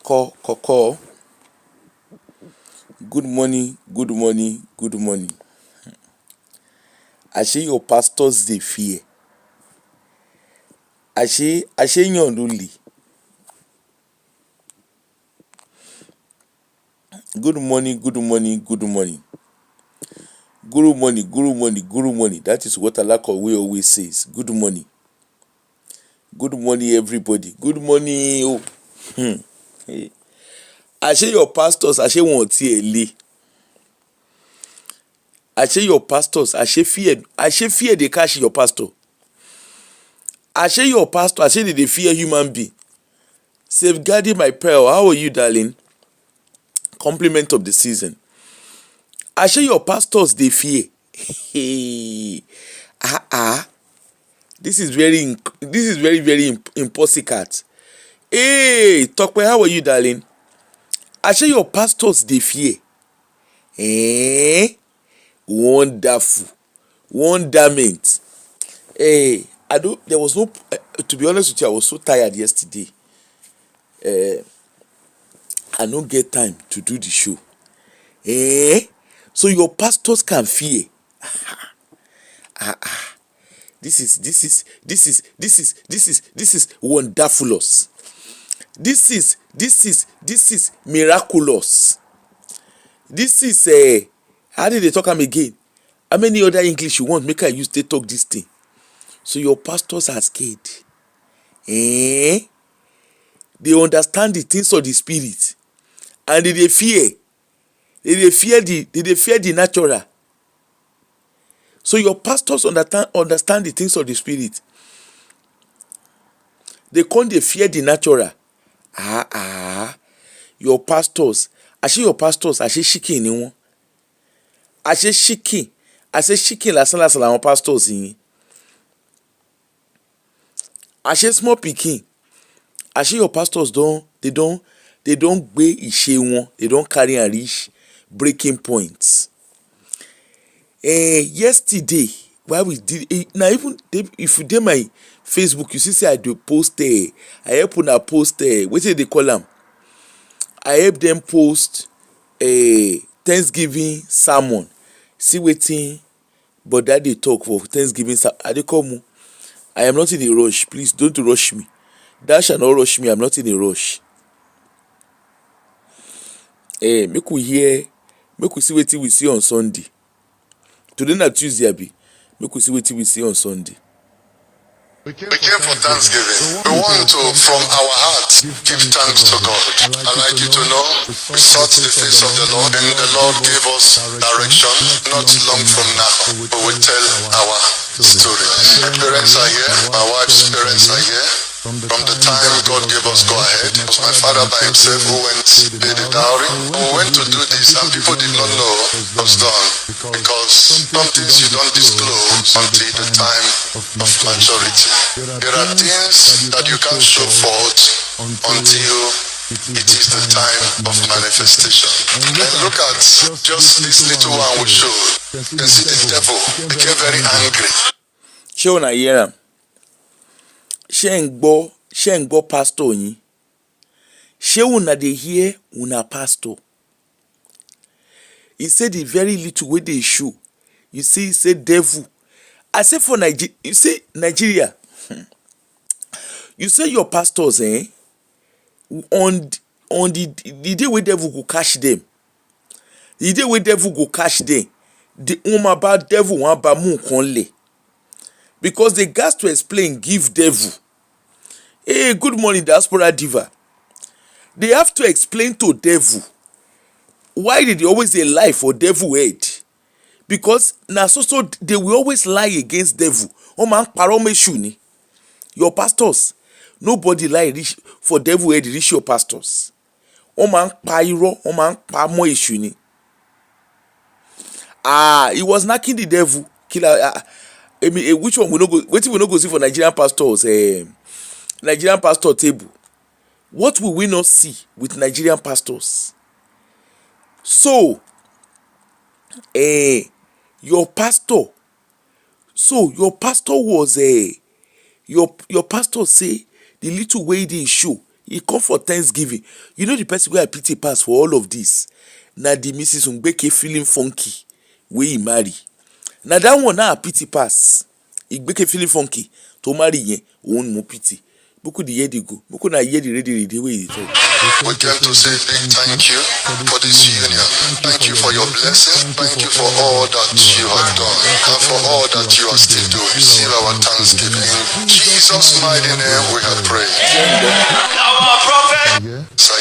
Call. Good morning. Àṣé your pastors dey fear. Àṣé yàn ló lè. Good morning. That is what Alakowe always says. Good morning. Good morning, everybody. Good morning. Àṣé your pastors, àṣé wọn ò tiẹ̀ lè. Àṣé your pastors, àṣé fear dey catch your pastor. Àṣé your pastor, àṣé they dey fear human being. Safeguarding my pearl. How are you, darling? Compliment of the season. Àṣé your pastors dey fear. This is very impossible. Hey, Tokwe, how are you, darling? Àṣé your pastors dey fear. Wonderful. Wonderment. Hey, there was no, to be honest with you, I was so tired yesterday. I don't get time to do the show. So your pastors can fear. This is wonderfulous. This is miraculous. This is how did they talk am again? How many other English you want make I use to talk this thing? So your pastors are scared. They understand the things of the spirit, and they fear. They fear the natural. So your pastors understand the things of the spirit. They can't fear the natural. Your pastors, your pastors, chicken ni wọ́n. Chicken lásán làwọn pastors yìí. Small pikin. Your pastors they don't gbé ìṣe wọn. They don't carry and reach breaking points. Yesterday, while we did now, even if you did my Facebook, you see I do post I help una post wetin they call am. I help them post a Thanksgiving sermon. See wetin but that they talk for Thanksgiving. I dey come. I am not in a rush. Please don't rush me. That shall not rush me. I'm not in a rush. Make we see wetin we see on Sunday. Today na Tuesday, abi. Make we see wetin we see on Sunday. We came for Thanksgiving. We want to, from our hearts, give thanks to God. I'd like you to know, we sought the face of the Lord, and the Lord gave us direction. Not long from now, we will tell our story. My parents are here. My wife's parents are here. From the time God gave us go ahead, it was my father by himself who went to pay the dowry. We went to do this, and people did not know it was done, because some things you don't disclose until the time of maturity. There are things that you can't show forth until it is the time of manifestation. And look at just this little one we showed. You can see the devil became very angry. Show na hear am. Ṣé ń gbọ́ pastor yín? Ṣé una dey hear una pastor? He said the very little wey dey show. You see, he said devil. I say for Nigeria, you say Nigeria. You say your pastors, on the day wey devil go catch them. The day wey devil go catch them, the about devil wan ba mu nkan le. Because they got to explain, give devil. Hey, good morning, diaspora diva. They have to explain to devil why did they always dey lie for devil head. Because na so they will always lie against devil. Man parọ́ méṣù ni. Your pastors, nobody lie reach for devil head reach your pastors. Man pa irọ́, man pa mọ́ èṣù ni. He was knocking the devil. Which one we no go? Wetin we no go see for Nigerian pastors? Nigerian pastor table. What will we not see with Nigerian pastors? So, your pastor. So your pastor was your pastor say the little way dey show e come for Thanksgiving. You know the person wey I pity pass for all of this na the Mrs. Ngbeke feeling funky wey he marry. Na that one na I pity pass. Ngbeke feeling funky to marry yen òun mo pity. Boku the year dey go. Boku na year the ready wey dey talk. We came to say big thank you for this union. Thank you for your blessing. Thank you for all that you have done and for all that you are still doing. Receive our thanksgiving. In Jesus' mighty name we have prayed. So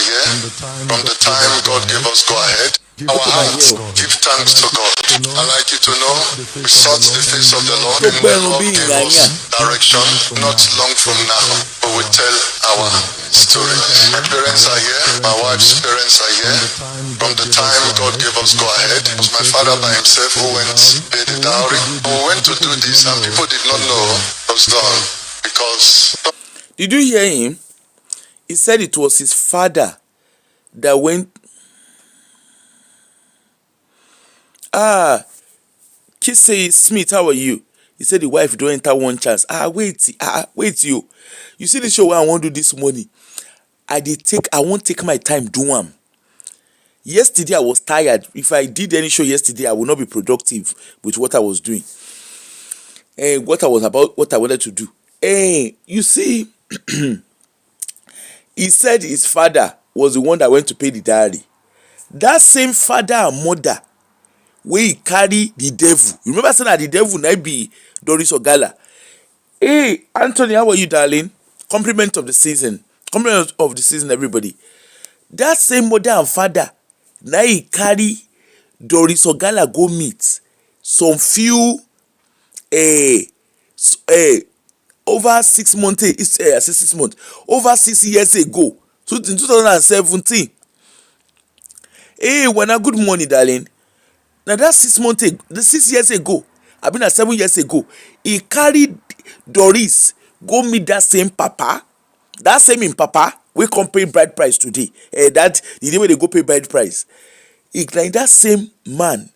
from the time God gave us go ahead, our hearts give thanks to God. I'd like you to know we sought the face of the Lord and the Lord gave us direction. Not long from now, we will tell our story. My parents are here, my wife's parents are here. From the time God gave us go ahead, it was my father by himself who went to pay the dowry. We went to do this and people did not know it was done because... Did you hear him? He said it was his father that went. Kissy Smith, how are you? He said the wife don't enter one chance. Wait you. You see the show where I want to do this morning? I won't take my time do am. Yesterday I was tired. If I did any show yesterday, I would not be productive with what I was doing. What I wanted to do. You see, he said his father was the one that went to pay the dowry. That same father and mother wey he carry the devil. You remember saying that the devil na be Doris Ogala. Hey, Anthony, how are you, darling? Compliment of the season. Compliment of the season, everybody. That same mother and father na he carry Doris Ogala go meet some few over 6 months, over 6 years ago. So in 2017. Hey, good morning, darling. Now that 6 years ago, I mean 7 years ago, he carried Doris go meet that same papa, we come pay bride price today. That the day when they go pay bride price, like that same man,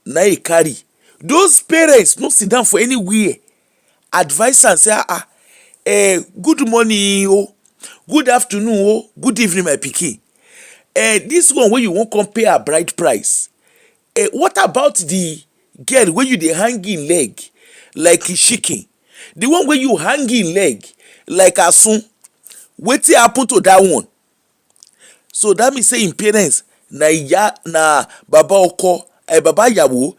now he carry those parents no sit down for anywhere, advise and say good morning oh, good afternoon oh, good evening my pikin. This one when you won't compare a bride price. What about the girl when you dey hang in leg like a chicken? The one where you hang in leg like a son. Wetin happen to that one? So that means say in parents na baba oko baba yawo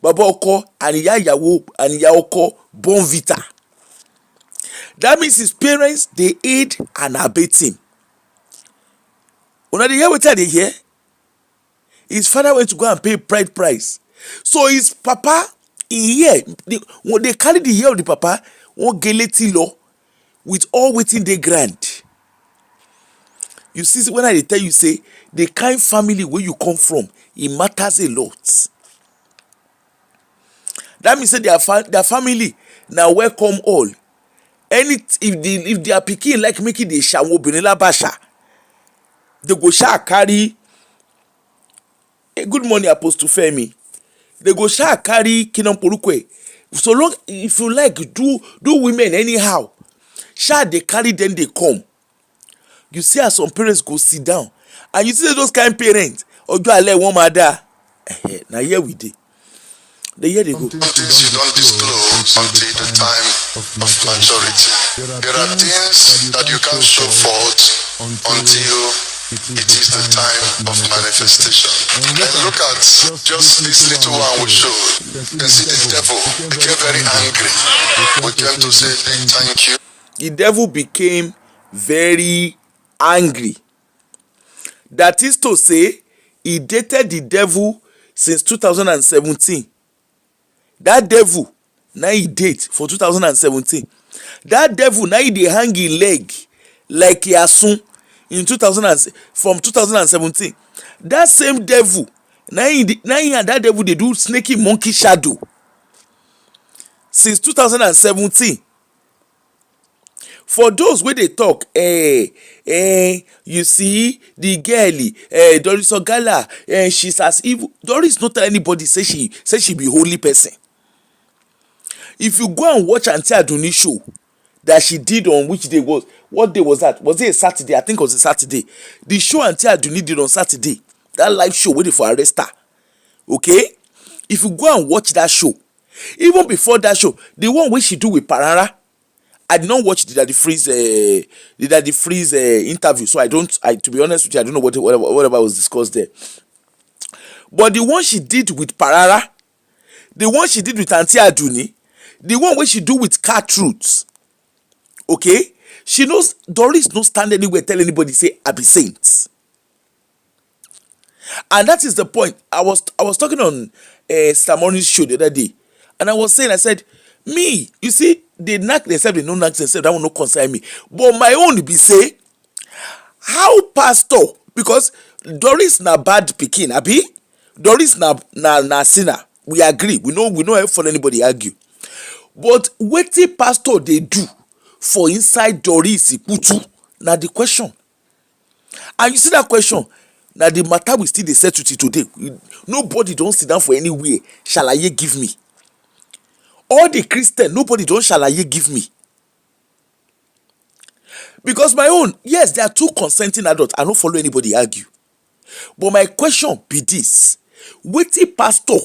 baba oko and iya yawo and iya oko born vita. That means his parents dey aid and abet him. Una dey hear wetin I dey hear? His father went to go and pay bride price. So his papa in here, when they carry the ear of the papa, one geleti law with all waiting they grant. You see, when I tell you, say the kind family where you come from, it matters a lot. That means that their family now welcome all. If they are picking like making the shawo benela basha, they go sha carry. Good morning, Apostle Femi. They go sha carry Kinam Porukwe. So long, if you like, do women anyhow. Sha they carry, then they come. You see how some parents go sit down, and you see those kind parents. Ojo ale one mother. Now here we dey. Here they go. Things you don't disclose until the time of maturity. There are things that you can't show forth until it is the time of manifestation. And look at just this little one we showed. You can see the devil became very angry. We came to say big thank you. The devil became very angry. That is to say, he dated the devil since 2017. That devil now he date for 2017. That devil now he dey hang him leg like Yasun in from 2017. That same devil now he and that devil they do snaky monkey shadow since 2017. For those where they talk, you see the girl, Doris Ogala, she's as evil. Doris not tell anybody say she be holy person. If you go and watch Auntie Aduni show, that she did on which day was, what day was that? Was it a Saturday? I think it was a Saturday. The show Auntie Aduni did on Saturday, that live show waiting for arrest her. Okay, if you go and watch that show, even before that show, the one wey she do with Parara, I did not watch the Daddy Freeze interview, so to be honest with you, I don't know whatever was discussed there. But the one she did with Parara, the one she did with Auntie Aduni, the one wey she do with Car Truth, okay, she knows Doris no stand anywhere tell anybody say I be saint. And that is the point. I was talking on Stamoni's show the other day, and I said, me, you see, they knack themselves, they no knack themselves, that will not concern me. But my own be say, how pastor, because Doris na bad pikin, abi? Doris na sinner. We agree. We know for anybody argue. But wetin pastor they do for inside Doris Iputu? Now the question. And you see that question, now the matter we still dey settle till today. Nobody don't sit down for anywhere. Shalaye give me. All the Christian, nobody don't shalaye give me. Because my own, yes, there are two consenting adults. I don't follow anybody argue. But my question be this: wetin pastor,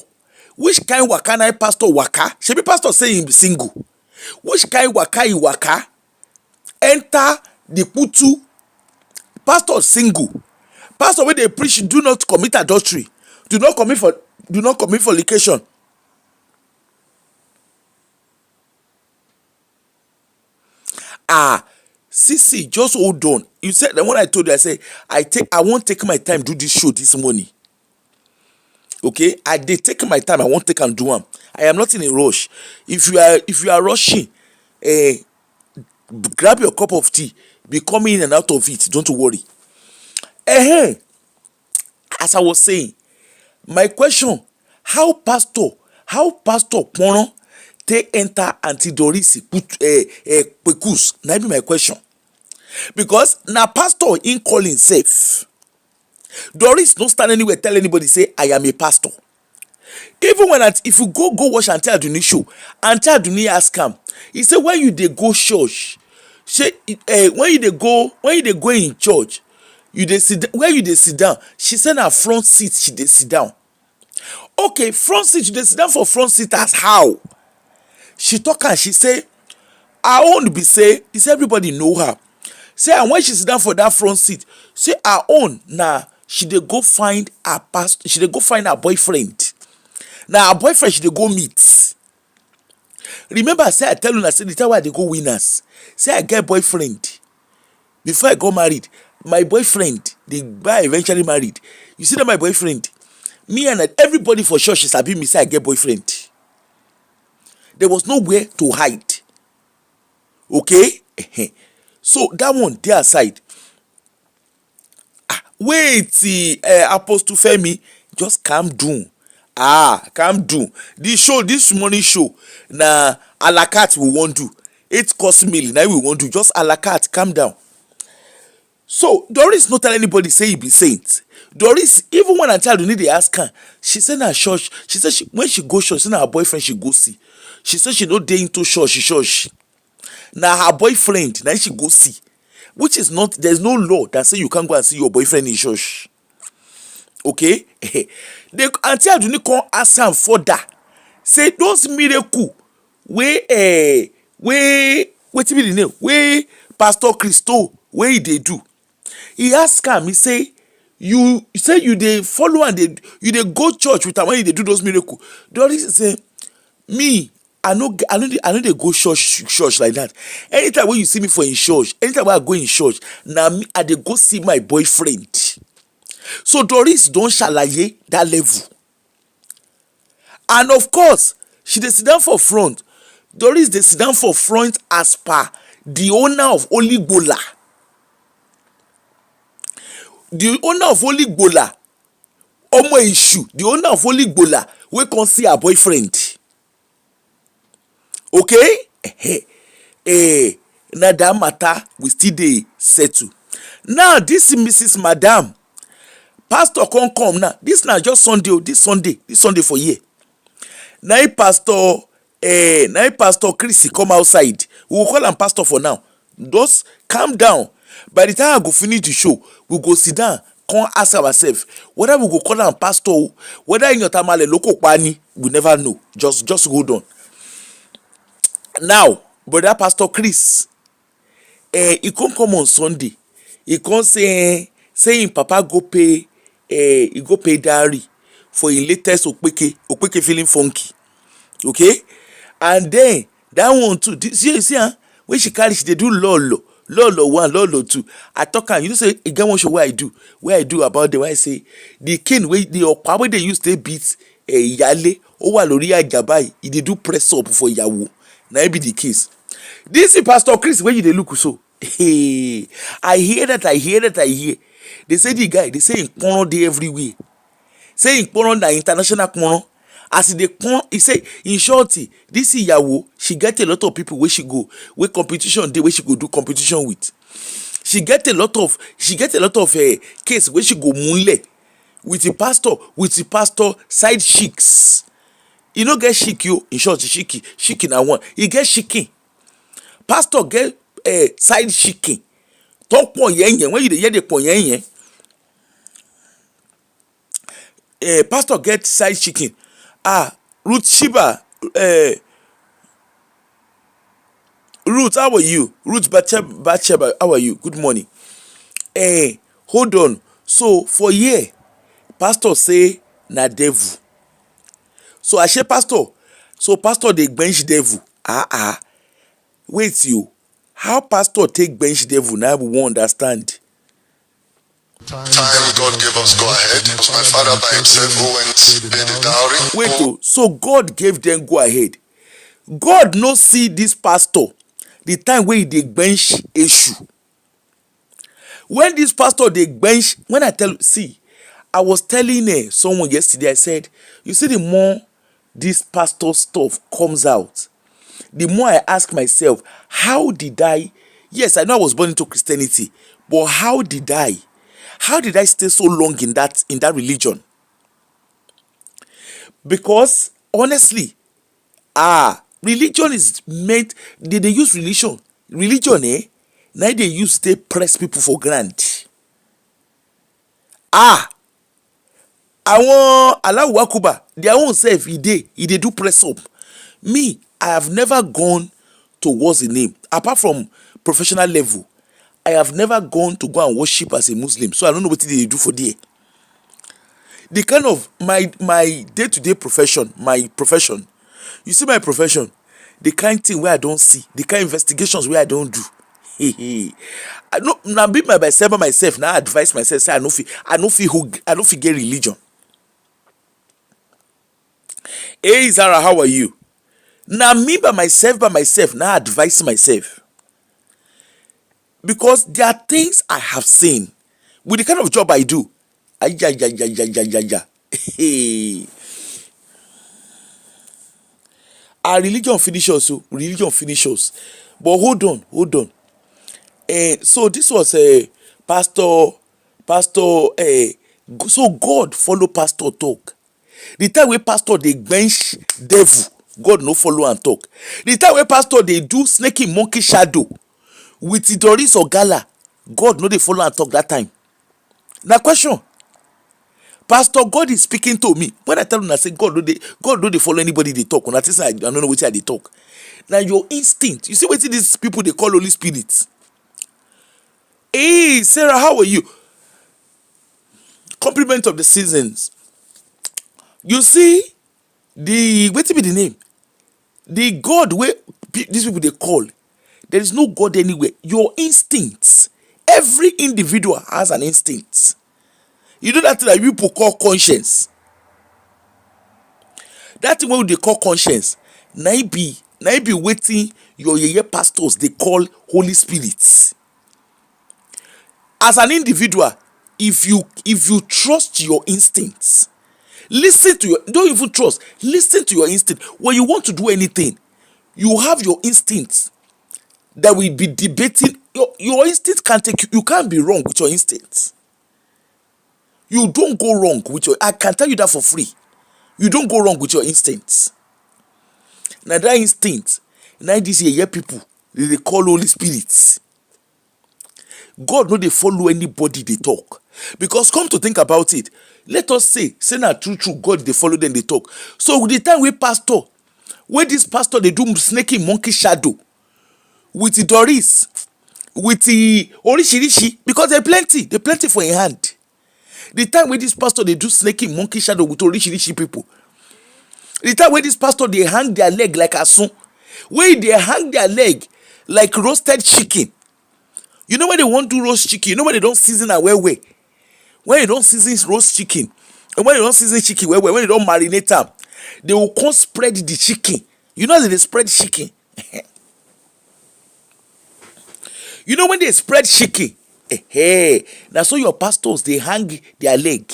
which kind waka na pastor waka? Shebi pastor say him be single. Which kind waka he waka? Enter the putu. Pastor single. Pastor wey dey preach, do not commit adultery, do not commit fornication. Sisi, just hold on. You said that when I told you, I said I won't take my time do this show this morning. Okay, I did take my time. I won't take and do one. I am not in a rush. If you are rushing, grab your cup of tea, be coming in and out of it. Don't worry. As I was saying, my question: how pastor Pono take enter Auntie Doris Pekus? Now be my question. Because now pastor in call himself. Doris don't stand anywhere tell anybody say I am a pastor. Even when if you go watch Auntie Aduni show, Auntie Aduni ask him, he say, when you dey go church, say when you dey go in church, you dey sit, where you dey sit down? She said her front seat she dey sit down. Okay, front seat you dey sit down for front seat as how? She talk and she say her own be say, is everybody know her. Say, and when she sit down for that front seat, say her own now she dey go find her pastor, she dey go find her boyfriend. Now her boyfriend she dey go meet. Remember, say I tell una say the time why I dey go Winners, say I get boyfriend before I got married. My boyfriend, the guy eventually married. You see that my boyfriend, me and everybody for sure she sabi me say I get boyfriend. There was nowhere to hide. Okay. So that one dey aside. Wait till Apostle Femi just calm down. Calm down. This morning show na a la carte we wan do. 8 course meal na we wan do, just a la carte. Calm down. So Doris no tell anybody say he be saint. Doris, even when Auntie Aduni dey ask her, she say na church. She say when she go church, say na her boyfriend she go see. She say she no dey into church. Na her boyfriend na she go see. Which is not, there's no law that say you can't go and see your boyfriend in church. Okay? The Auntie Aduni come ask am further. Say those miracle wetin be the name? Wey Pastor Christo wey he dey do. He ask am, he say, you say you dey follow and you dey go church with am when you dey do those miracles. Doris say, me, I no dey go church like that. Anytime when you see me for in church, anytime when I go in church, now me I dey go see my boyfriend. So Doris don shalaye that level. And of course, she dey sit down for front. Doris dey sit down for front as per the owner of Holy Gbola. The owner of Holy Gbola, Omo Ishu, the owner of Holy Gbola, wey come see her boyfriend. Okay? Now that matter we still dey settle. Now this Mrs. Madam, pastor come now. This na just Sunday, this Sunday for here. Now Pastor Chris come outside we will call am pastor for now. Just calm down. By the time I go finish the show, we go sit down, come ask ourselves whether we go call am pastor, whether in your tamale loko pani, we never know. Just hold on. Now, brother Pastor Chris, he come on Sunday. He come say him papa go pay, he go pay dowry for him latest Okpeke feeling funky. Okay, and then that one too. You see, when she carry, she dey do lolo 1, lolo 2. I talk am, you know say e get one show wey I do about them. Where I say the king wey the ọ̀pá wey dey use take beat ìyálé ó wà lórí àjà báyìí, e dey do press up for ìyàwó. Na be the case. This is Pastor Chris wey you dey look so. Hey, I hear. They say the guy, they say him dey everywhere. Say him na international kpọnrọ. As they come, he say in short, this ìyàwó, she get a lot of people where she go, where competition dey, where she go do competition with. She get a lot of case where she go munle with the pastor side chicks. You no get chic yo, in short, chicky na one. You get chicken. Pastor get side chicken. Talk pon yen when you dey hear the pon yen. Pastor get side chicken. Ruth Shiba, Ruth, how are you? Ruth Bacheba, how are you? Good morning. Hold on. So for here, pastor say na devil. So I say pastor. So pastor dey bench devil. Wait you. How pastor take bench devil? Now we won't understand. Time God gave us go ahead. It was my father by himself who went paid the dowry. Wait so God gave them go ahead. God no see this pastor the time wey he dey bench issue. When this pastor dey bench, when I was telling someone yesterday, I said, you see, the more this pastor stuff comes out, the more I ask myself, how did I, yes, I know I was born into Christianity, but how did I stay so long in that religion? Because honestly, religion is meant, they use religion now they use to press people for grant. Àwọn Allahu Akuba, their own self, he dey do press up. Me, I have never gone to what's the name, apart from professional level. I have never gone to go and worship as a Muslim, so I don't know what they do for there. The kind of my day-to-day profession, you see my profession, the kind thing where I don't see, the kind of investigations where I don't do. I know now be myself now advise myself say I no fit get religion. Hey Zara, how are you? Now me by myself now advise myself. Because there are things I have seen with the kind of job I do. Our religion finishes. But hold on. So this was a pastor. So God follow pastor talk. The time wey pastor dey bench devil, God no follow and talk. The time wey pastor dey do snake monkey shadow with the Doris Ogala, God no dey follow and talk that time. Na question. Pastor, God is speaking to me. When I tell una say God no dey follow anybody dey talk. Una think say I don't know wetin I dey talk. Na your instinct. You see wetin these people dey call Holy Spirit. Hey Sarah, how are you? Compliment of the seasons. You see wetin be the name? The God wey these people dey call. There is no God anywhere. Your instincts. Every individual has an instinct. You know that thing that people call conscience. That thing wey they call conscience, na it be wetin your yeye pastors they call Holy Spirit. As an individual, if you trust your instincts, don't even trust, listen to your instinct. When you want to do anything, you have your instincts that will be debating. Your instinct can take you can't be wrong with your instincts. You don't go wrong with I can tell you that for free. You don't go wrong with your instincts. Now that instinct, now this year people They call Holy Spirits. God no dey follow anybody dey talk. Because come to think about it, let us say na true God dey follow them dey talk. So with the time wey this pastor dey do snake in monkey shadow with Doris, with orishirishi, because they plenty for in hand. The time wey this pastor dey do snake in monkey shadow with orishirishi people, the time wey this pastor dey hang their leg like asun, wey dey hang their leg like roasted chicken. You know when they wan do roast chicken, you know when they don season am well well, when they don season roast chicken, and when they don season chicken well well, when they don marinate am, they will come spread the chicken. You know how they spread chicken? You know when they spread chicken, na so your pastors dey hang their leg.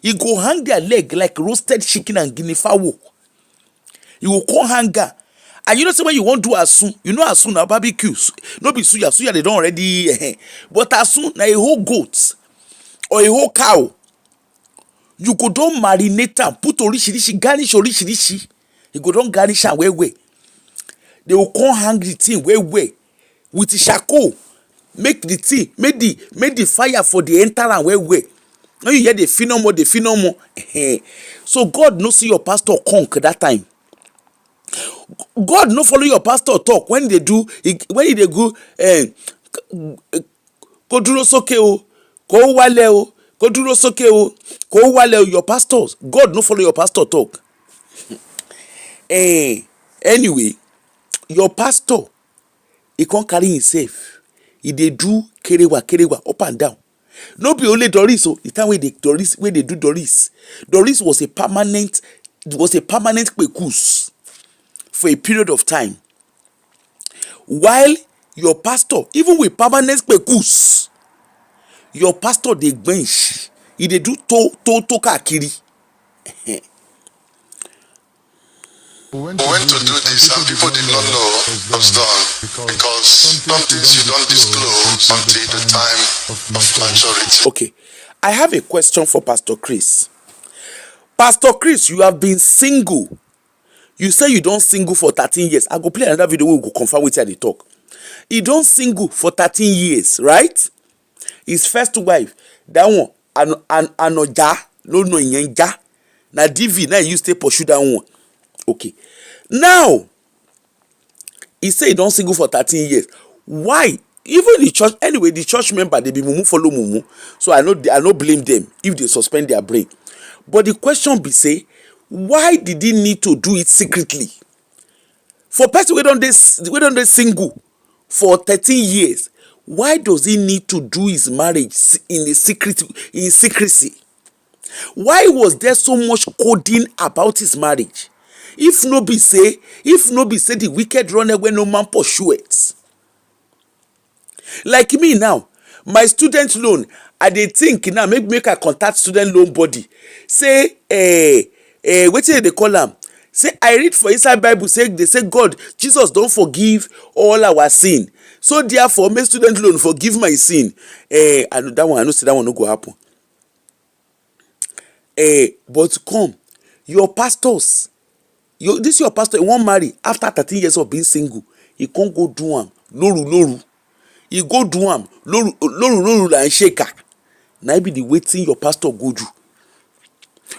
You go hang their leg like roasted chicken and guinea fowl. You go come hang am. And you know say when you wan do asun, you know asun na barbecue, no be suya they don already but asun na a whole goat or a whole cow. You go don marinate am, put orishirishi, garnish orishirishi. You go don garnish am well well. They will come hang the thing well well with the charcoal. Make the thing, make the fire for the enter am well well. When you hear the phenomo. So God no see your pastor conk that time. God no follow your pastor talk when they do, when they go ko duro soke o, ko wale o, ko duro soke o, ko wale o. Your pastors, God no follow your pastor talk. Anyway, your pastor, he can't carry himself. He dey do kerewa up and down. No be only Doris. So the time when they do Doris was a permanent kpekus for a period of time. While your pastor, even with permanent kpekus, your pastor dey bench. He dey do to kakiri. We went to do this and people did not know it was done because some things you don't disclose until the time of maturity. Okay, I have a question for Pastor Chris. Pastor Chris, you have been single. You say you don't single for 13 years. I go play another video where we go confirm with you at the talk. You don't single for 13 years, right? His first wife, that one, anoja, no nyenja. Na DV, now you stay pursue that one. Okay. Now, he say he don't single for 13 years. Why? Even the church, anyway, the church member, they be mumu follow mumu. So I no blame them if they suspend their brain. But the question be say, why did he need to do it secretly? For person we don't dey single for 13 years, why does he need to do his marriage in secrecy? Why was there so much coding about his marriage? If no be say the wicked run away, no man pursue it. Like me now, my student loan, I dey think now, make I contact student loan body. Say, wetin they call am? Say I read for inside Bible, say they say God, Jesus don't forgive all our sin. So therefore, make student loan forgive my sin. I know say that one no go happen. But come, your pastors, this your pastor, he won't marry after 13 years of being single. He can't go do am loru. He go do am loru and shaker. Now be the waiting your pastor go do.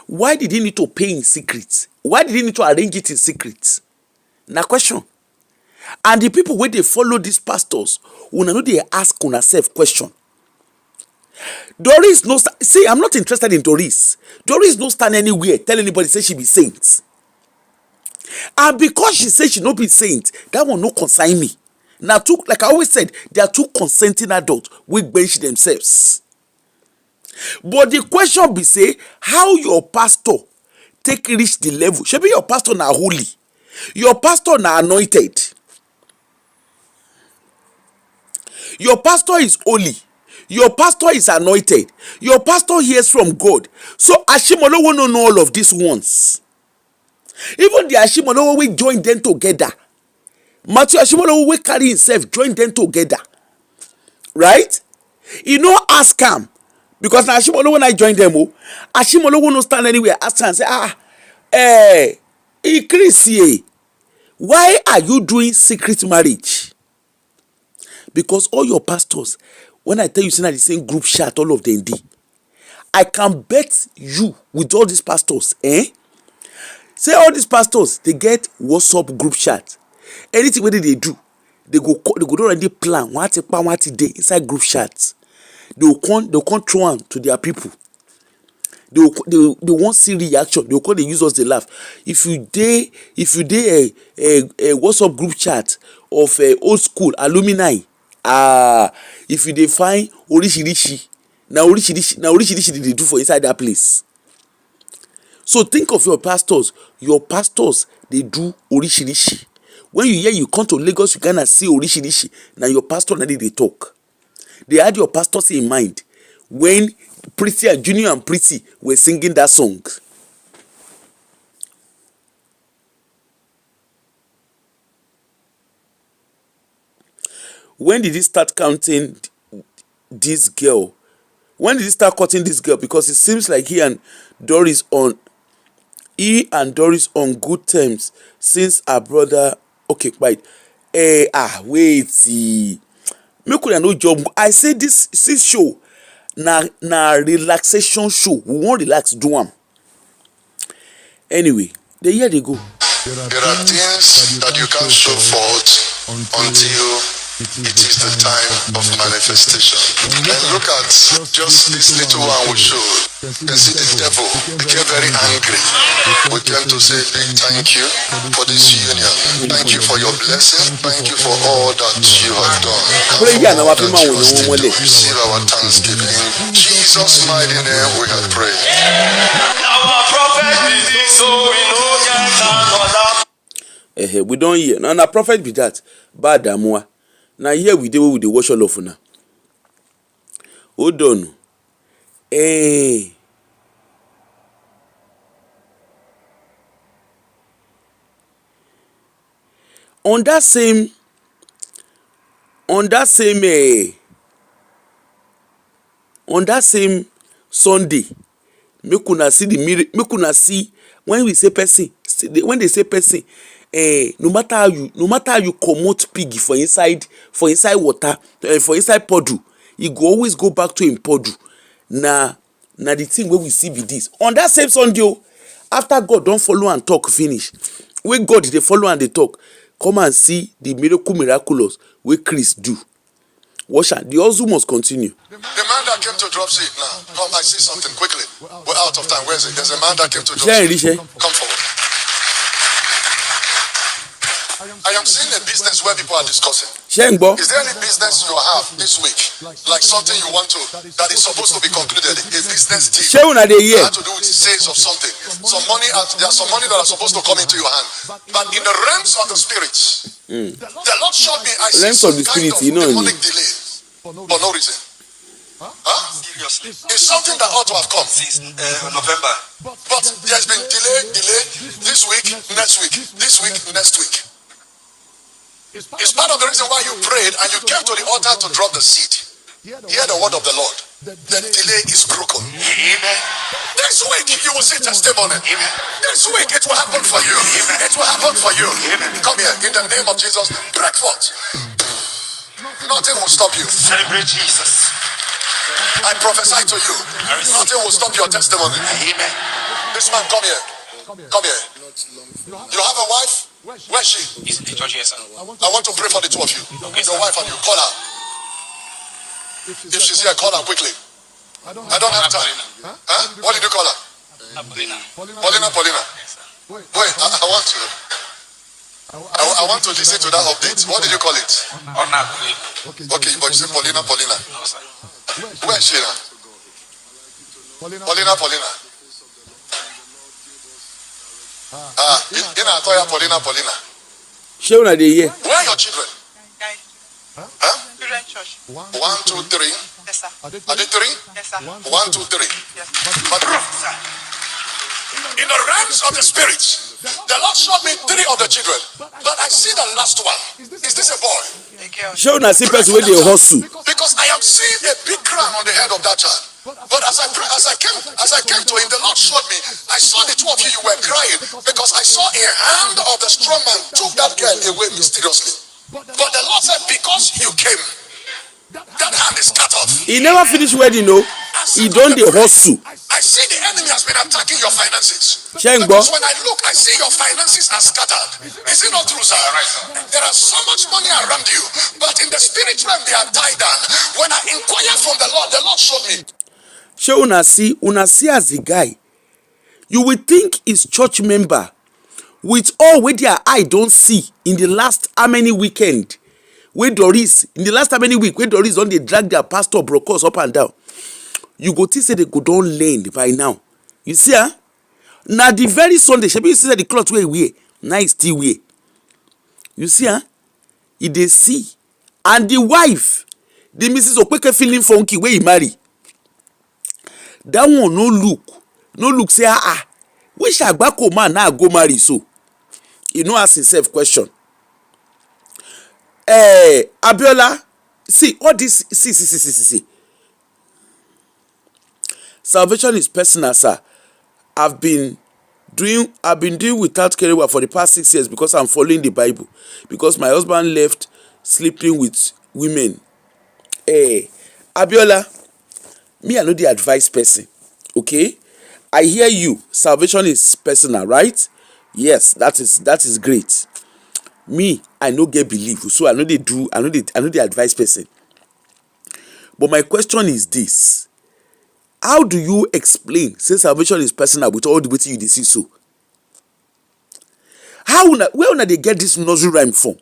Why did he need to pay in secret? Why did he need to arrange it in secret? Na question. And the people where they follow these pastors, una know they ask una self question. Doris no see, I'm not interested in Doris. Doris no stand anywhere tell anybody say she be saint. And because she say she no be saint, that one no concern me. Now, like I always said, they are two consenting adults wey bench themselves. But the question be say, how your pastor take reach the level? Shebi your pastor na holy, your pastor na anointed, your pastor is holy, your pastor is anointed, your pastor hears from God. So Ashimolowo no know all of these ones. Even the Ashimolowo we join them together. Matthew Ashimolowo we carry himself join them together, right? You know, ask him. Because now Ashimolowo when I join them, Ashimolowo no stand anywhere. Ask and say, Chris, why are you doing secret marriage? Because all your pastors, when I tell you say na the same group chat, all of them dey. I can bet you with all these pastors, say all these pastors, they get WhatsApp group chat. Anything wey they do, they go don already plan what day inside group chat. They will come throw am to their people. They won't see reaction. They will call, they use us, they laugh. If you dey a WhatsApp group chat of old school alumni, if you dey find orishirishi, na orishirishi they do for inside that place. So think of your pastors. Your pastors, they do orishirishi. When you hear you come to Lagos, you gonna see orishirishi. Now your pastor na they talk. They had your pastors in mind when Pretty and Junior and Pretty were singing that song. When did he start counting this girl? When did he start cutting this girl? Because it seems like he and Doris on good terms since her brother. Okay, right. Wait. Make una no job. I say this show na relaxation show. We won't relax, do am. Anyway, here they go. There are things that you can't show forth until it is the time of manifestation. And look at just this little one we showed. You can see the devil became very angry. We came to say big thank you for this union. Thank you for your blessing. Thank you for all that you have done. And for all that you are still doing. Receive our thanksgiving. In Jesus' mighty name we have prayed. Our prophet is so we know we don't hear. Now prophet be that. Bad amwa. Now here we do with the wash all of now. Hold on. On that same Sunday, make una see the miracle. Make una see when we say person, when they say person, no matter how you comot pig for inside water, for inside podu, e go always go back to him podu. Na the thing wey we see be this. On that same Sunday, after God don follow and talk finish, wey God dey follow and dey talk, come and see the miraculous wey Chris do. Watch out, the hustle must continue. The man that came to drop seed now, come, I see something quickly. We're out of time. Where is it? There's a man that came to drop seed. Come forward. I am seeing a business where people are discussing. Is there any business you have this week, like something you want to, that is supposed to be concluded, a business deal that has to do with sales of something? Some money, there are some money that are supposed to come into your hand, but in the realms of the spirit, the Lord showed me I see some kind of demonic delay for no reason. Seriously, it's something that ought to have come since November, but there's been delay this week, next week, this week, next week. It's part of the reason why you prayed and you came to the altar to drop the seed. Hear the word of the Lord. The delay is broken. Amen. This week you will see testimony. Amen. This week it will happen for you. Amen. It will happen for you. Amen. Come here in the name of Jesus. Break forth. Nothing will stop you. Celebrate Jesus. I prophesy to you. Nothing will stop your testimony. Amen. This man, come here. Come here. You have a wife? Where's she? He's in the church here, sir. I want to pray for the two of you. Okay, your wife and you. Call her. If she's here, call her quickly. I don't have time. Huh? What did you call her? Paulina. Paulina. Wait, I want to. I want to listen to that update. What did you call it? Okay, but you say Paulina. Where is she now? Paulina. Paulina. Show na dey here. Where are your children? Children church. 1, 2, 3. Yes, sir. Are they 3? Yes, sir. 1, 2, 3. Yes. But in the realms of the spirit, the Lord showed me 3 of the children, but I see the last one. Is this a boy? Show na see person wey dey hustle. Because I am seeing a big crown on the head of that child. But as I came to him, the Lord showed me. I saw the two of you were crying because I saw a hand of the strong man took that girl away mysteriously. But the Lord said, because you came, that hand is cut off. He never finish wedding, no. He don't the hustle. I see the enemy has been attacking your finances. Shengbo. Because when I look, I see your finances are scattered. Is it not true, sir? There is so much money around you, but in the spirit realm they are tied down. When I inquired from the Lord showed me. Shey una see as the guy, you will think he's church member with all wey their eye don see in the last how many weekend wey Doris in the last how many week wey Doris don dey drag their pastor brokers up and down. You go think say they go don learn by now. You see na the very Sunday shebi you see say the cloth wey he wear na he still wear. You see he dey see, and the wife, the Mrs. Opeke feeling funky wey he marry, that one no look say which agbako man na go marry so. He no ask himself question. Abiola, see all this, see. Salvation is personal, sir. I've been doing without career for the past 6 years because I'm following the Bible. Because my husband left sleeping with women. Abiola, me I know the advice person. Okay, I hear you. Salvation is personal, right? Yes, that is great. Me, I no get belief, so I know the advice person. But my question is this: how do you explain say salvation is personal with all the way you dey see so? Where una dey get this nursery rhyme from?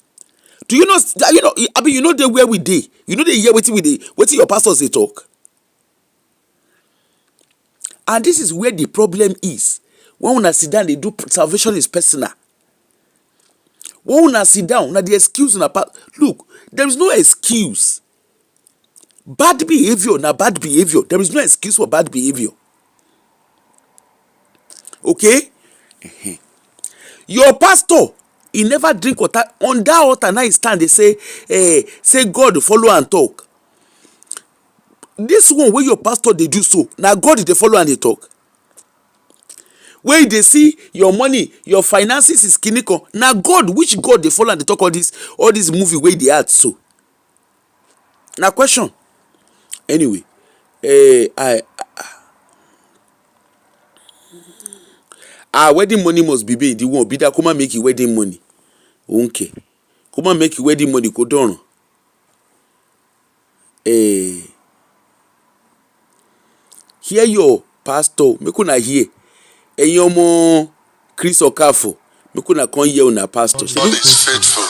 Do you know? I mean, you know where we dey. You know they hear wetin your pastors dey talk. And this is where the problem is. When una sit down, they do salvation is personal. When una sit down, na the excuse una look. There is no excuse. Bad behavior na bad behavior. There is no excuse for bad behavior. Okay? Your pastor, he never drink water. On that altar now he stand, they say God follow and talk. This one where your pastor they do so, now God they follow and they talk. Where they see your money, your finances is kiniko. Now God, which God they follow and they talk all this movie where they add so. Now question. Anyway, wedding money must be paid. The one be that come and make you wedding money. Okay. Come and make you wedding money go down. Hear your pastor, make una hear. Eyomo Chris Okafo, make una come hear una pastor. God is faithful.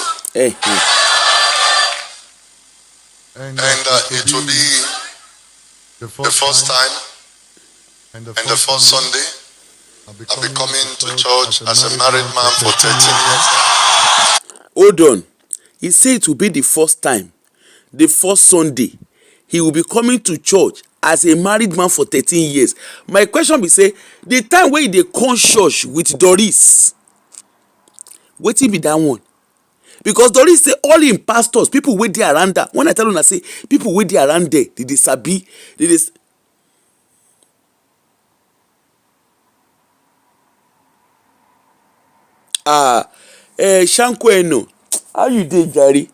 And it will be the first time and the first Sunday I'll be coming to church as a married man for 13 years. Hold on. He said it will be the first time, the first Sunday, he will be coming to church as a married man for 13 years. My question be say, the time when they come church with Doris, wetin be that one? Because Doris say all in pastors, people wey dey around there. When I tell una say people wey dey around there, they sabi, Shanko Eno, how you dey jare?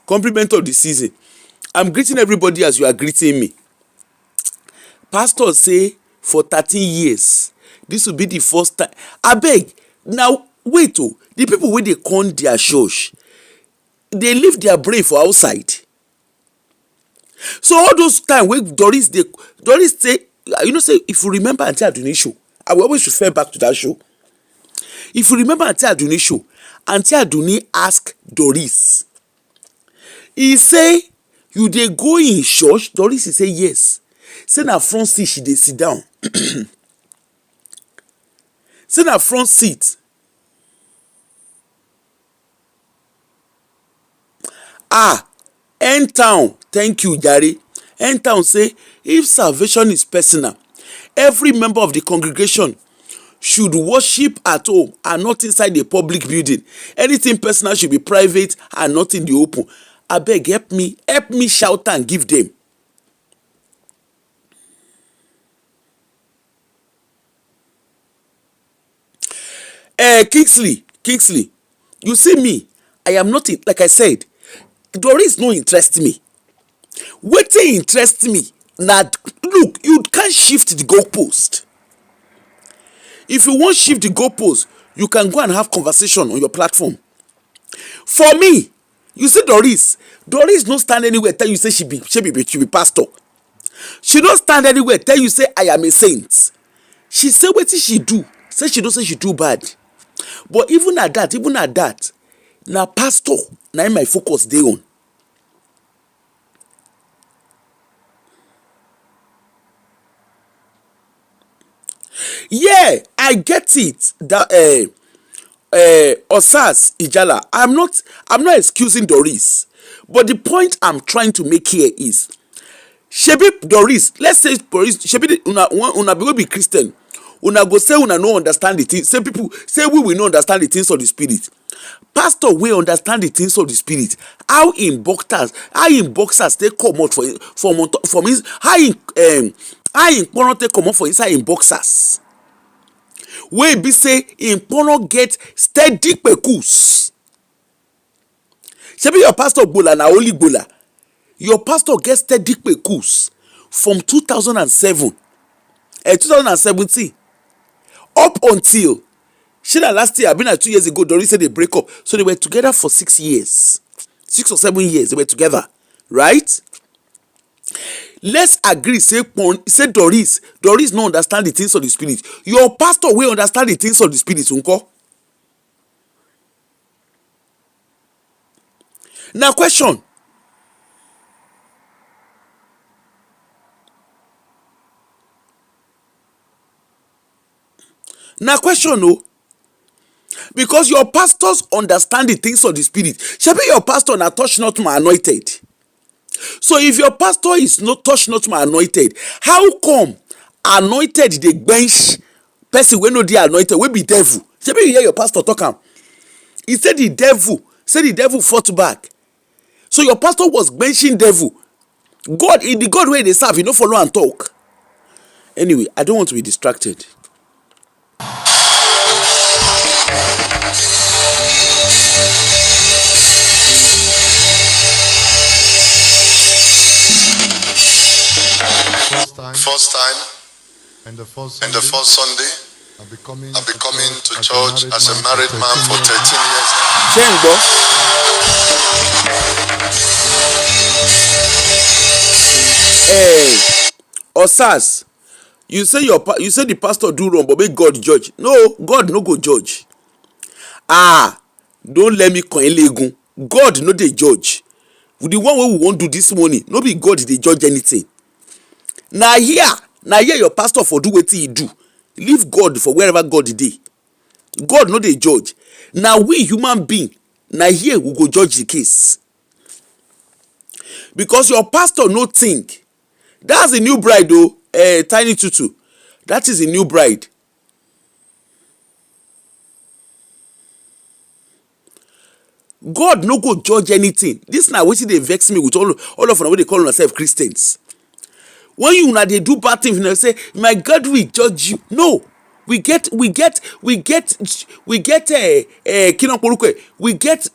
Compliment of the season. I'm greeting everybody as you are greeting me. Pastors say for 13 years, this will be the first time. Abeg, now wait the people wey dey come their church, they leave their brain for outside. So all those time wey Doris say, you know say if you remember Aunty Aduni show, I will always refer back to that show. If you remember Aunty Aduni show, Aunty Aduni ask Doris, he say, you dey go in church? Doris he say yes. Say na front seat she dey sit down. Say na front seat. End town, thank you jare. End town say if salvation is personal, every member of the congregation should worship at home and not inside a public building. Anything personal should be private and not in the open. Abeg, help me shout and give them. Kingsley, you see me, I am not like I said, Doris no interest me. Wetin interest me na, look, you can't shift the goalpost. If you wan shift the goalpost, you can go and have conversation on your platform. For me, you see Doris no stand anywhere tell you say she be pastor. She no stand anywhere tell you say I am a saint. She say wetin she do, say she do bad. But even at that, na pastor na im my focus dey on. Yeah, I get it that Osas Ijala, I'm not excusing Doris, but the point I'm trying to make here is, shebi Doris, let's say Doris, shebi una be Christian, una go say una no understand the things. Say people say we will not understand the things of the spirit. Pastor wey understand the things of the spirit. How in boxers take comot from his how in kpono take comot for inside in boxers. Wey be say in kpono get steady kpekus. Shebi your pastor gbola na only gbola. Your pastor get steady kpekus from 2007 2017 up until shey last year, na 2 years ago, Doris said they break up. So they were together for 6 years. 6 or 7 years they were together, right? Let's agree, say Doris no understand the things of the spirit. Your pastor will understand the things of the spirit, unko. Now question. No. Because your pastors understand the things of the spirit. Shebi your pastor na touch not my anointed. So if your pastor is not touch not my anointed, how come anointed dey bench person wey no dey anointed, wey be devil? Shebi you hear your pastor talk am. He said the devil fought back. So your pastor was benching devil. God, in the God wey dey serve, you no follow am talk. Anyway, I don't want to be distracted. First time and the first Sunday I'll be coming to church as a married man for 13 years now. Hey, Osas, you say the pastor do wrong, but make God judge. No, God no go judge. Don't let me coin legun. God no dey judge. The one wey we wan do this morning, no be God dey judge anything. Na here your pastor for do wetin he do. Leave God for wherever God dey. God no dey judge. Na we human being, na here we go judge the case. Because your pastor no think. That's a new bride though, Tiny Tutu. That is a new bride. God no go judge anything. This na wetin dey vex me with all of una wey dey call yourself Christians. When you una dey do bad things, you say, my God will judge you. No, we get we get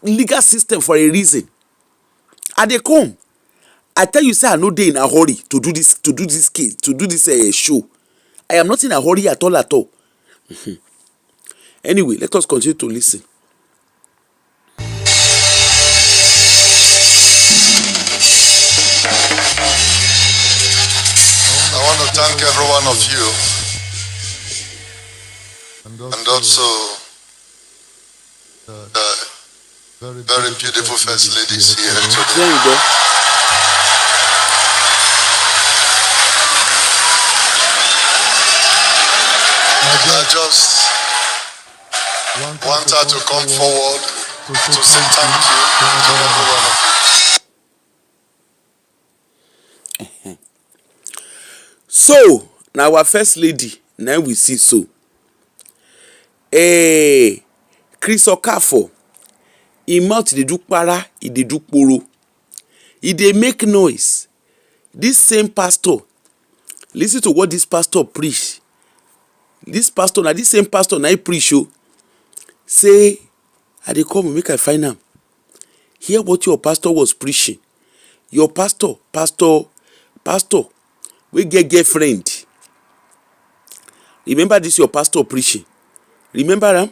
legal system for a reason. I dey come. I tell you, say I no dey in a hurry to do this case, to do this show. I am not in a hurry at all. Anyway, let us continue to listen. I want to thank every one of you and also the very beautiful first ladies here today. There you go. I just want her to come forward to say thank you to every one of you. So, now our first lady, now we see so. Chris Okafo, im mouth dey do para, e dey do kporo. E dey make noise. This same pastor, listen to what this pastor preach. This same pastor na he preach o. Say, I dey come make I find am. Hear what your pastor was preaching. your pastor, we get girlfriend. Remember this, your pastor preaching. Remember him?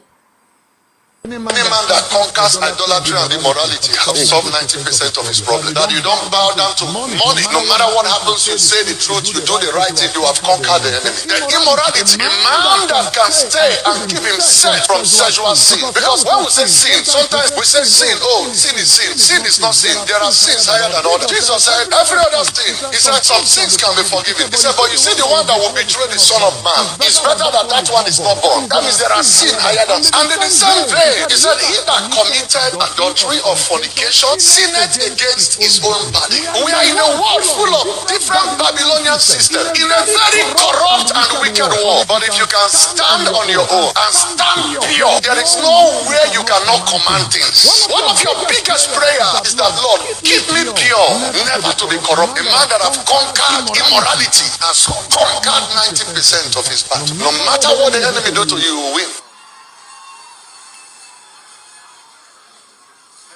Any man that conquers idolatry and immorality have solved 90% of his problem. That you don't bow down to money. No matter what happens, you say the truth, you do the right thing, you have conquered the enemy. The immorality, a man that can stay and keep himself from sexual sin. Because when we say sin, sometimes we say sin. Oh, sin is sin. Sin is not sin. There are sins higher than others. Jesus said every other sin. He said some sins can be forgiven. He said, but you see the one that will betray the Son of Man, it's better that that one is not born. That means there are sin higher than sin. And in the same vein, he said, he that committed adultery or fornication sinned against his own body. We are in a world full of different Babylonian systems, in a very corrupt and wicked world. But if you can stand on your own and stand pure, there is no way you cannot command things. One of your biggest prayers is that, Lord, keep me pure, never to be corrupt. A man that have conquered immorality has conquered 90% of his battle. No matter what the enemy do to you, you will win.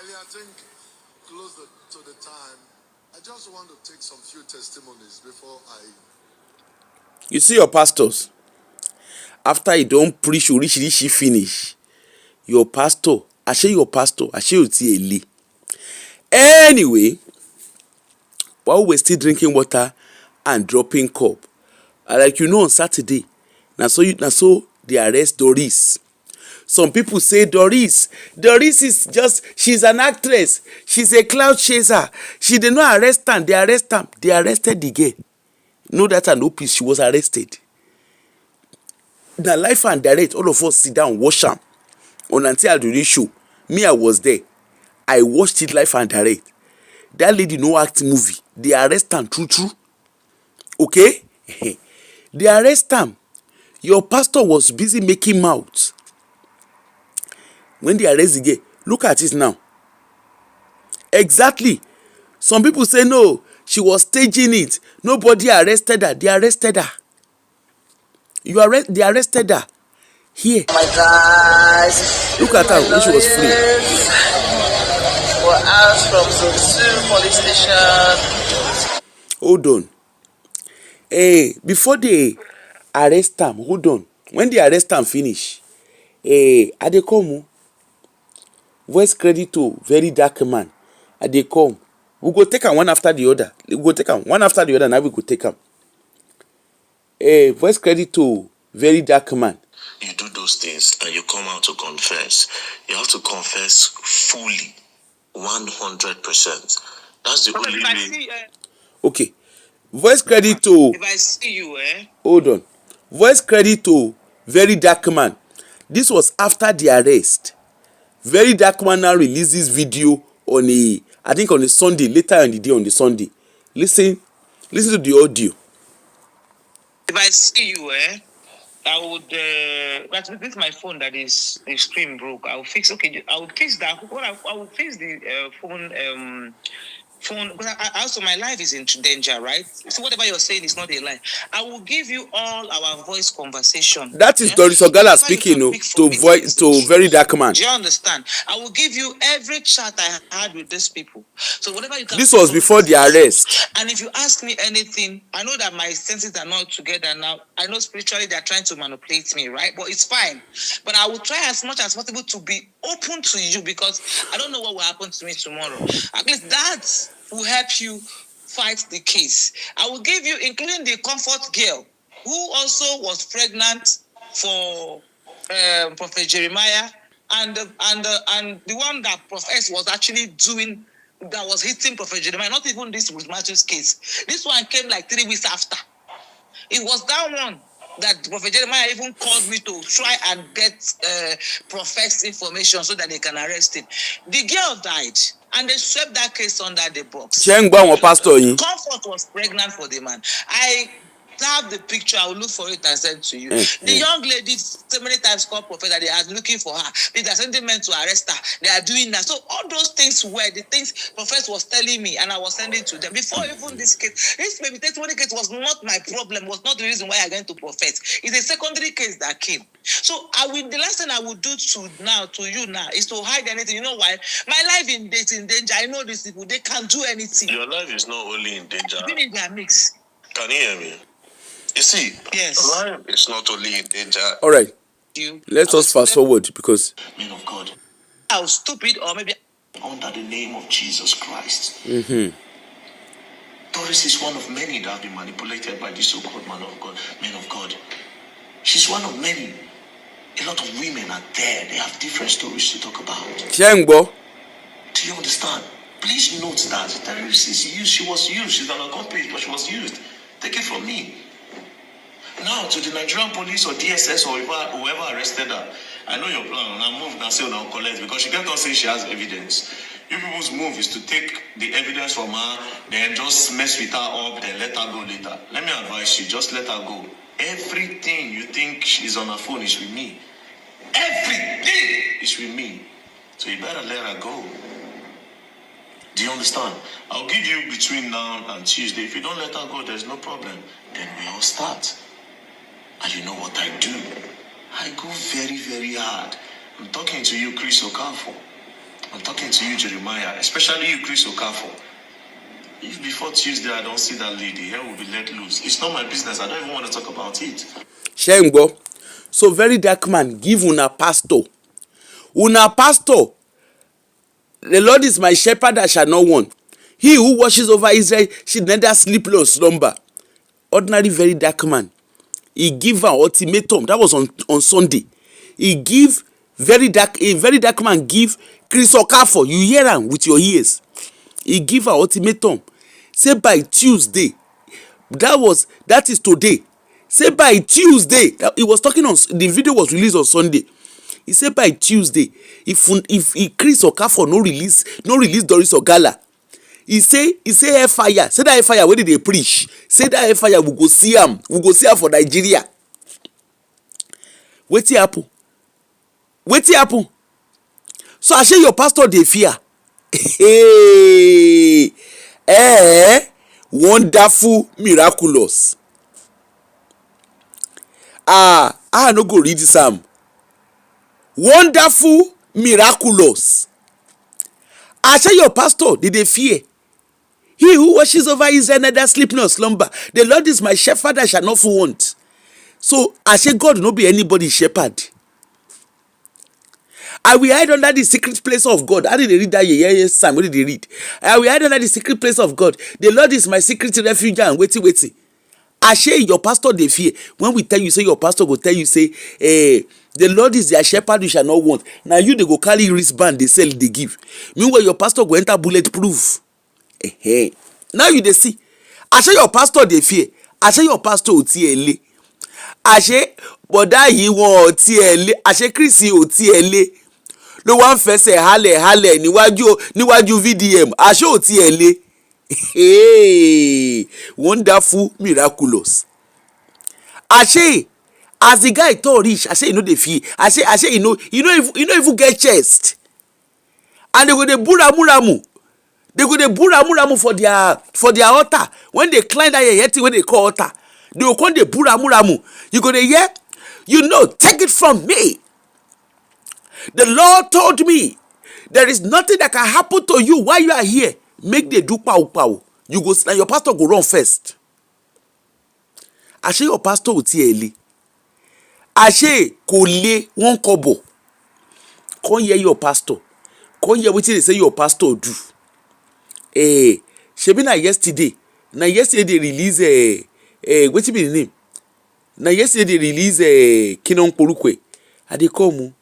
I think close to the time. I just want to take some few testimonies before I. You see your pastors, after you don't preach orishi finish, your pastor, I say you ti ele. Anyway, while we're still drinking water and dropping cup, like on Saturday, now so they arrest Doris. Some people say Doris is just, she's an actress, she's a cloud chaser, she did not arrest her, they arrested the girl. No data, no peace, she was arrested. The life and direct, all of us sit down, watch am on until the show. Me, I was there, I watched it live and direct. That lady no act movie, they arrest am true. Okay? They arrest am. Your pastor was busy making mouth. When they arrest the girl, look at it now. Exactly. Some people say no, she was staging it. Nobody arrested her. They arrested her. They arrested her. Here. Oh my God. Look at her when she was free. We're out from Zone 2 police station. Hold on. Before they arrest them, hold on. When they arrest them finish, Adekomu, voice credit to very dark man. They come. We go take them one after the other. We go take them one after the other. Now we go take them. Voice credit to very dark man. You do those things and you come out to confess. You have to confess fully, 100%. That's the only way. Okay. Voice credit to. If I see you, Hold on. Voice credit to very dark man. This was after the arrest. Very dark man now releases video on a Sunday, later in the day on the Sunday. Listen to the audio. If I see you, I would. But this is my phone that is the screen broke. I will fix. Okay, I will fix that. I will fix the phone. Phone, because I also my life is in danger, right? So whatever you're saying is not a lie. I will give you all our voice conversation. That is Doris Ogala speaking to very dark man. Do you understand? I will give you every chat I had with these people. So whatever you can. This was before the arrest. And if you ask me anything, I know that my senses are not together now. I know spiritually they are trying to manipulate me, right? But it's fine. But I will try as much as possible to be open to you, because I don't know what will happen to me tomorrow. At least that will help you fight the case. I will give you, including the comfort girl, who also was pregnant for Prophet Jeremiah, and the one that Prophet was actually doing, that was hitting Prophet Jeremiah. Not even this was Matthew's case. This one came like 3 weeks after. It was that one that Prophet Jeremiah even called me to try and get Prophet's information so that they can arrest him. The girl died, and they swept that case under the box. Comfort was pregnant for the man. I have the picture. I will look for it and send to you. The young lady so many times called prophet that they are looking for her. They are sending men to arrest her. They are doing that. So all those things were the things prophet was telling me, and I was sending to them. Before even this case, this maybe testimony case was not my problem, was not the reason why I went to prophet. It's a secondary case that came. So the last thing I would do to you now is to hide anything. You know why? My life is in danger. I know these people, they can't do anything. Your life is not only in danger. Even in their mix. Can you hear me? You see, yes, life is not only in danger. All right. Let us fast forward because men of God, I was stupid, or maybe under the name of Jesus Christ. Doris is one of many that have been manipulated by this so-called man of God, men of God. She's one of many. A lot of women are there. They have different stories to talk about. Chengbo. Do you understand? Please note that Doris is used. She was used. She's an accomplished, but she was used. Take it from me. Now, to the Nigerian police or DSS or whoever arrested her, I know your plan. Now move and say now collect, because she kept on saying she has evidence. You people's move is to take the evidence from her, then just mess with her up, then let her go later. Let me advise you, just let her go. Everything you think she's on her phone is with me. Everything is with me. So you better let her go. Do you understand? I'll give you between now and Tuesday. If you don't let her go, there's no problem. Then we all start. And you know what I do? I go very, very hard. I'm talking to you, Chris Okafor. I'm talking to you, Jeremiah. Especially you, Chris Okafor. If before Tuesday I don't see that lady, here will be let loose. It's not my business. I don't even want to talk about it. Shengbo. So very dark man, give una pastor. Una pastor. The Lord is my shepherd, I shall not want. He who watches over Israel should neither sleep nor slumber. Ordinary very dark man. He give an ultimatum. That was on Sunday. He give a very dark man give Chris Okafor. You hear him with your ears. He give an ultimatum. Say by Tuesday. That is today. Say by Tuesday. He was talking on the video was released on Sunday. He said by Tuesday, if Chris Okafor no release Doris Ogala, he say air fire. Say that air fire where did they preach? Say that air fire we go see am. We go see am for Nigeria. Wetin happen? So I say your pastor dey fear. Hey, wonderful, miraculous. I no go read this am. Wonderful, miraculous. I say your pastor dey fear. He who watches over Israel neither sleep nor slumber. The Lord is my shepherd, I shall not want. So I say God no be anybody shepherd. I will hide under the secret place of God. How did they read that? Yes, Sam. What did they read? I will hide under the secret place of God. The Lord is my secret refuge and waiting. I say your pastor dey fear. When we tell you, say your pastor go tell you, say, the Lord is their shepherd, you shall not want. Now you they go carry wristband, they sell, they give. Meanwhile, your pastor go enter bulletproof. Now you they see. I say your pastor dey fear. I say your pastor ò tiẹ̀ lé. I say bọ̀dá yìí wọn ò tiẹ̀ lé. I say Chris ò tiẹ̀ lé. Ló wá ń fẹsẹ̀ halẹ̀ níwájú VDM. I say ò tiẹ̀ lé. Wonderful, miraculous. I say as the guy tall reach, I say you know dey fear. I say you know even get chest. And they go dey buramu. They go dey buramu for their altar. When they climb that here thing when they call altar, they go come dey buramu. You go dey hear, take it from me. The Lord told me there is nothing that can happen to you while you are here. Make they do pow. You go and your pastor go run first. I say your pastor ò tiẹ̀ lé. I say kò lé one kobo. Come hear your pastor. Come hear wetin they say your pastor do. Shebi na yesterday they release wetin be the name? Na yesterday they release Kinon Porukwe. I dey come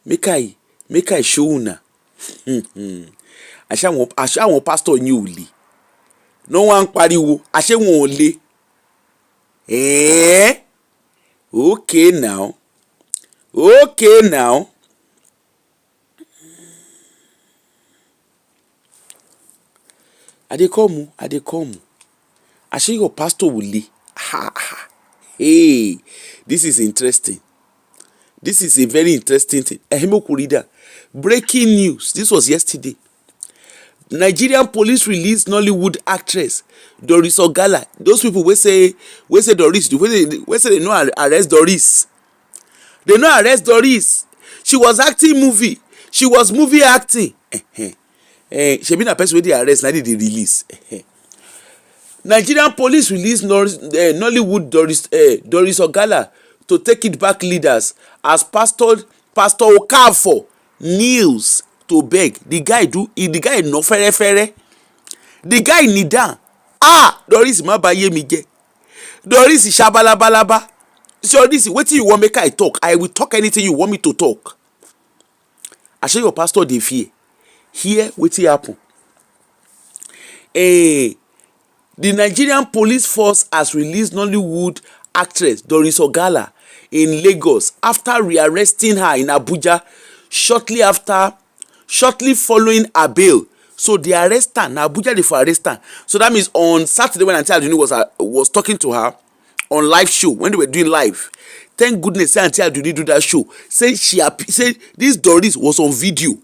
make I show una. Àṣé àwọn pastor yín ò lé. No one pariwo. Àṣé wọn ò lé. Okay now. I dey come. Àṣé your pastor ò lé. Hey, this is interesting. This is a very interesting thing. Ehimokurida. Breaking news. This was yesterday. Nigerian police released Nollywood actress Doris Ogala. Those people we say Doris, we say they no arrest Doris. They no arrest Doris. She was acting movie. She was movie acting. She been a person wey dey arrest na dey release. Nigerian police released Nollywood Doris Ogala to take it back leaders as Pastor Okafor kneels to beg. The guy no fere. The guy kneel down. Doris ma ba ye mi je. Doris shabalabalaba. So this wetin you want make I talk? I will talk anything you want me to talk. I say your pastor dey fear. Here wetin happen. The Nigerian police force has released Nollywood actress Doris Ogala in Lagos after rearresting her in Abuja shortly following her bail. So they arrest her. Na Abuja dey for arrest her. So that means on Saturday when Aunty Aduni was talking to her on live show when they were doing live. Thank goodness say Aunty Aduni do that show. Say this Doris was on video.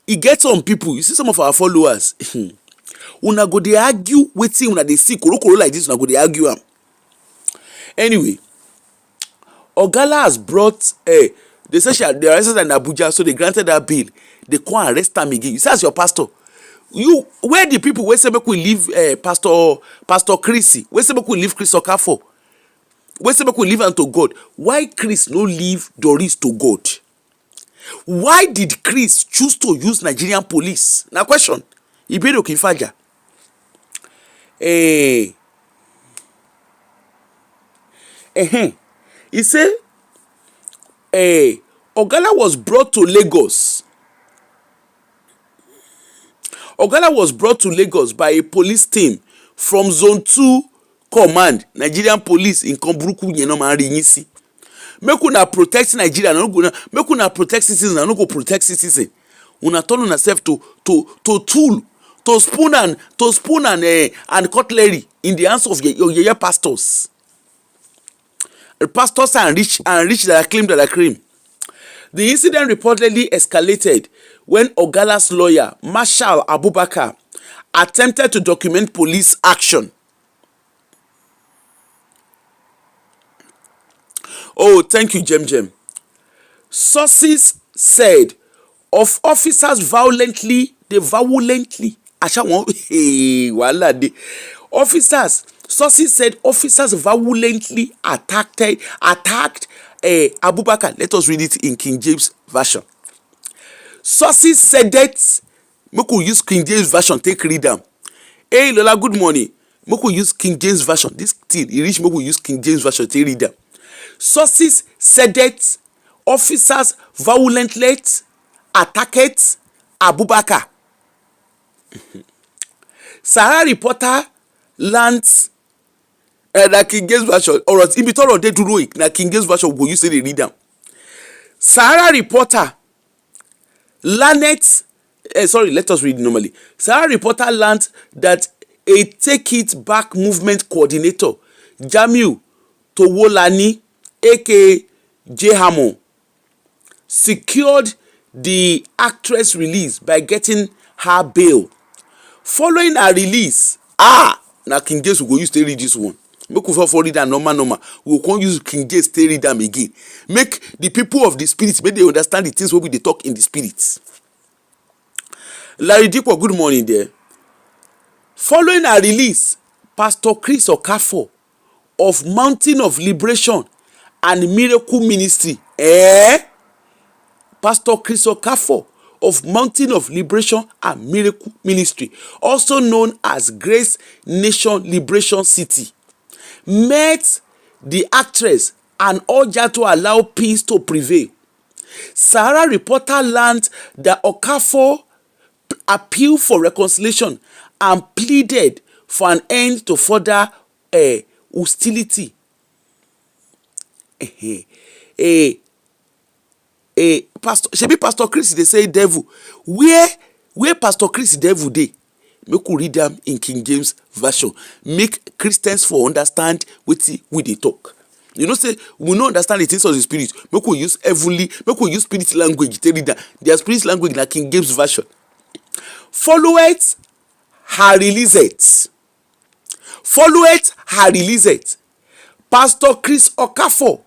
E get some people, you see some of our followers. Una go dey argue wetin una dey see korokoro like this, una go dey argue am. Anyway, Ogala has brought they say they arrested her in Abuja, so they granted her bail. They can't arrest am again. You say as your pastor, where the people wey say make we leave Pastor Chris, wey say make we leave Chris Okafor, wey say make we leave am to God, why Chris no leave Doris to God? Why did Chris choose to use Nigerian police? Na question. Ibero Kifaja. He say Ogala was brought to Lagos. Ogala was brought to Lagos by a police team from Zone 2 Command, Nigerian Police in Komburuku Yenoma Rinyisi. Make una protect Nigeria, make una protect citizens, no go protect citizens. Una turn una self to tool, to spoon and cutlery in the hands of your pastors. The pastors are rich that are claim. The incident reportedly escalated when Ogala's lawyer, Marshal Abubakar, attempted to document police action. Oh, thank you, Jem. Sources said of officers violently. Sources said officers violently attacked Abubakar. Let us read it in King James Version. Sources said that, make we use King James Version, take read them. Hey Lola, good morning. Make we use King James Version. This thing, you reach, make we use King James Version, take read them. Sources said that officers violently attacked Abubakar. Sahara reporter lands na King James Version. Or in between they do it na King James Version go use say they read them. Sahara reporter let us read normally. Sahara reporter learned that a Take It Back movement coordinator, Jamiu Towolani, aka Jehamo, secured the actress release by getting her bail. Following her release, now King James will go use to read this one. Make we for read that normal. We can't use King James to read them again. Make the people of the spirit, make they understand the things wey we dey talk in the spirit. Larry Dipo, good morning there. Following her release, Pastor Chris Okafor of Mountain of Liberation and Miracle Ministry, Pastor Chris Okafor of Mountain of Liberation and Miracle Ministry, also known as Grace Nation Liberation City, met the actress and urged her to allow peace to prevail. Sahara reporter learned that Okafor appealed for reconciliation and pleaded for an end to further hostility. Pastor Chris, they say devil. Where Pastor Chris devil dey? make we read them in King James version, make Christians for understand wetin we dey talk. You know say we no understand the things of the spirit, make we use heavenly, make we use spirit language take read am. Their spirit language na King James version. Followeth her released. Followeth her released. Pastor Chris Okafor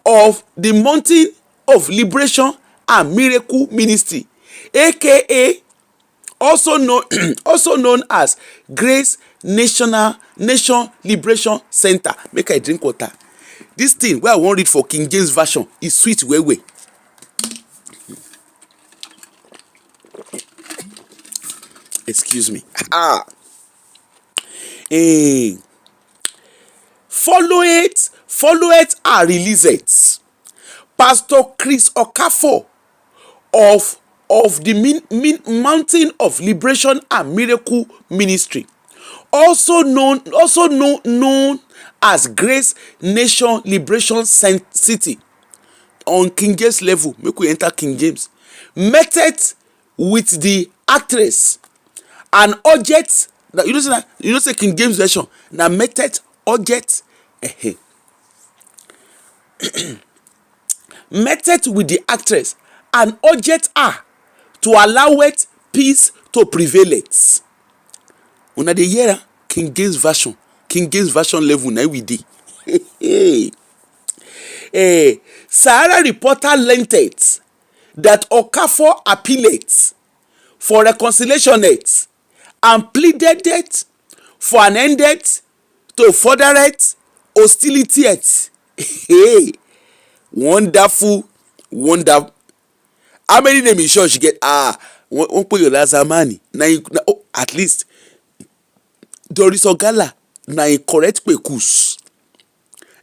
of the Mountain of Liberation and Miracle Ministry, aka also known as Grace Nation Liberation Center. Make I drink water. This thing wey I wan read for King James version is sweet well well. Excuse me. Followeth are released. Pastor Chris Okafor of the Mountain of Liberation and Miracle Ministry, also known as Grace Nation Liberation City, on King James level, make we enter King James, met with the actress and object. You know say King James version na met object. Met with the actress and urged her to allow it peace to prevail. Una dey hear King James version level na we dey. Sahara reporter learned that Okafor appealed for reconciliation and pleaded for an end to further hostility. Wonderful. How many names in church get? One put your Lazamani. Now at least Doris Ogala na in correct pekus.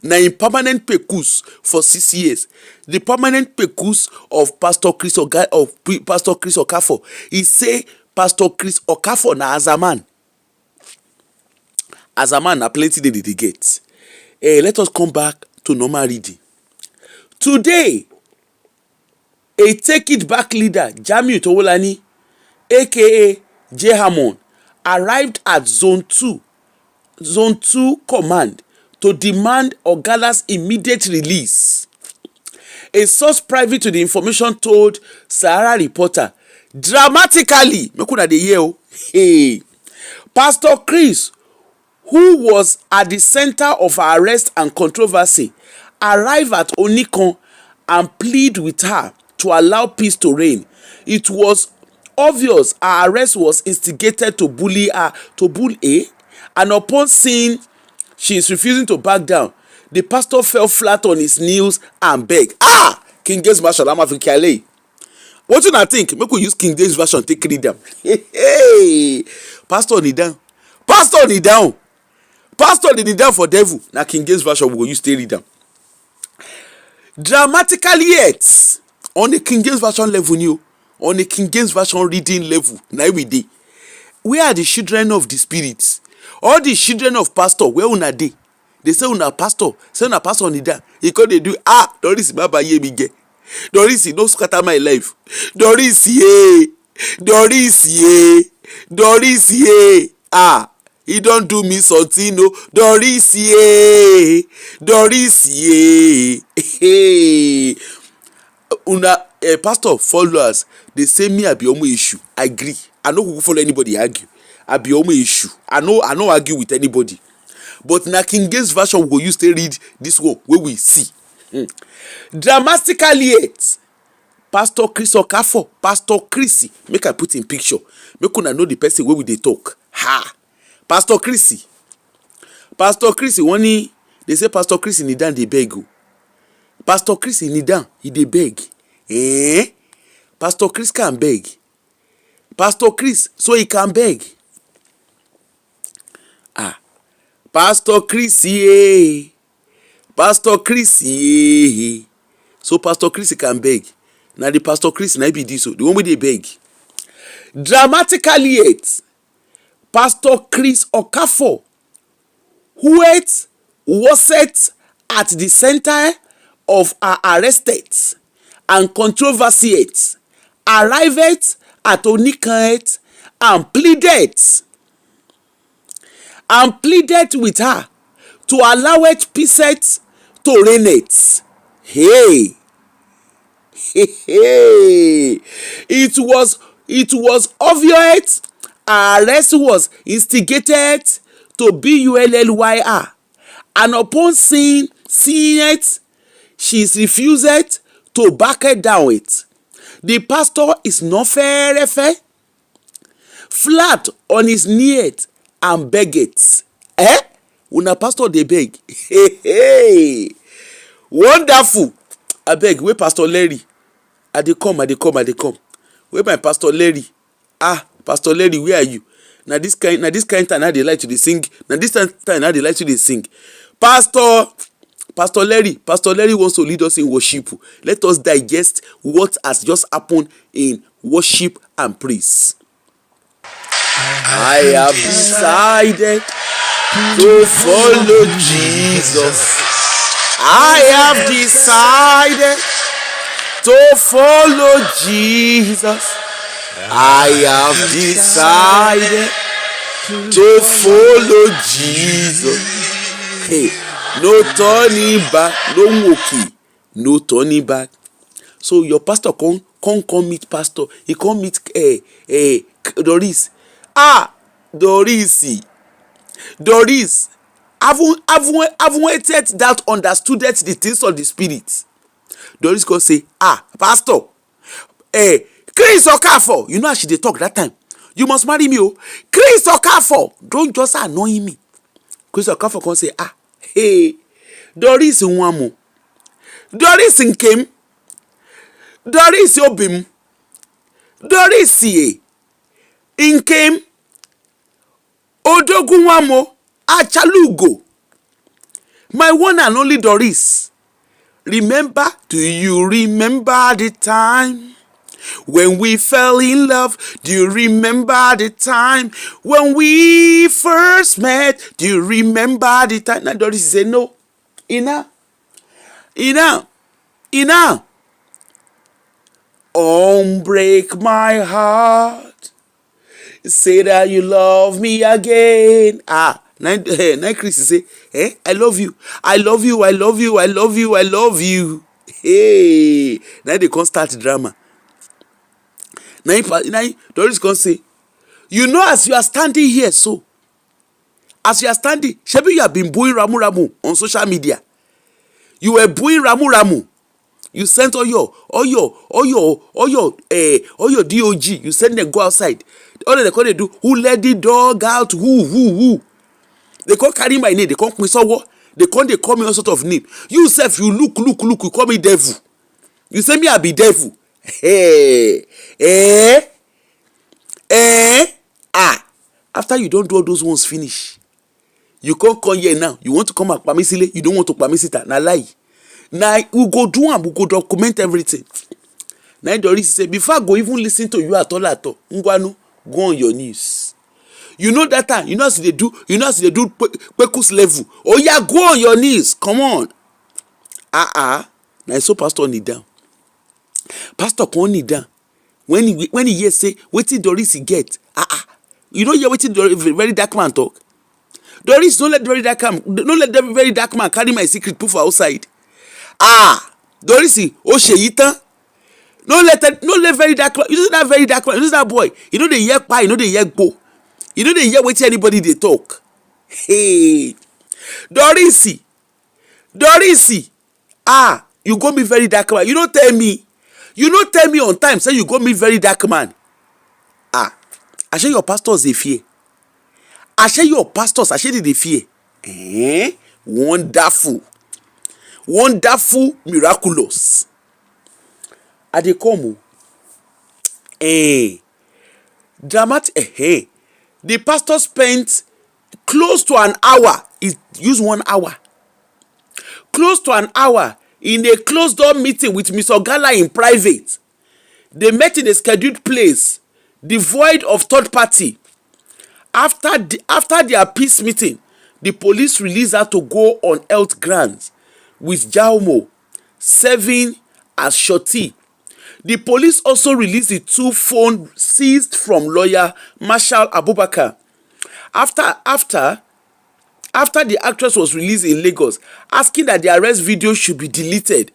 Na in permanent pekus for 6 years. The permanent pekus of Pastor Chris Okafor. He say Pastor Chris Okafor na Azaman. Azaman na plenty they get. Let us come back to normal reading. Today, a Take It Back leader, Jamiu Towolani, aka J. Hammond, arrived at Zone 2 Command to demand Ogala's immediate release. A source private to the information told Sahara reporter, dramatically, make una dey hear Pastor Chris, who was at the center of her arrest and controversy, arrived at Onikan and plead with her to allow peace to reign. It was obvious her arrest was instigated to bully her, and upon seeing she is refusing to back down, the pastor fell flat on his knees and begged. King James version, I'm African. What do you think? Make we use King James version take read them. Pastor kneel down. Pastor kneel down. Pastor kneel down for devil. Now King James version we go use take read them. Dramatically yet, on the King James version level, on the King James version reading level, now we dey. We are the children of the spirits. All the children of pastor, where una dey? They say una pastor, kneel down. He call they do, Doris baba ye me get. Doris, no scatter my life. Doris ye. He don't do me something, no. Doris ye. Una pastor followers, they say me I be omo issue. I agree. I no go follow anybody argue. I be omo issue. I no argue with anybody. But na King James version we go use to read this one where we see. Dramatically yet, Pastor Chris Okafor, Pastor Chrissy, make I put in picture. Make una know the person where we dey talk. Pastor Chrissy, when they say Pastor Chrissy kneel down, they beg you. Pastor Chrissy kneel down, he dey beg. Pastor Chris can beg. Pastor Chris, so he can beg. Pastor Chrissy, so Pastor Chrissy can beg. Now the Pastor Chrissy na be this, the one wey dey beg. Dramatically yet, Pastor Chris Okafor, who was set at the center of her arrested and controversy, arrived at Onikan and pleaded with her to allow it pieces to reign it. Hey, it was obvious her arrest was instigated to bullyr, and upon seeing it, she refused to back it down it. The pastor is not fair, flat on his knees and begged. Una pastor dey beg. Hey, wonderful. Abeg, wey Pastor Larry? I dey come. Where my Pastor Larry? Pastor Larry, where are you? Na this kind time I dey like to dey sing. Pastor Larry wants to lead us in worship. Let us digest what has just happened in worship and praise. I have decided to follow Jesus. I have decided to follow Jesus. I have decided to follow Jesus. Hey, no turning back, no turning back. So your pastor come meet pastor. He come meet Doris. Doris, haven't waited that understood the things of the spirit. Doris go say, pastor, Chris Okafor, you know how she dey talk that time. You must marry me, oh. Chris Okafor, don't just annoy me. Chris Okafor come say, hey, Doris nwamu, Doris nkem, Doris obim, Doris nkem, odogun nwamo, achalugo. My one and only Doris. Do you remember the time when we fell in love? Do you remember the time when we first met? Do you remember the time? Now Doris say no. Ina. Break my heart. Say that you love me again. Now Chris say, I love you. Hey, now they can't start drama. Now Doris can say, you know, as you are standing here, shebi you have been booing Ramu on social media. You were booing Ramu. You sent all your DOG. You send them go outside. All they call they do, who let the dog out? Who? They can't carry my name. They can't me so. They call me all sort of name. You self, you look. You call me devil. You say me I be devil. After you don't do all those ones finish, you can't come here now. You want to come at Pamisile. You don't want to Pamisita. Na lie. Now we go do and we go document everything. Now Doris say, before I go even listen to you at all, Ngwanu, go on your knees. You know that time. You know as they do Pekus level. Oh yeah, go on your knees. Come on. Now so pastor kneel down. Pastor come kneel down. When he hear say, wetin Doris he get. You know hear wetin very dark man talk. Doris, don't let the very dark man carry my secret put for outside. Doris, sheyi tan. No let very dark man. You know that very dark man. You know that boy. You know the hear pie. You know the hear go. You know the hear wetin anybody they talk. Hey, Doris. You go me very dark man. You don't tell me on time. Say you go me very dark man. I say your pastors they fear. I say your pastors. They fear. Wonderful, miraculous. I dey come. Dramatic. The pastor spent close to an hour. He used 1 hour. Close to an hour in a closed door meeting with Miss Ogala in private. They met in a scheduled place, devoid of third party. After their peace meeting, the police released her to go on health grounds with Jaumo serving as shorty. The police also released the 2 phones seized from lawyer Marshal Abubakar after the actress was released in Lagos, asking that the arrest video should be deleted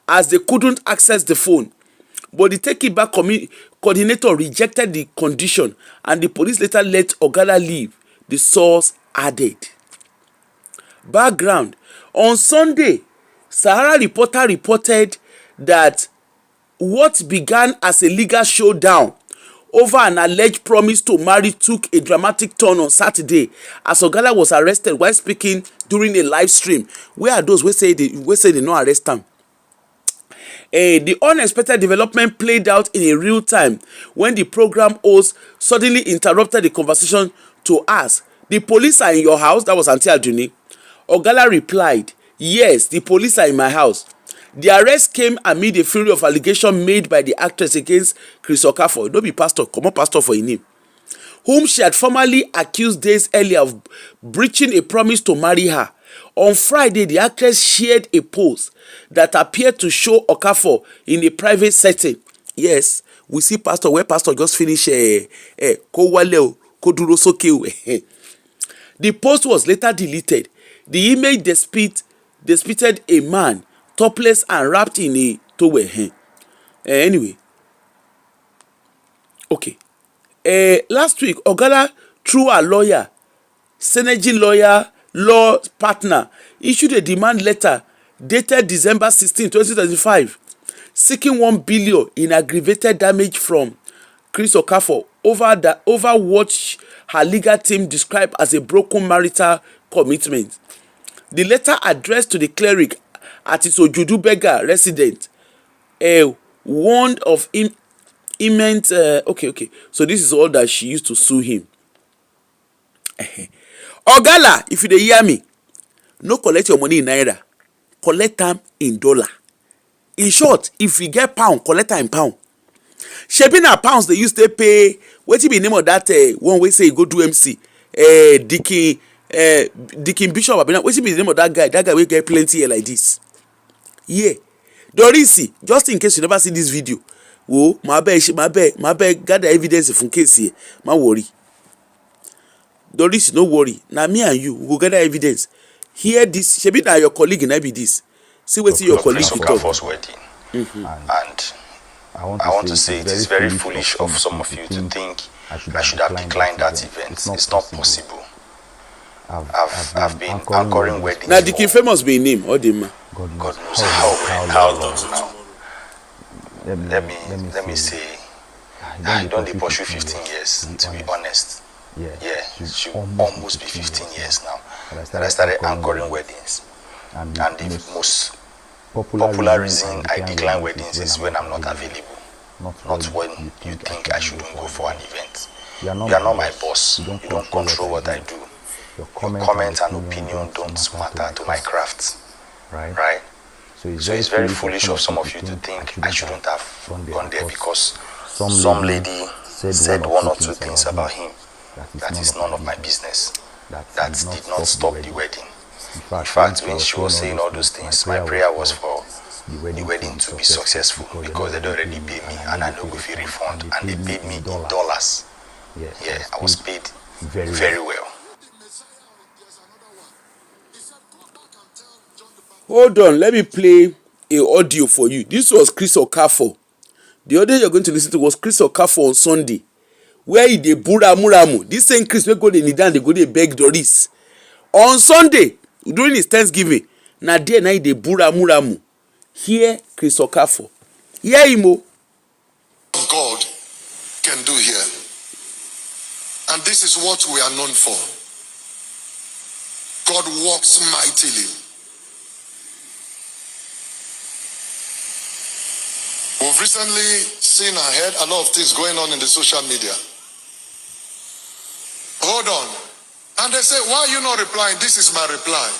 as they couldn't access the phone. But the Take It Back coordinator rejected the condition, and the police later let Ogala leave, the source added. Background: on Sunday, Sahara Reporter reported that what began as a legal showdown over an alleged promise to marry took a dramatic turn on Saturday as Ogala was arrested while speaking during a live stream. Where are those wey say they no arrest am? The unexpected development played out in a real time when the program host suddenly interrupted the conversation to ask, "The police are in your house?" That was Aunty Aduni. Ogala replied, "Yes, the police are in my house." The arrest came amid a flurry of allegations made by the actress against Chris Okafor, no be pastor, comot pastor for him name, whom she had formerly accused days earlier of breaching a promise to marry her. On Friday, the actress shared a post that appeared to show Okafor in a private setting. Yes, we see pastor where pastor just finish ko wale o, ko duro soke o. The post was later deleted. The image depicted a man topless and wrapped in a towel. Anyway, okay. Last week, Ogala, through her lawyer, Synergy law partner, issued a demand letter dated December 16, 2025, seeking 1 billion in aggravated damage from Chris Okafor over what her legal team described as a broken marital commitment. The letter addressed to the cleric at his Ojudubega residence warned of immense okay. So this is all that she used to sue him. Ogala, if you dey hear me, no collect your money in naira, collect am in dollar. In short, if you get pound, collect am in pound. Shebi na pounds they use to pay. Wetin be the name of that one wey say e go do MC? Dickin Bishop Abina. Wetin be the name of that guy? That guy wey get plenty here like this. Yeah, Doris, just in case you never see this video, my beg, gather evidence from case here. Ma worry. Doris, no worry. Now me and you, we go gather evidence. Hear this. Shebi na your colleague na be this. See wetin your colleague talk. Okafor's wedding. And I want to say it is very foolish of some of you to think I should have declined that event. It's not possible. I've been anchoring weddings. Now the king famous be name or the man. God knows how long now. Let me say, I don't pursue 15 years, to be honest. Yeah, it should almost be 15 years now that I started anchoring weddings. And the most popular reason I decline weddings is when I'm not available, not when you think I shouldn't go for an event. You are not my boss. You don't control what I do. Your comment and opinion don't matter to my craft, right? So it's very foolish of some of you to think I shouldn't have gone there because some lady said 1 or 2 things about him. That is none of my business. That did not stop the wedding. In fact, when she was saying all those things, my prayer was for the wedding to be successful because they'd already paid me and I know if you refund, and they paid me in dollars. Yeah, I was paid very well. Hold on, let me play a audio for you. This was Chris Okafor. The audio you're going to listen to was Chris Okafor on Sunday, where he dey buramuramu. This same Chris wey go dey kneel down, dey go dey beg Doris. On Sunday, during his Thanksgiving, na there na he dey buramuramu. Hear Chris Okafor. Hear him o. God can do here. And this is what we are known for. God works mightily. We've recently seen and heard a lot of things going on in the social media. Hold on. And they say, why are you not replying? This is my reply.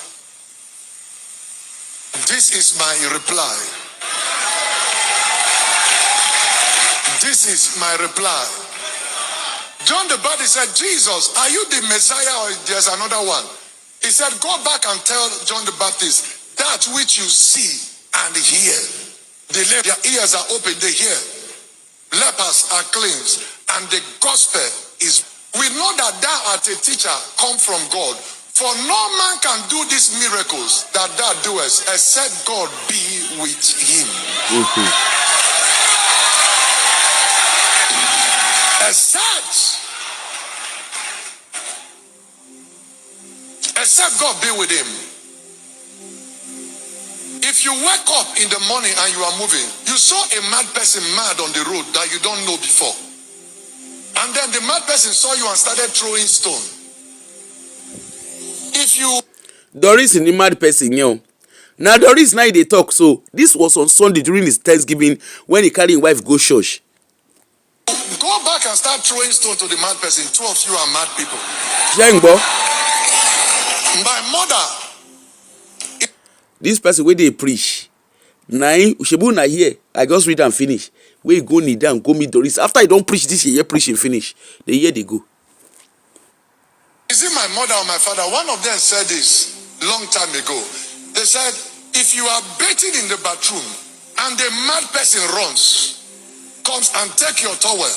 This is my reply. This is my reply. John the Baptist said, Jesus, are you the Messiah or there's another one? He said, go back and tell John the Baptist, that which you see and hear. Their ears are open, they hear. lepers are cleansed, and the gospel is. We know that thou art a teacher come from God. For no man can do these miracles that thou doest, except God be with him. Except God be with him. If you wake up in the morning and you are moving, you saw a mad person mad on the road that you don't know before. And then the mad person saw you and started throwing stone. If you Doris in the mad person, yo. Now Doris now they talk. So this was on Sunday during his Thanksgiving when he carry his wife go church. Go back and start throwing stone to the mad person. Two of you are mad people. Jengbo. My mother. This person where they preach. Nine Ushebu na here. I just read and finish. Where you go kneel down, go meet Doris. After you don't preach this year, preach and finish. The year they go. Is it my mother or my father? One of them said this long time ago. They said, if you are bathing in the bathroom and the mad person runs, comes and take your towel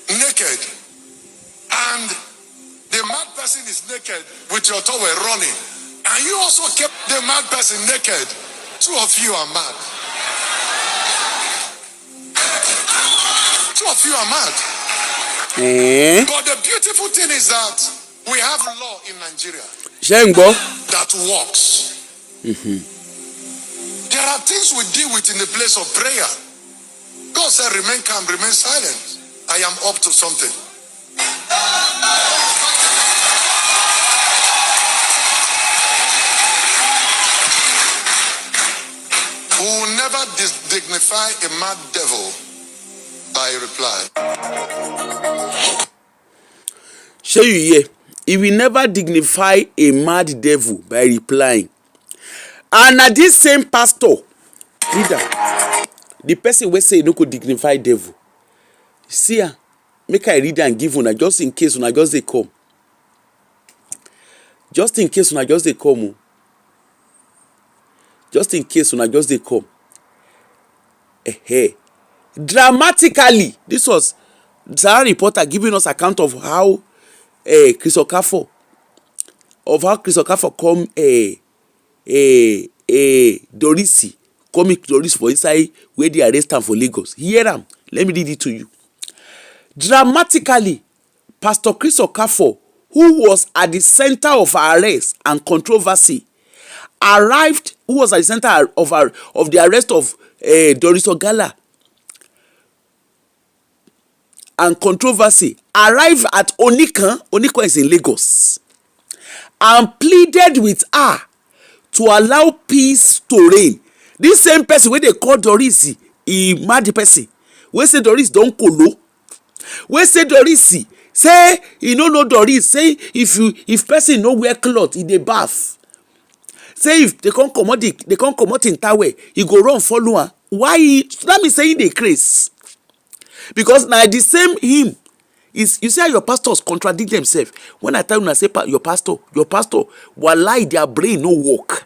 naked, and the mad person is naked with your towel running, and you also kept the mad person naked, two of you are mad. Two of you are mad. But the beautiful thing is that we have law in Nigeria that works. There are things we deal with in the place of prayer. God said, remain calm, remain silent. I am up to something. We will never dignify a mad devil by reply. Show you here. He will never dignify a mad devil by replying. And na this same pastor, leader, the person wey say no go dignify devil. See ah, make I read and give una just in case una just dey come. Just in case una just dey come. Just in case una just dey come. Dramatically, this was Zara reporter giving us account of how Chris Okafor come Doris for inside where they arrest am for Lagos. Hear am. Let me read it to you. Dramatically, Pastor Chris Okafor, who was at the center of arrest and controversy, who was at the center of the arrest of Doris Ogala and controversy, arrived at Onikan is in Lagos, and pleaded with her to allow peace to reign. This same person wey they call Doris, he mad person. We say Doris don kolo. We say Doris say he no know Doris. Say if person no wear cloth, he dey bath. Say if they can't comot in towel, he go run follow her. Why? That means saying they craze. Because now the same him is, you see how your pastors contradict themselves. When I tell you, I say your pastor, wallahi their brain no work.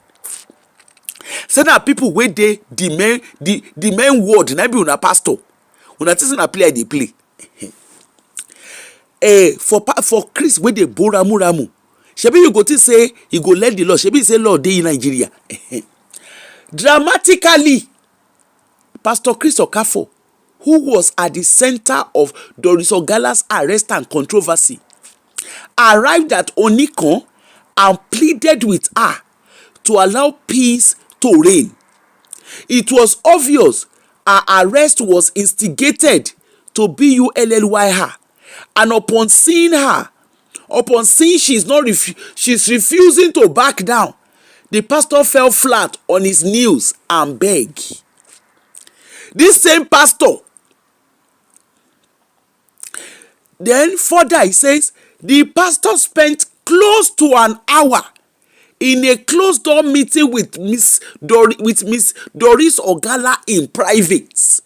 Say that people where they the main word na be una pastor. Una think na play they play. For Chris where they bo ramu. Shebi you go to say he go let the law. Shebi say law dey in Nigeria. Dramatically, Pastor Chris Okafor, who was at the center of Doris Ogala's arrest and controversy, arrived at Onikan and pleaded with her to allow peace to reign. It was obvious her arrest was instigated to bully her, and upon seeing she's refusing to back down, the pastor fell flat on his knees and begged. This same pastor, then further he says, the pastor spent close to an hour in a closed door meeting with Miss Doris Ogala in private.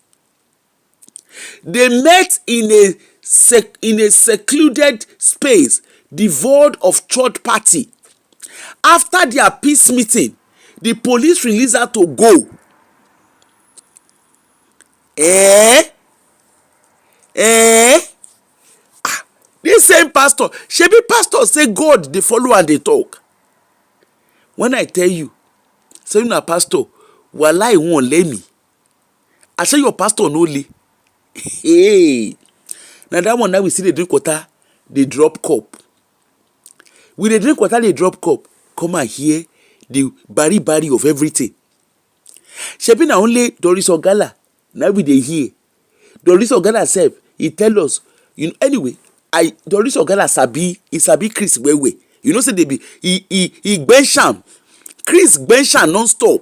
They met in a secluded space devoid of third party. After their peace meeting, the police released her to go. Eh? This same pastor, shebi pastor say God dey follow and dey talk. When I tell you, say na pastor, wallahi won't let me. I say your pastor no lay. Hey, now that one now we see they drink water, they drop cup. We dey drink water, they drop cup. Come and hear the bari of everything. Shebi na only Doris Ogala. Now we dey hear. Doris Ogala self, he tell us, anyway. Doris Ogala sabi Chris well. You know say they be he bench am. Chris bench am non-stop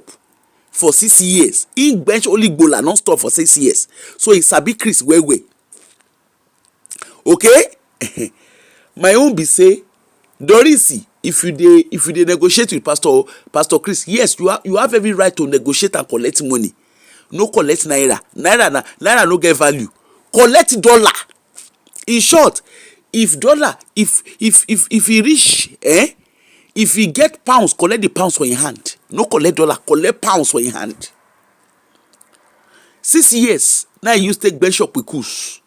for 6 years. He bench only Gbola non-stop for 6 years. So he sabi Chris well. Okay? My own be say, Doris, if you dey negotiate with Pastor Chris, yes, you have every right to negotiate and collect money. No collect naira. Naira no get value. Collect dollar. In short, if dollar, if he reach, if he get pounds, collect the pounds for in hand. No collect dollar, collect pounds for in hand. 6 years now he use take bench up Kwekus.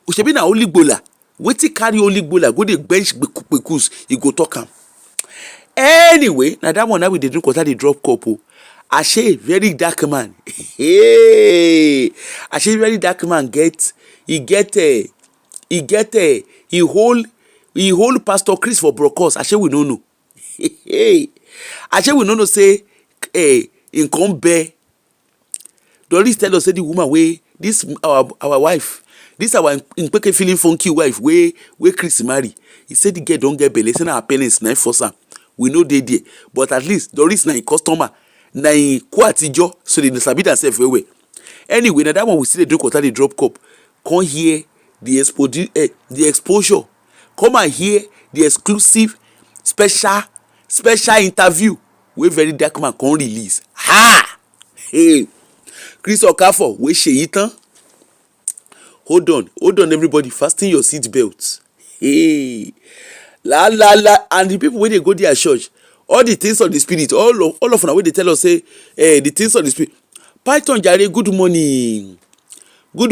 Shebi na only Gbola. Wetin carry only Gbola go dey bench Kwekus, he go talk am. Anyway, na that one now we dey drink water, dey drop cup o. Ashe very dark man. Hey, Ashe very dark man he hold Pastor Chris for brokers. Ashe we no know. Hey, Ashe we no know say in come bear. Doris tell us say the woman wey this our wife, this our Nkpeke feeling funky wife wey Chris marry. He said the girl don't get belle. Say na her parents na force am. We know they there, but at least Doris na customer. Na kwatijo, so they sabi themselves well. Anyway, na that one we see the drink water, the drop cup. Come hear the exposure. Come and hear the exclusive special interview wey very dark man come release. Ha! Hey, Chris Okafor, we ṣèyí tán. Hold on, everybody, fasten your seat belts. Hey, la, and the people when they go their church, all the things of the spirit, all of them wey they tell us say, the things of the spirit. Python jare, good morning. We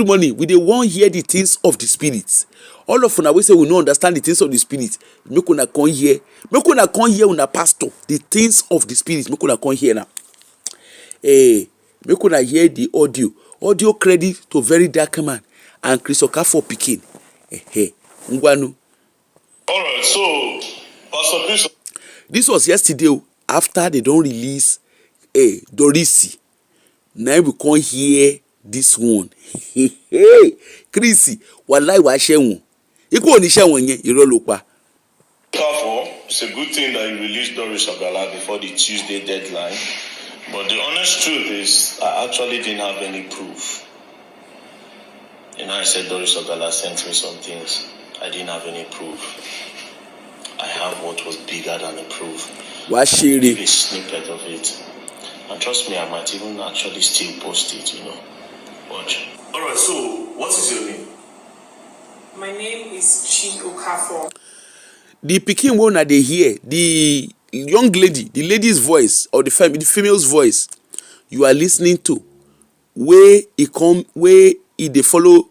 dey wan hear the things of the spirit. All of una wey say we no understand the things of the spirit, make una come hear una pastor the things of the spirit. Make una come hear now. Make una hear the audio credit to very dark man and Chris Okafor pikin. Ngwanu. All right, so Pastor Chris. This was yesterday after they don release Doris. Now we come hear this one. Chris, wallahi wa ṣẹ̀wọ̀n. Iku oni ṣẹ̀wọ̀n yẹn irọ́ ló pa. It's a good thing that you released Doris Ogala before the Tuesday deadline. But the honest truth is, I actually didn't have any proof. I said Doris Ogala sent me some things. I didn't have any proof. I have what was bigger than the proof. Give a snippet of it. And trust me, I might even actually still post it, Watch. Alright, so what is your name? My name is Chi Okafor. The pikin wey una dey hear, the young lady, the lady's voice or the female's voice you are listening to, where he dey follow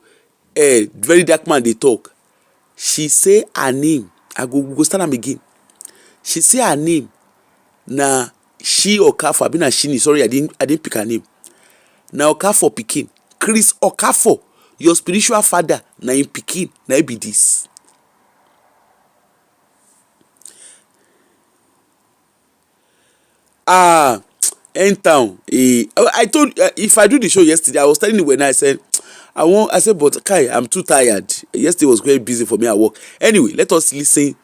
very dark man dey talk. She say her name. I go start am again. She say her name na she Okafor. Abi na Shini. Sorry, I didn't pick her name. Na Okafor pikin. Chris Okafor, your spiritual father, na him pikin. Na him be this. End town. I told if I do the show yesterday, I was telling you when I said but Kai, I'm too tired. Yesterday was very busy for me at work. Anyway, let us listen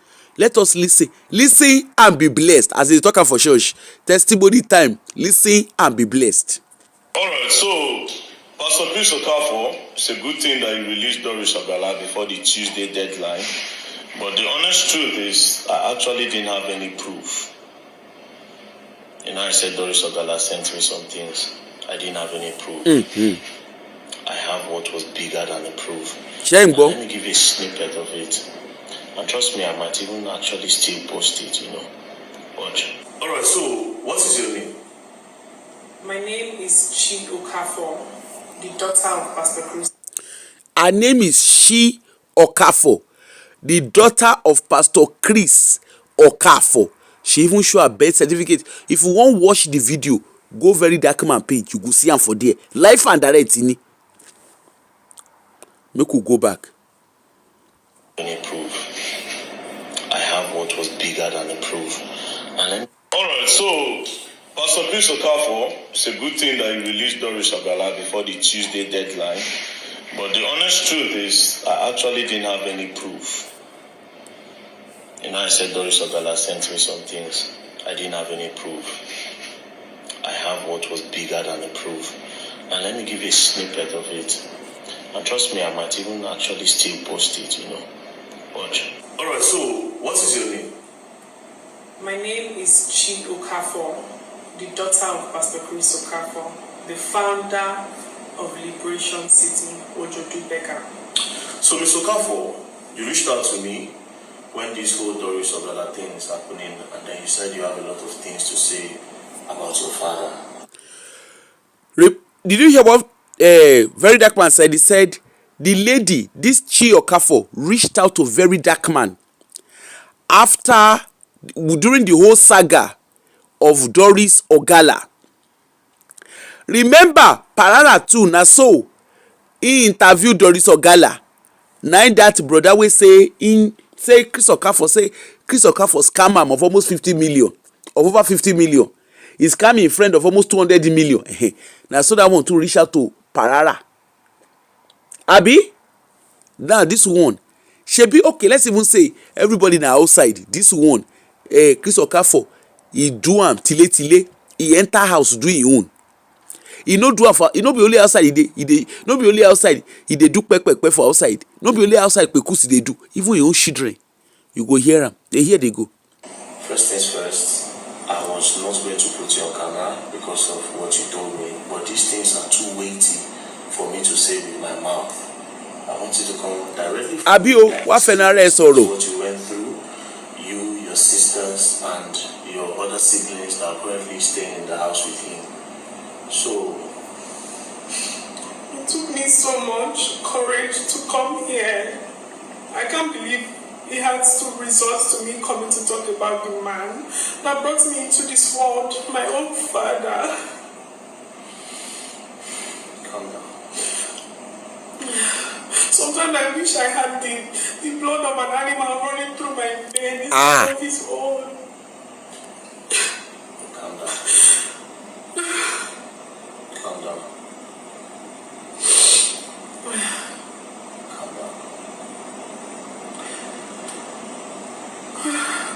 and be blessed. As they talking for church, testimony time. Listen and be blessed. All right, so Pastor Chris Okafor, it's a good thing that you released Doris Ogala before the Tuesday deadline. But the honest truth is, I actually didn't have any proof. I said Doris Ogala sent me some things. I didn't have any proof. Mm-hmm. I have what was bigger than the proof. Shame, bro. Let me give you a snippet of it. And trust me, I might even actually still post it, Watch. Alright, so what is your name? My name is Chi Okafor, the daughter of Pastor Chris. Her name is She Okafor, the daughter of Pastor Chris Okafor. She even show her birth certificate. If you wan watch the video, go Very Dark Man page, you go see am for there. Live and direct ini. Make we go back. Any proof. I have what was bigger than the proof. And then Alright, so Pastor Chris Okafor, it's a good thing that you released Doris Ogala before the Tuesday deadline. But the honest truth is, I actually didn't have any proof. You know, I said Doris Ogala sent me some things. I didn't have any proof. I have what was bigger than the proof. And let me give you a snippet of it. And trust me, I might even actually still post it, you know. Watch. Alright, so what is your name? My name is Chi Okafor, the daughter of Pastor Chris Okafor, the founder of Liberation City, Ojodu Beka. So, Ms. Okafor, you reached out to me when this whole Doris Ogala thing is happening, and then you said you have a lot of things to say about your father. Did you hear what Very Dark Man said? He said the lady, this Chi Okafor, reached out to Very Dark Man after, during the whole saga of Doris Ogala. Remember, Parara too, na so he interviewed Doris Ogala. Now that brother we say Chris Okafor scam am of almost 50 million, of over 50 million. He's scamming a friend of almost 200 million. Now so that one to reach out to Parara. Abi, now this one, shebi okay. Let's even say everybody na outside. This one, Chris Okafor, he do am tile. He enter house do him own. He no do am for. He no be only outside. He dey. No be only outside. He dey do pepe for outside. No be only outside pekus he dey do. Even him own children, you go hear am. They hear they go. First things first, I was not going to put you on camera because of what you told me, but these things are too weighty for me to say with my mouth. I want you to come directly from Abio, what fenare soro? what you went through, you, your sisters, and your other siblings that are currently staying in the house with him. So, It took me so much courage to come here. I can't believe he had to resort to me coming to talk about the man that brought me into this world, my own father. calm down. Sometimes I wish I had the blood of an animal running through my veins instead of his own. Calm down. Calm down. Calm down.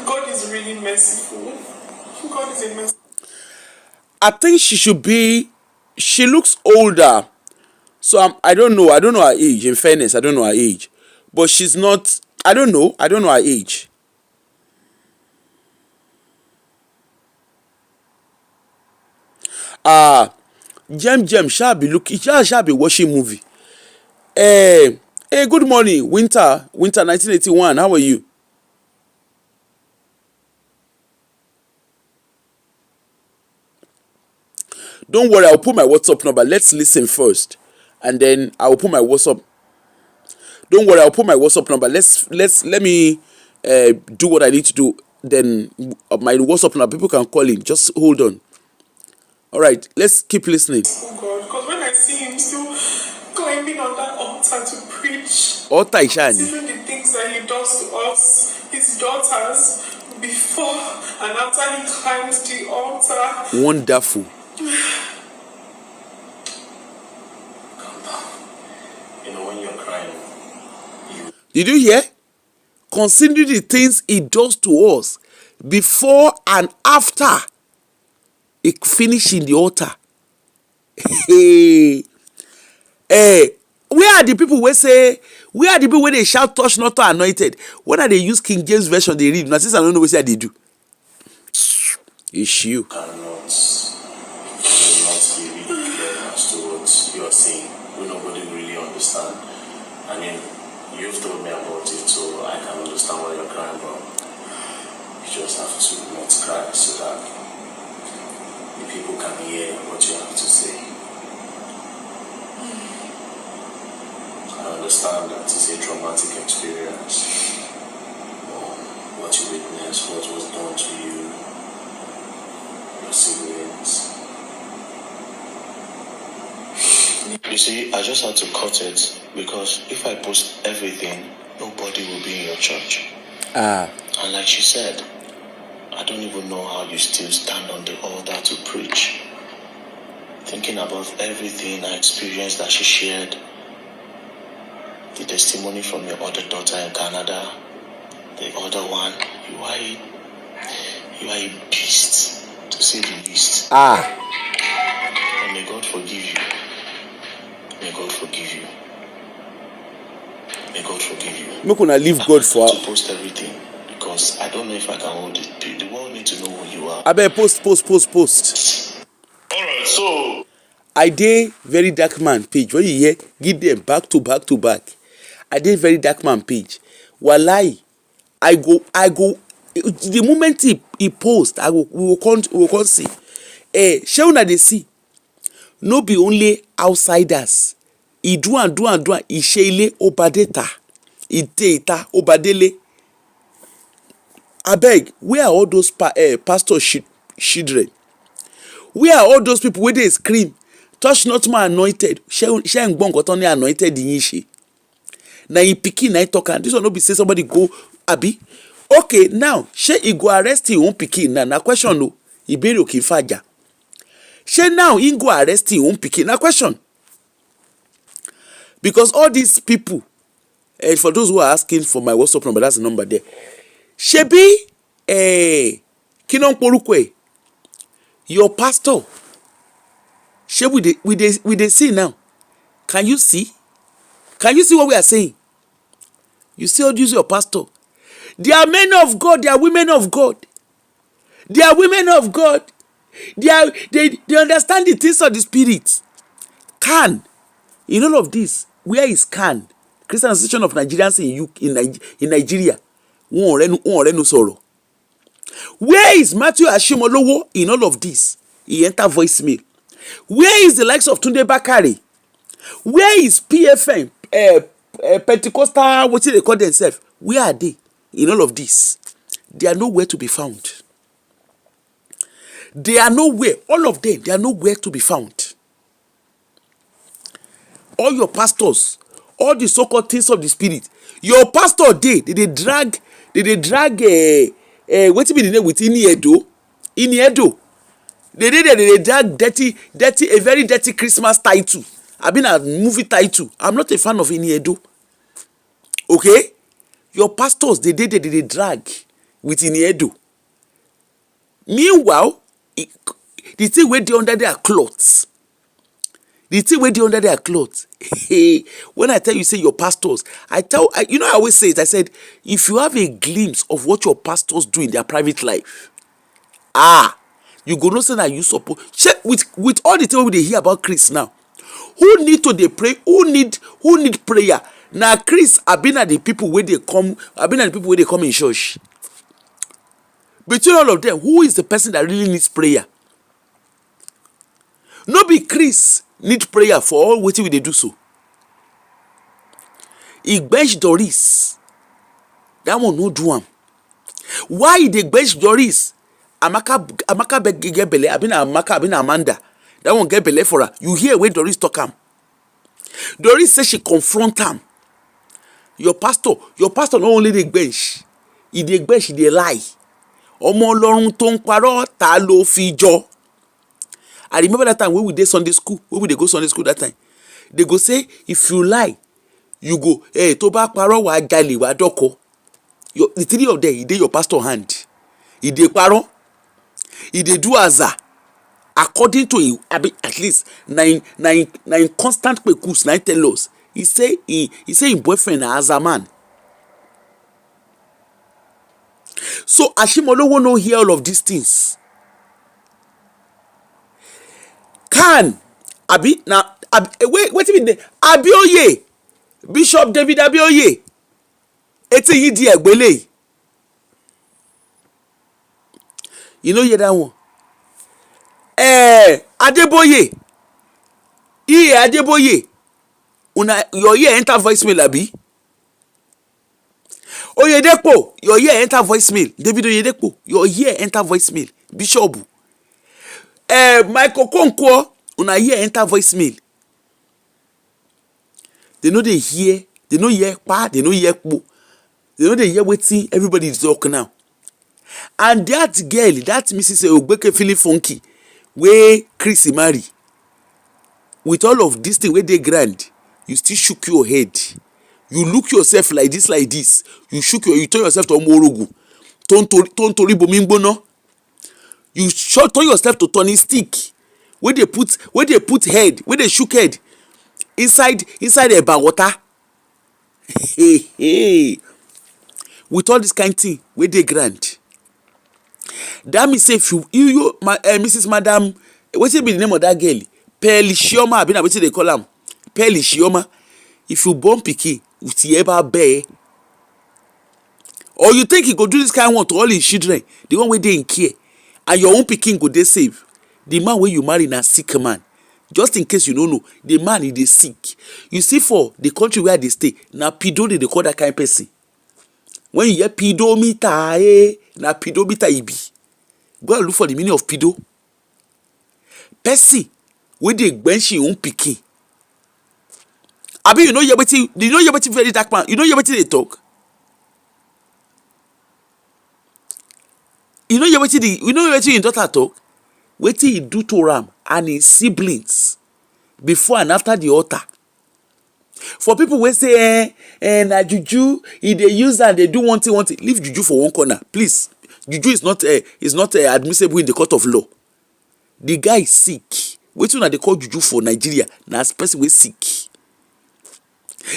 God is really merciful. God is a merciful. I think she looks older. So I don't know her age. In fairness, I don't know her age. But she's not, I don't know her age. Jem shall be watching movie. Hey, good morning, Winter 1981. How are you? Don't worry, I'll put my WhatsApp number. Let's listen first, and then I'll put my WhatsApp. Don't worry, I'll put my WhatsApp number. Let me do what I need to do. Then my WhatsApp number, people can call in. Just hold on. All right, let's keep listening. Oh God, because when I see him still climbing on that altar to preach, Altar Ishani. even the things that he does to us, his daughters, before and after he climbs the altar. Wonderful. Calm down. You know, when you're crying, Did you hear? Consider the things he does to us before and after he finish in the altar. Where are the people where they shout touch not anointed? When are they use King James version they read? Now since I don't know what they do. It's you. cannot be really clear as to what you are saying. We nobody really understand. I mean, you've told me about it, so I can understand why you're crying, but you just have to not cry so that the people can hear what you have to say. I understand. understand that it's a traumatic experience. What you witnessed, what was done to you, your siblings. You see, I just had to cut it because if I post everything, nobody will be in your church. And like she said, I don't even know how you still stand on the altar to preach. Thinking about everything I experienced that she shared, the testimony from your other daughter in Canada, the other one, you are a beast, to say the least. And may God forgive you. May God forgive you. May God forgive you. I'm not gonna leave God for. To post everything because I don't know if I can hold it. The world needs to know who you are. I better post. Alright, so I did very dark man page. When you hear, give them back to back. I did very dark man page. Walai, I go. The moment he post, we will come see. Shey una dey see. No be only outsiders. He do and. He shele obadeta. He data obadele. Abeg, where are all those pastor children? Where are all those people wey dey scream? Touch not my anointed. Ṣé ń gbọ́ nǹkan tán ní anointed yín ṣe? Na him pikin na him talk am. This one no be say somebody go abi. Okay, now ṣé he go arrest him own pikin na question o. Ìbéèrè ò kì í fàjà. Ṣé now he go arrest him own pikin na question. Because all these people, and for those who are asking for my WhatsApp number, that's the number there. Ṣebí kí ló ń porúkọ ẹ̀? Your pastor. Ṣé we dey see now? Can you see? Can you see what we are saying? You see all these your pastor. They are men of God. They are women of God. They are women of God. They understand the things of the spirit. Can in all of this, where is Can? Christian Association of Nigerians in Nigeria. Wọ́n rẹ́nu sọ̀rọ̀. Where is Matthew Ashimolowo in all of this? He enter voicemail. Where is the likes of Tunde Bakare? Where is PFM? Pentecostal, what do they call themselves? Where are they in all of this? They are nowhere to be found. They are nowhere. All of them, they are nowhere to be found. All your pastors, all the so-called things of the spirit, your pastor they drag what be the name with Iniedo. They drag dirty, a very dirty Christmas title. I've been a movie title. I'm not a fan of Iniedo. Okay? Your pastors, they drag with Iniedo. Meanwhile, the thing where they under their clothes. When I tell you, say your pastors, I always say it. I said, if you have a glimpse of what your pastors do in their private life, you go know say that you support. With all the things we dey hear about Chris now, who need to dey pray? Who need prayer? Now Chris have been at the people where they come. In church. Between all of them, who is the person that really needs prayer? No be Chris need prayer for all wetin we dey do so. He bench Doris. That one no do am. Why he dey bench Doris? Amaka get belle. Amaka Amanda. That one get belle for her. You hear where Doris talk am. Doris say she confront am. Your pastor not only dey bench, he dey bench, he dey lie. Ọmọ Ọlọ́run tó ń parọ́ ta ló fi jọ. I remember that time when we dey Sunday school, when we dey go Sunday school that time. They go say, if you lie, you go, tó bá parọ́ wàá jalè wàá dọ́kọ. The three of them, he dey your pastor hand. He dey parọ́. He dey do aza. According to him, at least nine constant pekus, 9 tell us. He say his boyfriend na aza man. So Ashimolowo no hear all of these things. Can wait a Abioye, Bishop David Abioye. Eti yi di egbele. You know hear that one? Adeboye. Adeboye. your ear enter voicemail abi. Oyedepo, your ear enter voicemail. David Oyedepo, your ear enter voicemail. Bishop, Michael Konkwo, una ear enter voicemail. They know they hear, they know hear pa, they know hear po. They know they hear wetin everybody is talking now. And that girl, that Mrs. Ogbeke feeling funky, wey Chris marry, with all of this thing wey dey grand, you still shook your head. You look yourself like this. You turn yourself to Omorogu. Tontori Bomingbona. You turn yourself to turning stick. Where they put head, where they shook head inside a water. Hey. With all this kind of thing, where they grant. That means say if you Mrs. Madam, what's be the name of that girl? Pelishioma, I mean, what they call am? Pelishioma. If you born pikin with ever bear, or you think he go do this kind of one to all his children, the one where they in care, and your own pikin go dey save. The man where you marry na sick man. Just in case you don't know, the man is sick. You see, for the country where they stay, na pedo they call that kind of person. When you hear pedometer, na pedometer e be. Go and look for the meaning of pedo. Person where they bench your own pikin. Abi, you know you're waiting very dark man. You know you're waiting they talk. You know you're waiting your daughter talk. Waiting he do to Ram and his siblings before and after the altar. For people wey say na juju, if they use that they do one thing. Leave juju for one corner, please. Juju is not admissible in the court of law. The guy is sick. Wetin una dey call juju for Nigeria? Na person wey sick.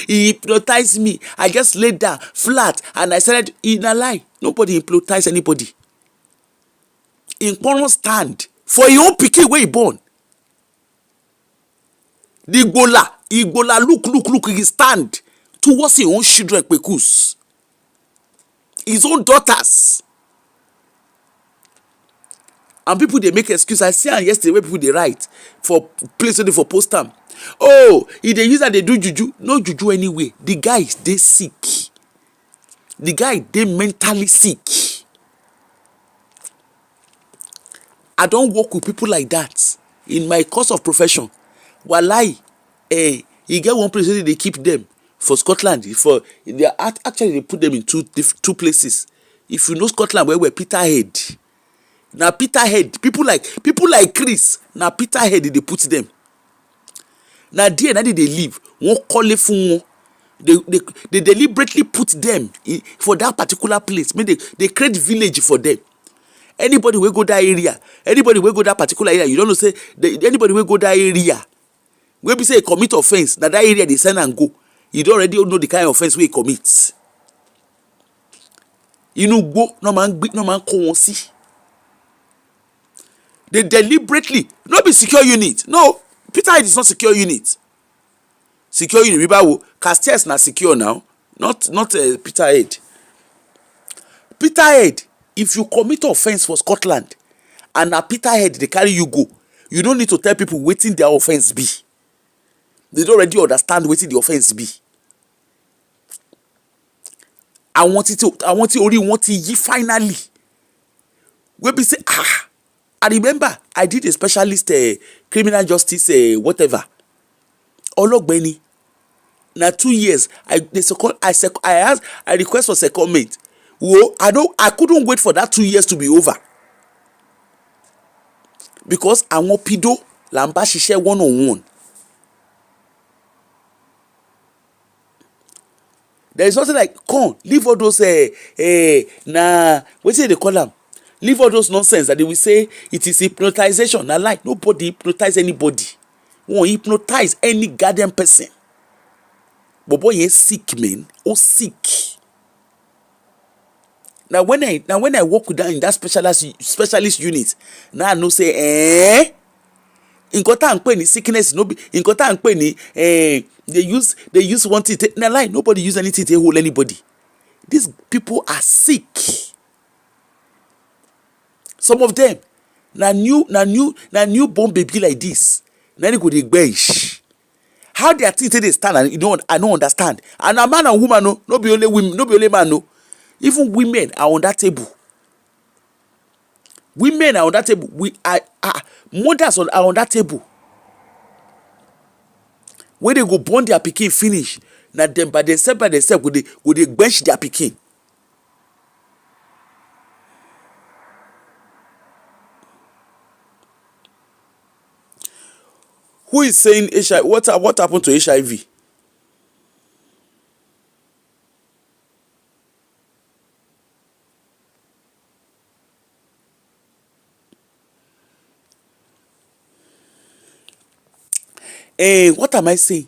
He hypnotized me. I just laid down flat and I started in a lie. Nobody hypnotized anybody. In porn stand for your own pikin where he born. The Igbola look, he stand towards his own children, pekus. His own daughters. And people they make excuse. I see and yesterday where people they write for place for post time. Oh, if they use that they do juju. No juju anyway. The guy is they sick. The guy they mentally sick. I don't work with people like that in my course of profession. Walai, you get one place where they keep them for Scotland. Actually they put them in two places. If you know Scotland, where Peterhead. Now Peterhead, people like Chris. Now Peterhead they put them. Now there, now they live. One call it for they deliberately put them for that particular place. Maybe they create village for them. Anybody will go that area. Anybody will go that particular area. You don't know say anybody will go that area. When we say commit offense, that area they send and go. You don't already know the kind of offense we commit. You know go no man come on see. They deliberately not be secure unit. No, Peterhead is not secure unit. Secure unit. Castiers not secure now. Not Peterhead. Peterhead. If you commit offense for Scotland and na Peterhead they carry you go, you don't need to tell people wetin their offense be. They don't already understand wetin the offense be. I want it only finally. We be say I remember I did a specialist criminal justice whatever. Ologbeni. Na 2 years I request for secondment. Whoa, I couldn't wait for that 2 years to be over. Because I want pedo lamba ṣiṣẹ́ one-on-one. There is nothing like come leave all those what say they call them? Leave all those nonsense that they will say it is hypnotization. Na lie, nobody hypnotize anybody. Won't hypnotize any goddamn person. But boy, he sick, man. Oh, sick. Now when I work with that in that specialist unit, now I know say in kota and penny sickness no be in kota and penny they use one thing. Now lie, nobody use anything to hold anybody. These people are sick. Some of them na newborn baby like this. Now they go dey bench. how their thing take dey stand, and I don't understand. And a man and woman, no be only women, no be only man, no. Even women are on that table. Women are on that table. Mothers are on that table. When they go born their pikin finish, na them by themselves go dey bench their pikin. Who is saying HIV? What happened to HIV? What am I saying?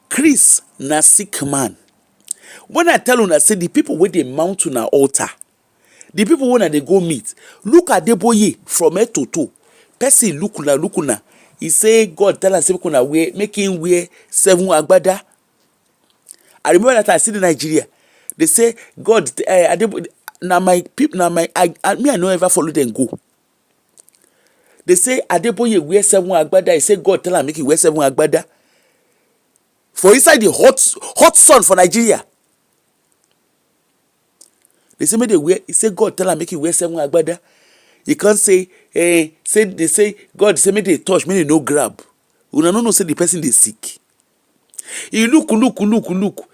Chris na sick man. When I tell una say the people wey dey mount una altar, the people wey they go meet, look at Adeboye from head to toe. Person look una. He say God tell us make him wear 7 agbada. I remember that I see in Nigeria. They say God Adeboye, na my people, na my I no ever follow them go. They say Adeboye wear 7 agbada. He say God tell him make he wear 7 agbada. For inside the hot sun for Nigeria. They say make they wear. He say God tell him make he wear 7 agbada. He can't say they say God say make they touch, make they no grab. Una no say the person dey sick. He look.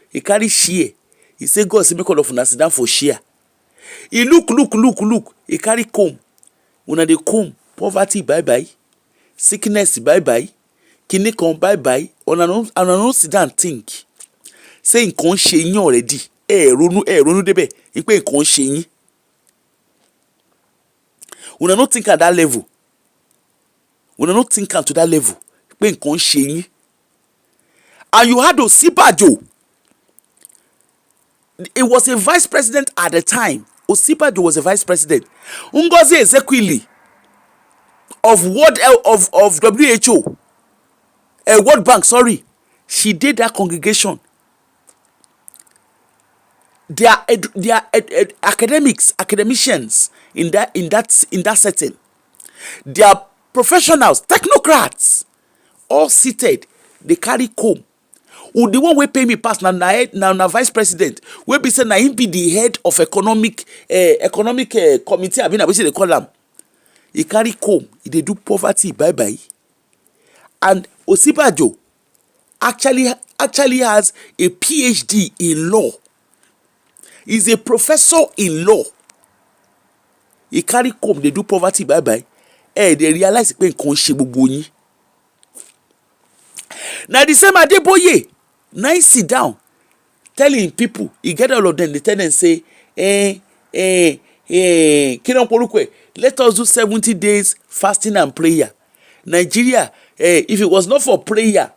He carry shear. He say God say make all of una sit down for shear. He look. He carry comb. Una dey comb. Poverty bye bye. Sickness bye bye. Kini come bye bye. Una no sit down think. Say nkan ṣe yín already. Ronú débẹ̀. Ipe nkan ṣe yín. Una no think at that level. Una no think to that level. Ipe nkan ṣe yín. And you had Osibajo. It was a vice president at the time. Osibajo was a vice president. Ngozi Ezekwili of WHO, World Bank, sorry, she did that congregation. They are academicians in that setting. They are professionals, technocrats, all seated. They carry comb. The one wey pay me pass na vice president. We be say na him be the head of economic committee. I mean, wetin they call am. He carry comb. He dey do poverty bye bye. And Osibajo actually has a PhD in law. He's a professor in law. He carry comb. They do poverty bye bye. They realize pé nǹkan ṣe gbogbo yín. Now the same Adeboye, now he sit down telling people, he get all of them, they tell them say, let us do 70 days fasting and prayer. Nigeria, if it was not for prayer,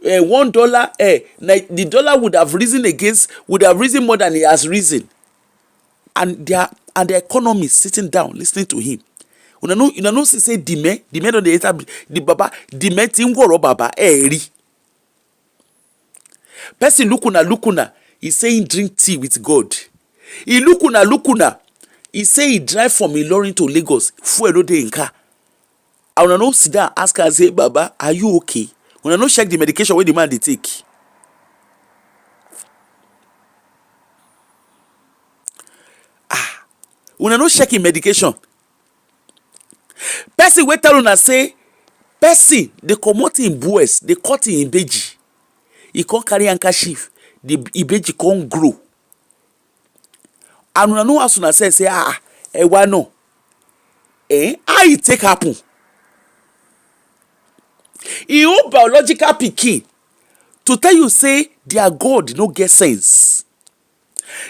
$1, the dollar would have risen more than it has risen. And the economy is sitting down listening to him. You know say dime on the baba dime ti ngoro baba eri. Person lukuna, he say he drink tea with God. He lukuna, he say he drive from Ilorin to Lagos. Fuel no dey in car. I wanna know sit down ask her say baba, are you okay? Una no check the medication wey the man dey take. Una no check him medication. Person wey tell una say person dey comot him boys, dey cut him beji. He can't carry handkerchief. The ibeji can't grow. And una know as una say why no? How it take happen? Him own biological pikin to tell you say their God no get sense.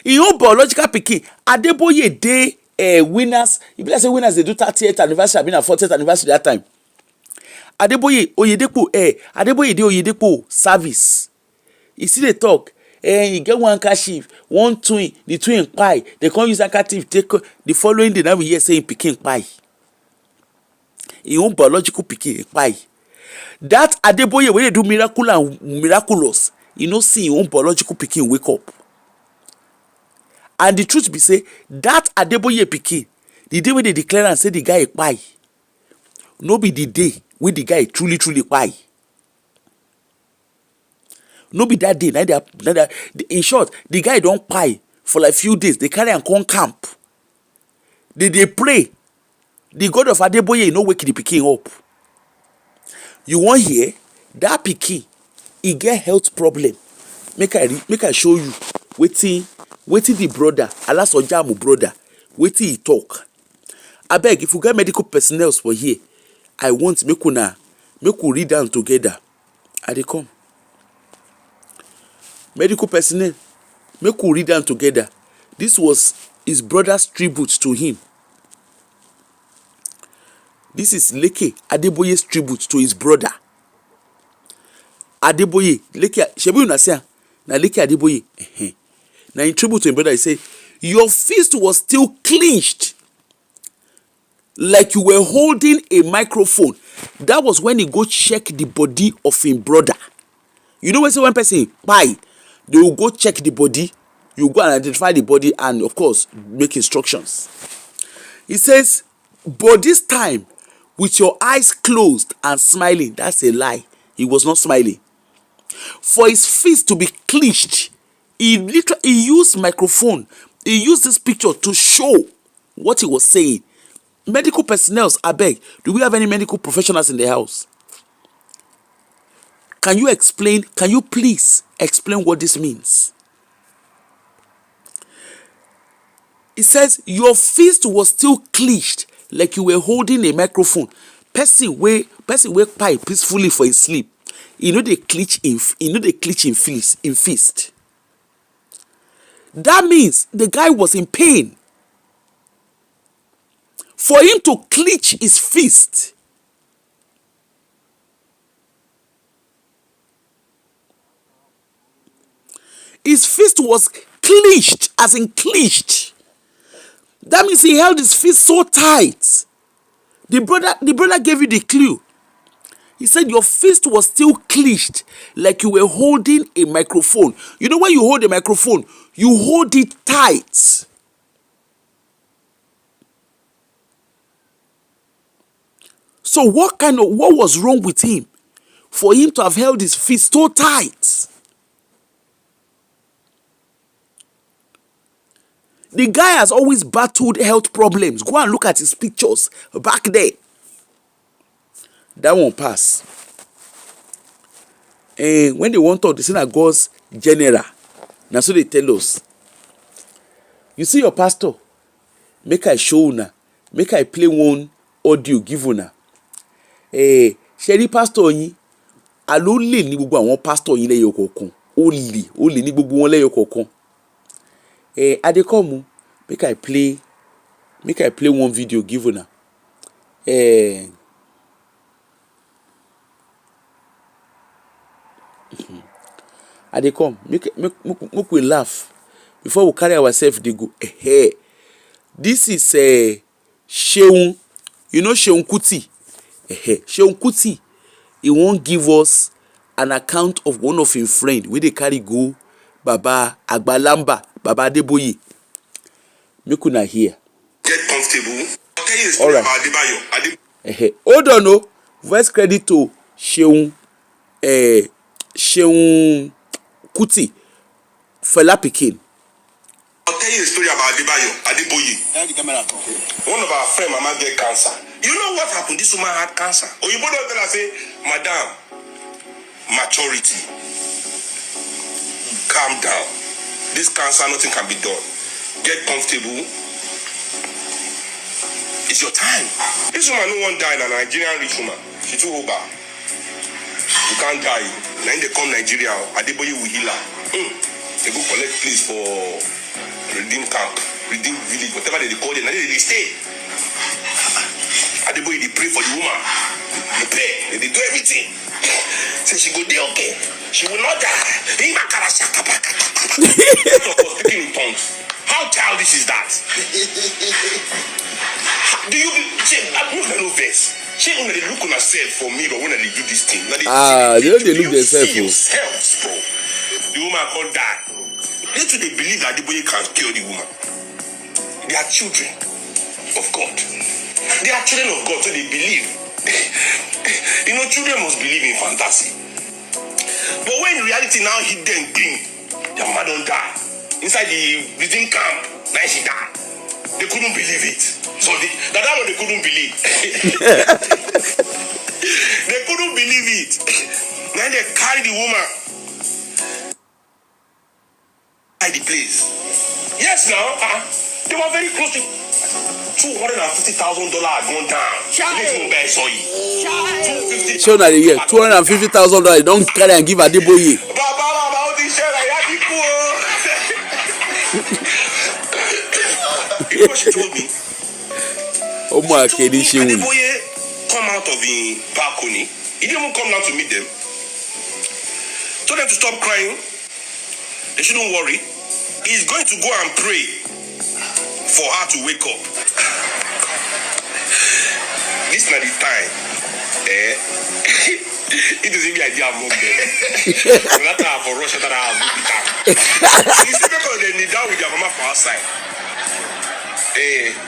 Him own biological pikin Adeboye dey winners. If you say winners, they do 30th anniversary, I mean 40th anniversary that time. Adeboye dey Oyedepo service. You see they talk. You get one handkerchief, one twin, the twin pie. They can't use handkerchief. Take the following day now we hear saying pikin pie. His own biological pikin pie. That Adeboye when they do miracle and miraculous, you know see his own biological pikin wake up. And the truth be say that Adeboye pikin, the day when they declare and say the guy pie, no be the day when the guy truly pie. No be that day. In short, the guy don't pay for like few days. They carry and come camp. They pray. The God of Adeboye no wake the pikin up. You want hear that pikin? He get health problem. Make I show you. Waiting the brother. Alas Ojamu brother. Waiting he talk. I beg if you get medical personnel for here, I want make we read down together. I dey come. Medical personnel, make we read down together. This was his brother's tribute to him. This is Leke Adeboye's tribute to his brother. Adeboye, Leke, shebi una say na Leke Adeboye. Now in tribute to his brother, he say, your fist was still clenched like you were holding a microphone. That was when he go check the body of his brother. You know when say one person buy, they will go check the body. You go and identify the body and of course make instructions. He says, but this time with your eyes closed and smiling. That's a lie. He was not smiling. For his fist to be clenched, he used microphone. He used this picture to show what he was saying. Medical personnel, I beg, do we have any medical professionals in the house? Can you please explain what this means? It says your fist was still clenched like you were holding a microphone. Person wey pipe peacefully for his sleep. They clench in fist. That means the guy was in pain. For him to clench his fist, his fist was clenched, as in clenched. That means he held his fist so tight. The brother gave you the clue. He said your fist was still clenched like you were holding a microphone. You know when you hold a microphone, you hold it tight. So what was wrong with him for him to have held his fist so tight? The guy has always battled health problems. Go and look at his pictures back there. That won't pass. And when they want to talk, they say that God's general. Now so they tell us. You see your pastor, make I show una, make I play one audio give una. Ṣé pastor yín, alo lè ní gbogbo àwọn pastor yín lẹ́yọ kọ̀ọ̀kan. Ó lè ní gbogbo wọn lẹ́yọ kọ̀ọ̀kan. Adekomu, make I play one video give una. Adekom, make we laugh before we carry ourselves. They go. This is Seun. You know Seun Kuti. Seun Kuti. He won't give us an account of one of his friends where they carry go Baba Agbalamba, Baba Adeboye. Make una hear. Get comfortable. All right. Hold on, no. Voice credit to Seun Kuti, Fela Pikin. I'll tell you a story about Adeboye. One of our friends, Mama, get cancer. You know what happened? This woman had cancer. Or you both tell her, say, Madam, maturity. Calm down. This cancer, nothing can be done. Get comfortable. It's your time. This woman, no one died, a Nigerian rich woman. She too old. You can't die. Then they come Nigeria, Adeboye will heal her. They go collect place for Redeem Camp, Redeem Village, whatever they call it. And then they stay. Adeboye, they pray for the woman. They pray. They do everything. Say she go there, okay. She will not die. Speaking in tongues. How childish is that? Do you I'm not no verse. She when they look on herself for me, but when they do this thing, they look themselves. Bro. The woman can't die. They believe that the boy can kill the woman. They are children of God. They are children of God, so they believe. Children must believe in fantasy. But when reality now hit them, bing, their mama don't die. Inside the breathing camp, now she died. They couldn't believe it. So that one they couldn't believe. They couldn't believe it. Then they carry the woman at the place. Yes, now they were very close to $250,000 gone down. Show na the year $250,000 don't carry and give Adeboye. You know what she told me? Adeboye come out of the balcony. He didn't even come down to meet them. Told them to stop crying. They shouldn't worry. He's going to go and pray for her to wake up. This is not the time. It doesn't be idea among them. That time for Russia that I have moved down. You see people they need down with their mama for outside.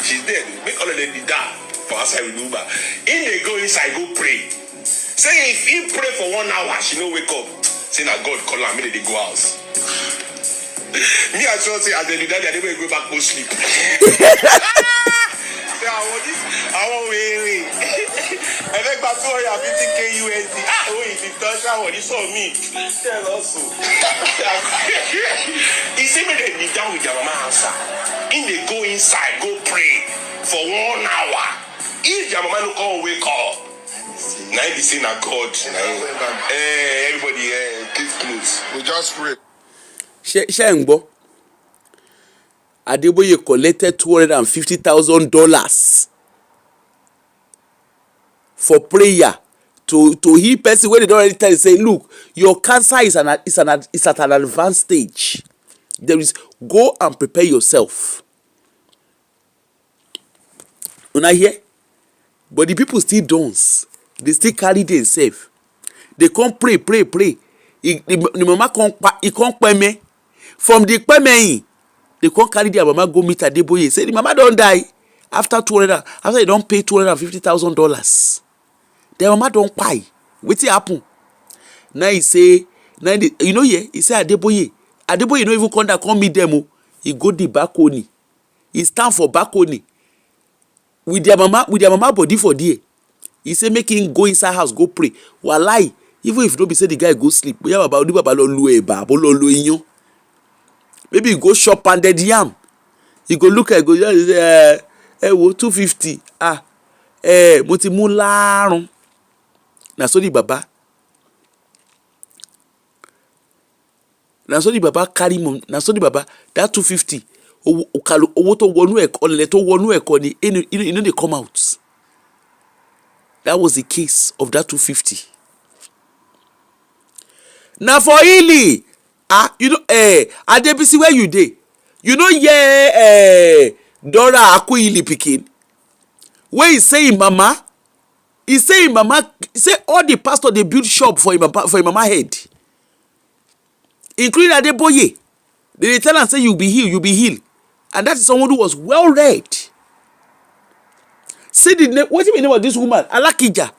She's dead. Make all of them need down for outside with Uber. In they go inside, go pray. Say if he pray for 1 hour, she no wake up. Say now God call her, maybe they go house. Me as well say as they do that, they never go back go sleep. I want wait. I make back 250K USD. Wait, if touch that one, he saw me. Tell also. He see me they be down with their mama answer. In they go inside, go pray for 1 hour. If your mama no come wake up, now they say na God. Everybody keep close. We just pray. Shengbo Adeboye collected $250,000 for prayer to heal person when they don't already tell you, say, look, your cancer is at an advanced stage. There is, go and prepare yourself. Una hear? But the people still don't. They still carry themselves. They can't pray. The mama can't pay me. From the payment, they can't carry their mama go meet Adeboye. Say the mama don't die after they don't pay $250,000. Their mama don't pay. What's happen? Now he say, he say Adeboye no even come meet them. He go the balcony. He stand for balcony with their mama body for there. He say make him go inside house go pray. Walai, even if don't be say the guy go sleep, maybe he go shop pounded yam. He go look at go say 250. Mo ti mu larun. Na so the baba carry mom. Na so the baba that 250. Owó tó wọnú ẹ̀kọ́ lẹ̀ tó wọnú ẹ̀kọ́ ni they come out. That was the case of that 250. Now for Ili, Adebisi where you dey? You know Dora Akuili pikin. Where he say him mama? He say all the pastor they build shop for him mama head. Including Adeboye. They tell am say you be healed. And that is someone who was well read. Say the name, what's the name of this woman? Alakija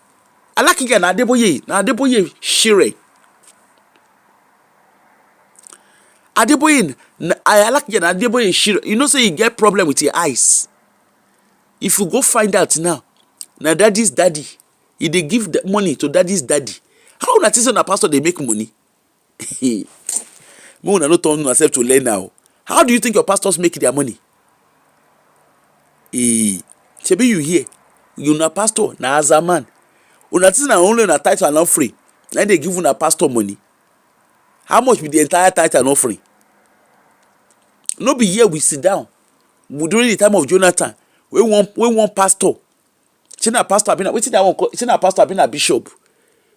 na Adeboye Shire. Adeboye Alakija na Adeboye Shire. You know say you get problem with your eyes. If you go find out now daddy's daddy, if they give the money to daddy's daddy, how una think say na pastor they make money? Me una no turn yourself to learn now. How do you think your pastors make their money? Shebi you hear, you na pastor na as a man. Una think na only na tithe and offering. Then they give una pastor money. How much be the entire tithe and offering? No be here we sit down. During the time of Jonathan, we want pastor. Say na pastor been wetin that one call? Say na pastor been a bishop.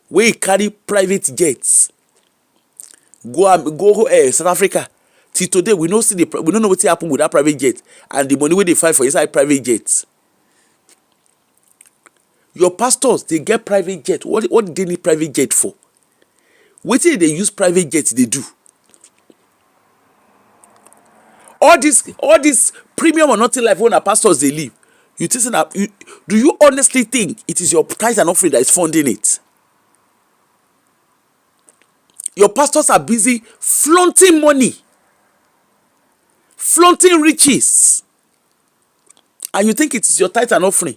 Where he carry private jets. Go South Africa. Till today we don't know what happen with that private jet and the money wey they find for inside private jets. Your pastors they get private jet. What do they need private jet for? Wetin they use private jet they do? All this premium or nothing life when our pastors they live. Do you honestly think it is your tithe and offering that is funding it? Your pastors are busy flaunting money, flaunting riches, and you think it is your tithe and offering.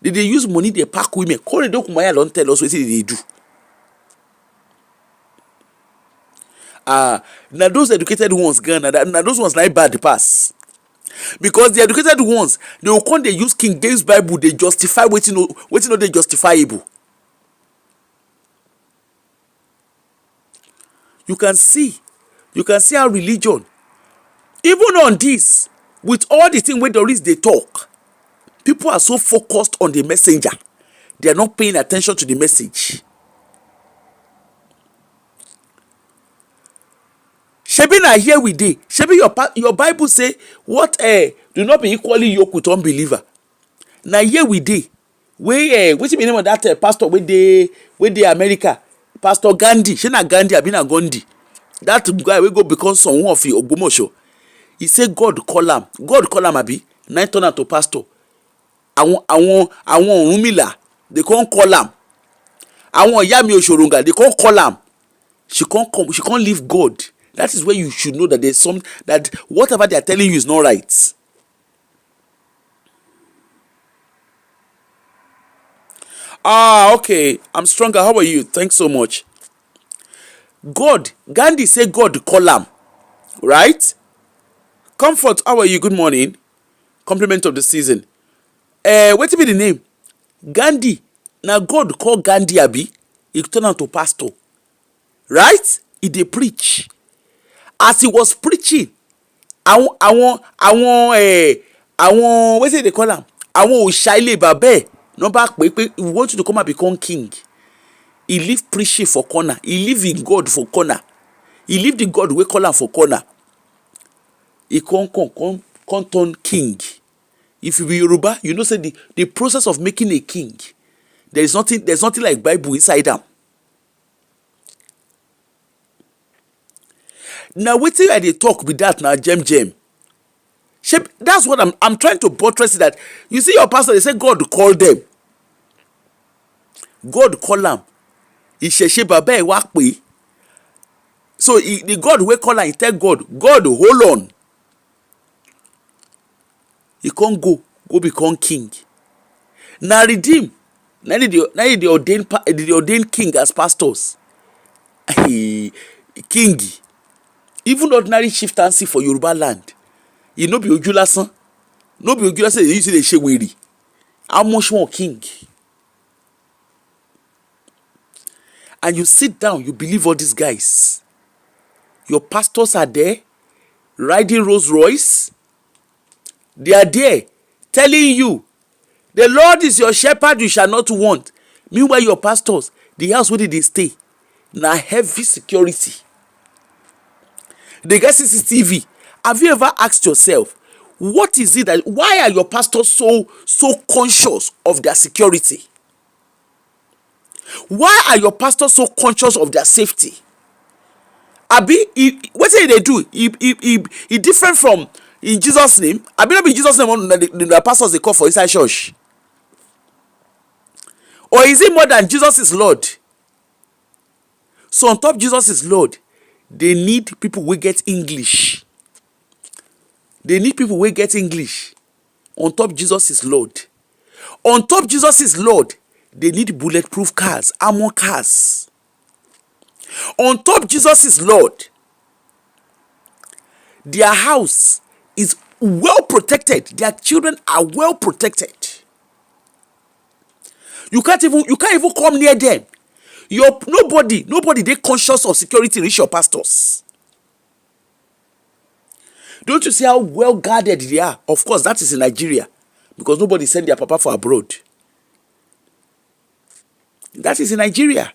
Did they use money? They pack women. Don't tell us what they do. Now those educated ones, Ghana, now those ones like bad pass. Because the educated ones, they will come, they use King James Bible, they justify waiting no they justifiable. You can see how religion, even on this, with all the thing where Doris they talk, people are so focused on the messenger, they are not paying attention to the message. Shebi na here we dey. Shebi your Bible say what do not be equally yoked with unbeliever. Na here we dey. Wey wetin be the name of that pastor wey dey America? Pastor Gandhi. Shey na Gandhi abi na Gandhi? That guy wey go become son of Ogbomosho. He say God call am abi. Na turn am to pastor. Àwọn Ọ̀rúnmìlà they come call am. Àwọn ìyá mi Òṣòròǹgà they come call am. She can't leave God. That is where you should know that there's some, that whatever they are telling you is not right. Okay. I'm stronger. How are you? Thanks so much. Gandhi say God call am. Right? Comfort, how are you? Good morning. Compliment of the season. What be the name? Gandhi. Now God call Gandhi abi. He turn am to pastor. Right? He dey preach. As he was preaching, àwọn wetin they call am? Àwọn òòṣà ilé bàbá ẹ̀ no bá pé we want you to come and become king. He leave preaching for corner. He leave in God for corner. He leave the God wey call am for corner. He come turn king. If you be Yoruba, you know say the process of making a king, there's nothing like Bible inside am. Now wetin I dey talk be that na gem. That's what I'm trying to buttress that. You see your pastor, they say God call them. God call am. Ìṣẹ̀ṣe bàbá ẹ̀ wá pè. So the God wey call am, he tell God hold on. He can't go become king. Na redeem. Na they ordain king as pastors. King. Even ordinary chieftaincy for Yoruba land, e no be oju lasan. No be oju lasan, they use dey ṣe wèrè. How much more king? And you sit down, you believe all these guys. Your pastors are there, riding Rolls Royce. They are there, telling you, the Lord is your shepherd, you shall not want. Meanwhile, your pastors, the house where they stay, na heavy security. They get CCTV. Have you ever asked yourself, what is it that, why are your pastors so conscious of their security? Why are your pastors so conscious of their safety? Abi, what say they do? He different from in Jesus' name. Abi not be Jesus' name the pastors they call for inside church. Or is it more than Jesus is Lord? So on top Jesus is Lord, they need people who get English. They need people who get English. On top Jesus is Lord. On top Jesus is Lord, they need bulletproof cars, armor cars. On top Jesus is Lord, their house is well protected. Their children are well protected. You can't even come near them. Nobody they conscious of security reach your pastors. Don't you see how well guarded they are? Of course, that is in Nigeria, because nobody send their papa for abroad. That is in Nigeria.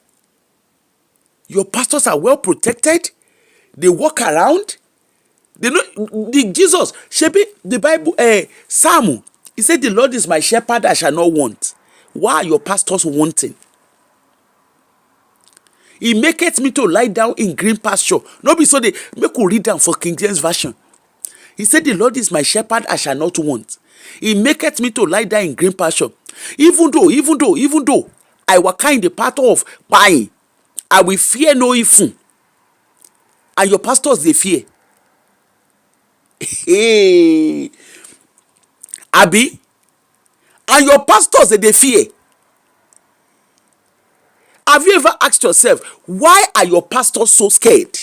Your pastors are well protected. They walk around. They know Jesus. Shebi, the Bible, Psalm, he said, the Lord is my shepherd, I shall not want. Why are your pastors wanting? He maketh me to lie down in green pasture. No be so they make you read down for King James Version. He said, the Lord is my shepherd, I shall not want. He maketh me to lie down in green pasture. Even though I was kind of part of buying, I will fear no evil. And your pastors, they fear. Hey, Abi, and your pastors, they fear. Have you ever asked yourself, why are your pastors so scared?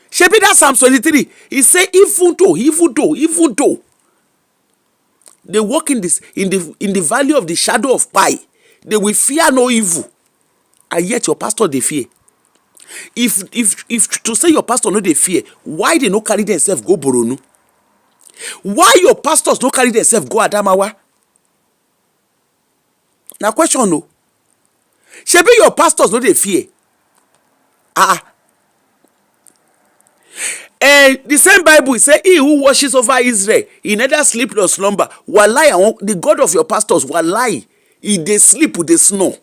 Shebi that Psalm 23, he say, even though they walk in the valley of the shadow of Pi, they will fear no evil. And yet your pastor, they fear. If to say your pastor no they fear, why they no carry themselves go Boronu? Why your pastors no carry themselves go Adamawa? Now question no. Shebi your pastors no they fear. And the same Bible say, he who watches over Israel, he neither sleep nor slumber. Wallahi, the God of your pastors, wallahi, he they sleep with the snow.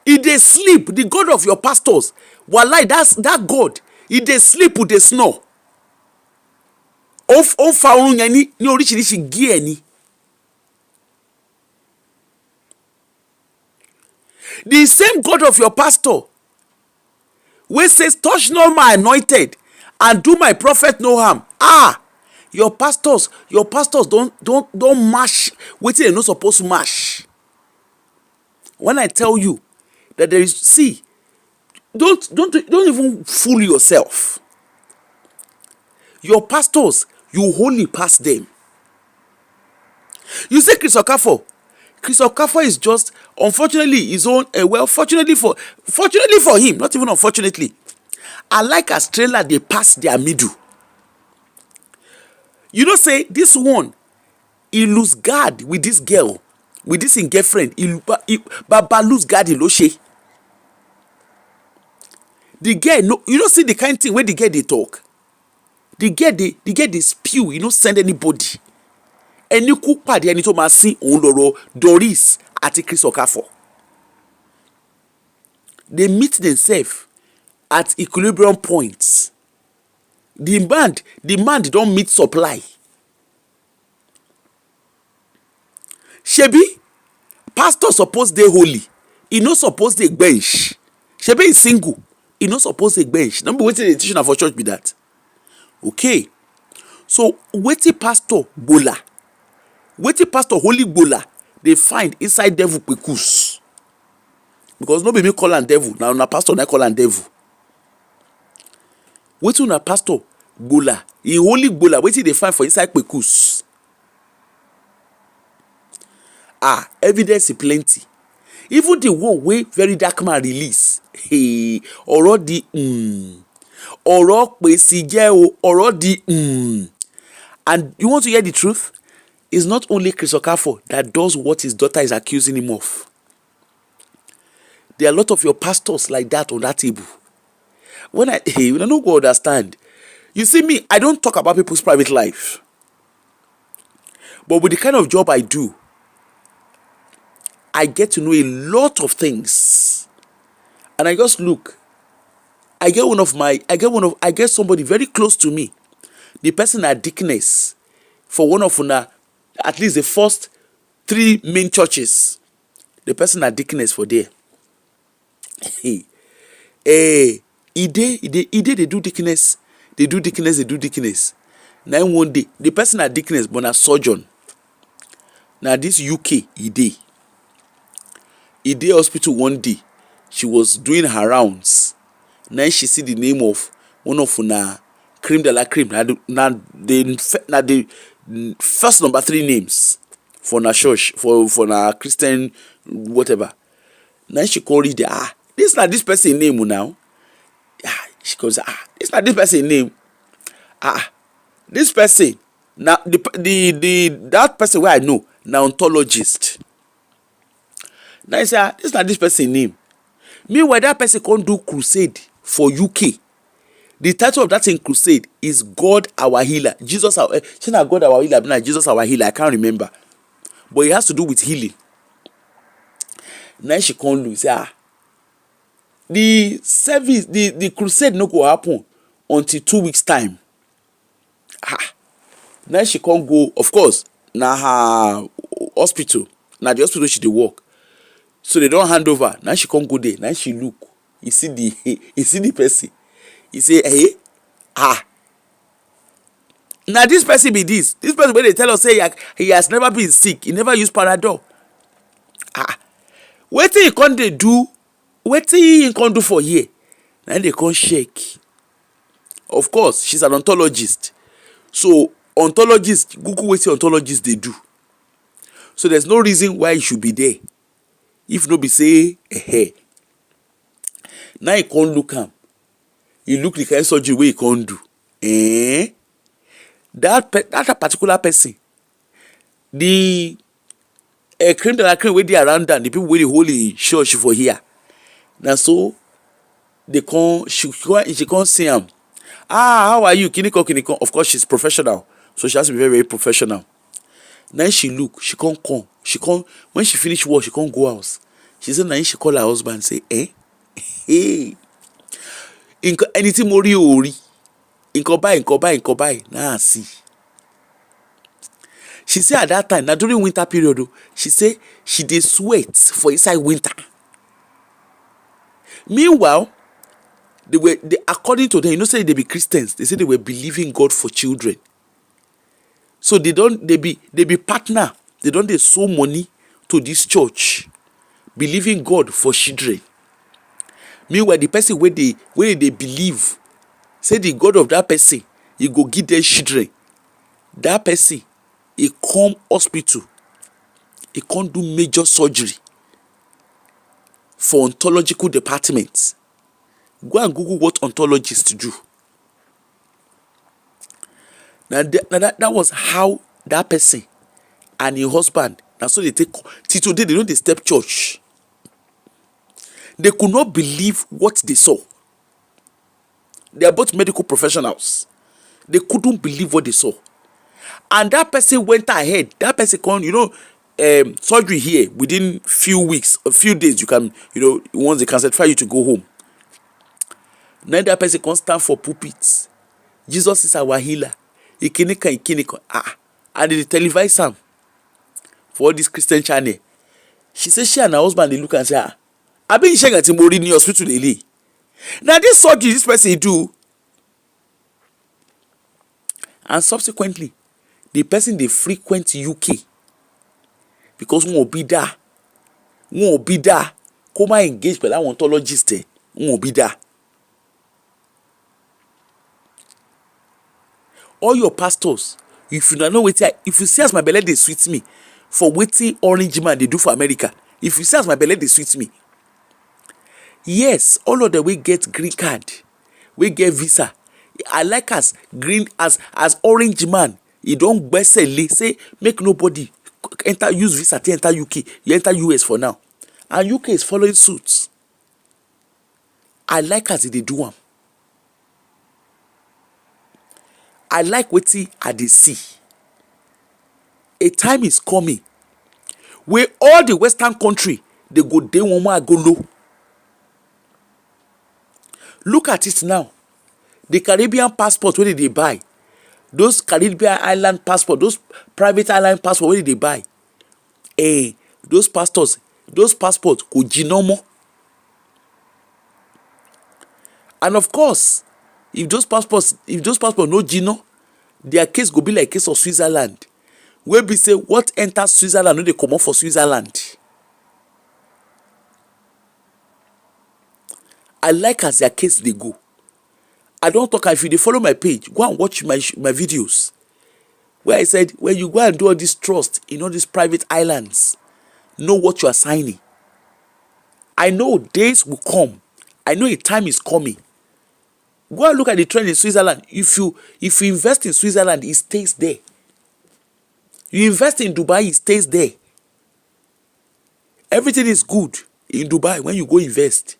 He they sleep, the God of your pastors, wallahi, that's that God. He they sleep with the snow. O fa orun yen ni oríṣiríṣi gi eni. The same God of your pastor, wey says, touch not my anointed and do my prophet no harm. Your pastors don't mash wetin they no suppose mash. When I tell you that there is, see, don't even fool yourself. Your pastors, you wholly pass them. You say Chris Okafor is just, unfortunately, his own. Fortunately for him, not even unfortunately. I like as trailer they pass their middle. You know, say this one, he lose guard with this girl, with this in girlfriend. Baba lose guard in Loshe. The girl, no, you don't see the kind of thing where the girl they talk. The girl they spew. You don't send anybody. Any cook party any to ma sin òun lọ́rọ̀ Doris àti Chris Okafor. They meet themselves at equilibrium points. Demand don't meet supply. Shebi pastor suppose dey holy, he no suppose dey bench. Shebi is single, he no suppose dey bench. No be wetin dey teach una for church be that. Okay, so wetin pastor Bola, wetin pastor holy Bola they find inside devil pekus, because no be me call am devil, na una pastor na call am devil. Wetin una pastor Bola, he holy Bola, wetin they find for inside pekus? Evidence is plenty. Even the one wey very dark man release, ọ̀rọ̀ di ọ̀rọ̀ pèsè jẹ́ o, ọ̀rọ̀ di and you want to hear the truth? It's not only Chris Okafor that does what his daughter is accusing him of. There are a lot of your pastors like that on that table. When I don't go understand. You see me, I don't talk about people's private life. But with the kind of job I do, I get to know a lot of things. And I just look. I get somebody very close to me. The person at deaconess for one of at least the first 3 main churches. The person at deaconess for there. He they do deaconess. They do deaconess. Now one day, the person at deaconess born a surgeon. Now this UK, he did hospital one day. She was doing her rounds. Now she see the name of one of cream de la cream. Now the first number 3 names for na church for na Christian whatever. Now she call it this not this person name now. She goes this not this person name. This person now the that person where I know now ontologist. Now I say this not this person name. Meanwhile that person can't do crusade for UK. The title of that thing crusade is God our healer. Jesus our God our healer, but Jesus our healer. I can't remember, but it has to do with healing. Now she can't lose. The service, the crusade no go happen until 2 weeks time. Now she can't go, of course, na her hospital, na the hospital she dey work. So they don't hand over. Now she can't go there. Now she look. You see the you see the person. He say, hey, now this person be this. This person when they tell us say he has never been sick. He never used Panadol. Wetin he can't dey do? Wetin he can't do for here? Now they can't shake. Of course, she's an ontologist. So ontologist, Google wetin ontologist they do. So there's no reason why he should be there. If no be say, now he can't look am. He look the kind of surgery wey he can't do. That particular person, the cream de la cream wey dey around am, the people wey dey hold the church for here. Na so they she can't see am. How are you? Kiniko. Of course, she's professional. So she has to be very, very professional. Now she look, she can't come. When she finish work, she can't go house. She said, now she call her husband and say, hey, anything more ori. Inko buy. Nah, see. She say at that time, now during winter period, she say she dey sweat for inside winter. Meanwhile, according to them, you know, say they be Christians. They say they were believing God for children. So they be partner. They sow money to this church, believing God for children. Meanwhile, the person where they believe, say the God of that person, he go give them children. That person, he come hospital, he can't do major surgery for ontological departments. Go and Google what ontologists do. Now that was how that person and her husband, now so they take till today they know the step church. They could not believe what they saw. They are both medical professionals. They couldn't believe what they saw. And that person went ahead. That person surgery here within few weeks, a few days, you can, once they can certify you to go home. Now that person can stand for pulpits. Jesus is our healer. Ikinika. And they televise him for all this Christian channel. She said she and her husband, they look and say, I've been shaking at Mori in the hospital daily. Now this surgery this person do. And subsequently, the person they frequent UK. Because won't be there. Come engage with that ontologist. Won't be there. All your pastors, if you don't know what, if you see as my belly they sweet me for waiting orange man they do for America. If you see as my belly they sweet me. Yes, all of them will get green card, we get visa. I like as green as orange man. You don't say make nobody use visa to enter UK. You enter US for now, and UK is following suit. I like as they do them. I like wetin I dey see. A time is coming where all the Western country they go dey one more go low. Look at it now. The Caribbean passport wey they buy, those Caribbean island passport, those private island passport wey they buy, those passports go genomo. And of course, if those passports no geno, their case go be like case of Switzerland. Wey be say what enters Switzerland no dey comot for Switzerland. I like as their case dey go. I don't talk. If you dey follow my page, go and watch my videos where I said when you go and do all this trust in all these private islands, know what you are signing. I know days will come. I know a time is coming. Go and look at the trend in Switzerland. If you invest in Switzerland, it stays there. You invest in Dubai, it stays there. Everything is good in Dubai when you go invest.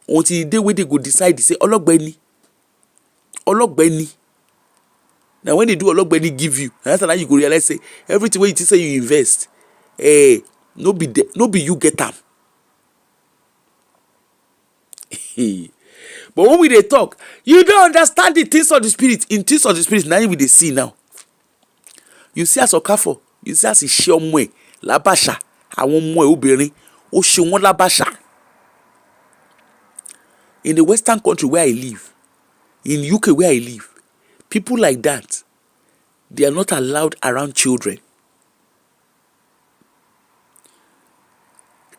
Until the day when they go decide, they say, Ologbeni. Now when they do Ologbeni give you, that's how you go realize say everything when you say you invest, no be you get them. But when they talk, you don't understand the things of the spirit. In things of the spirit, now we they see now. you see as Okafor, you see as he ṣe ọmọ ẹ̀ lábàṣà, àwọn ọmọ ẹ̀ obìnrin ó ṣe wọ́n lábàṣà. In the Western country where I live, in UK where I live, people like that, they are not allowed around children.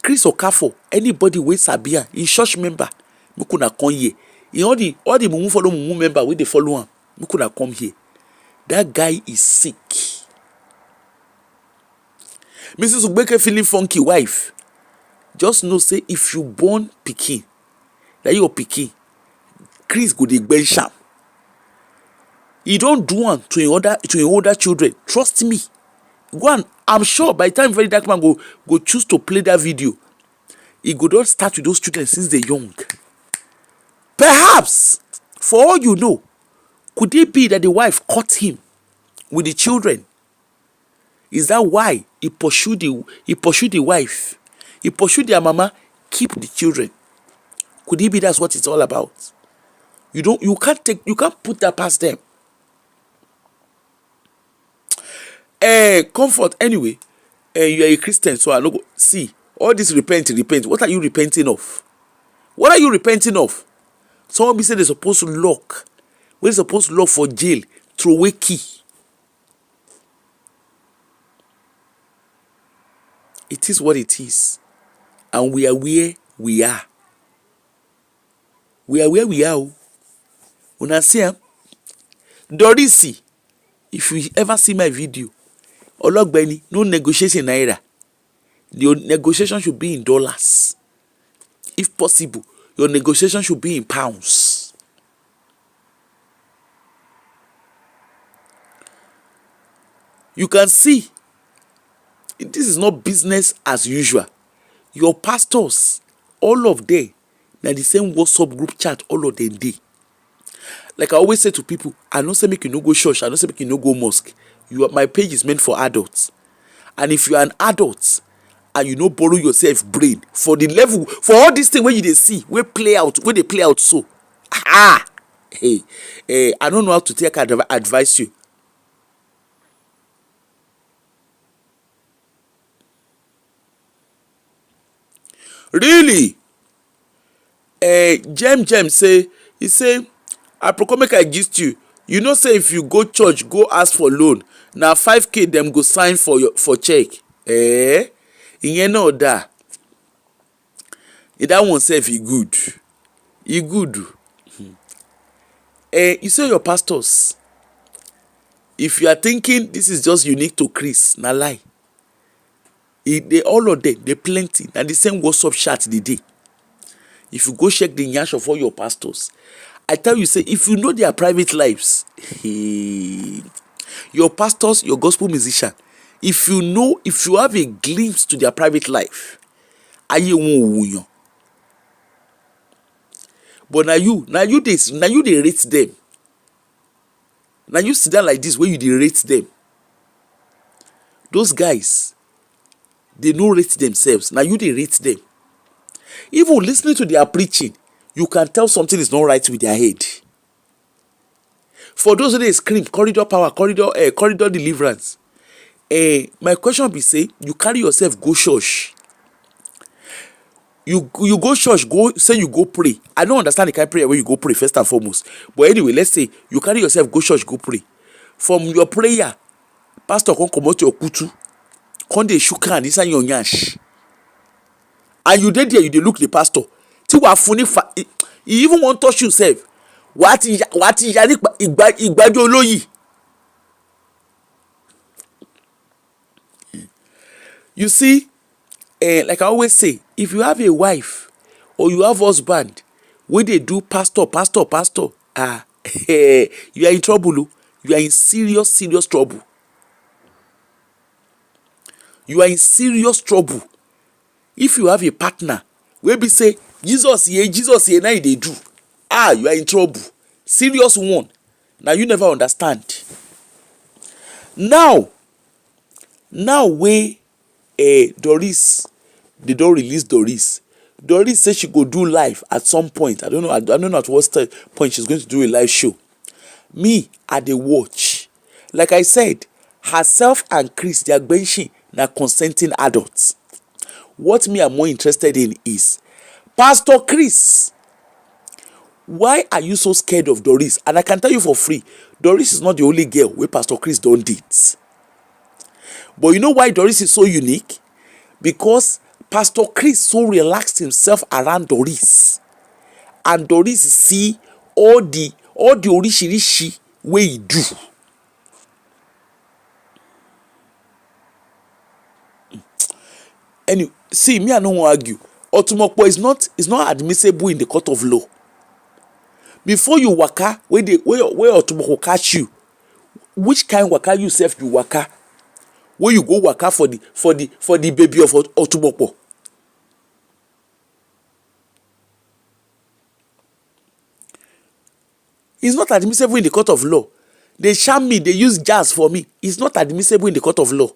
Chris Okafor, anybody wey sabi am, in church member, make una come here. In all the mumu follow mumu member wey dey follow am, make una come here. That guy is sick. Mrs. Ugbeke feeling funky wife, just know say if you born pikin, that your pikin, Chris go dey bench am. He don do am to im older children. Trust me. Go and I'm sure by the time very dark man go choose to play that video, he go don start with those children since they young. Perhaps, for all you know, could it be that the wife caught him with the children? Is that why he pursued the wife? He pursued their mama, keep the children. Could it be that's what it's all about? You can't put that past them. Comfort anyway. You are a Christian, so I no go see all this repent. What are you repenting of? What are you repenting of? Someone be say they're supposed to lock. We're supposed to lock for jail, throw away key. It is what it is. And we are where we are. We are where we are. Una see am? Doris, if you ever see my video, Ologbeni, no negotiation naira. The negotiation should be in dollars. If possible, your negotiation should be in pounds. You can see, this is not business as usual. Your pastors, all of them, na the same WhatsApp group chat, all of them dey. Like I always say to people, I don't say make you no go church, I don't say make you no go mosque. My page is meant for adults. And if you are an adult and you no borrow yourself brain for the level, for all these things where you dey see, where they play out so. I don't know how to take advise you. Really? Jem say, he say, I proclaim make I gist you. You know say if you go church, go ask for loan. Now 5k them go sign for check. Ìyẹn náà dá. That one sef he good. He good. You say your pastors, if you are thinking this is just unique to Chris, na lie. They all of them, they plenty. Na the same WhatsApp chat they dey. If you go check the nyash of all your pastors, I tell you, say, if you know their private lives, your pastors, your gospel musician, if you have a glimpse to their private life, aye won wuyan. But now you they rate them. Now you sit down like this where you dey rate them. Those guys, they no rate themselves. Now you they rate them. Even listening to their preaching, you can tell something is not right with their head. For those who they scream corridor power, corridor deliverance. My question be say, you carry yourself go church. You go church, go say you go pray. I don't understand the kind of prayer where you go pray first and foremost. But anyway, let's say you carry yourself go church, go pray. From your prayer, pastor come comot your kutu, come dey shook hand inside your nyash. And you dey there, you dey look the pastor. Tí wàá fún ní he even wan touch you sef. Wàá ti ya ní ìgbájú olóyè. You see, like I always say, if you have a wife or you have husband wey dey do pastor, you are in trouble. You are in serious trouble. You are in serious trouble. If you have a partner wey be say Jesus here na they do, you are in trouble. Serious one. Now you never understand. Now wey Doris, they don't release Doris. Doris said she go do live at some point. I don't know at what point she's going to do a live show. Me, I dey watch. Like I said, herself and Chris, they are benching na consenting adults. What me I'm more interested in is Pastor Chris. Why are you so scared of Doris? And I can tell you for free, Doris is not the only girl where Pastor Chris don't date. But you know why Doris is so unique? Because Pastor Chris so relaxed himself around Doris. And Doris see all the orishirishi wey he do. Anyway, see, me I no wan argue. Otumokpo is not admissible in the court of law. Before you waka, where Otumokpo catch you, which kind waka you sef you waka? Where you go waka for the baby of Otumokpo? It's not admissible in the court of law. They sham me, they use jazz for me. It's not admissible in the court of law.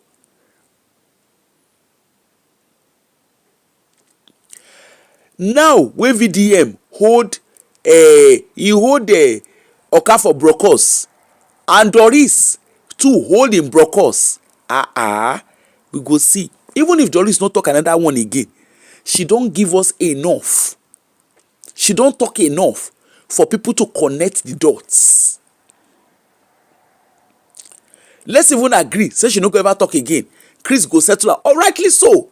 Now, when VDM hold Oka for Brokos, and Doris too hold in Brokos. We go see. Even if Doris not talk another one again, she don't give us enough. She don't talk enough for people to connect the dots. Let's even agree. Say she no go ever talk again. Chris go settle her. Oh, rightly so.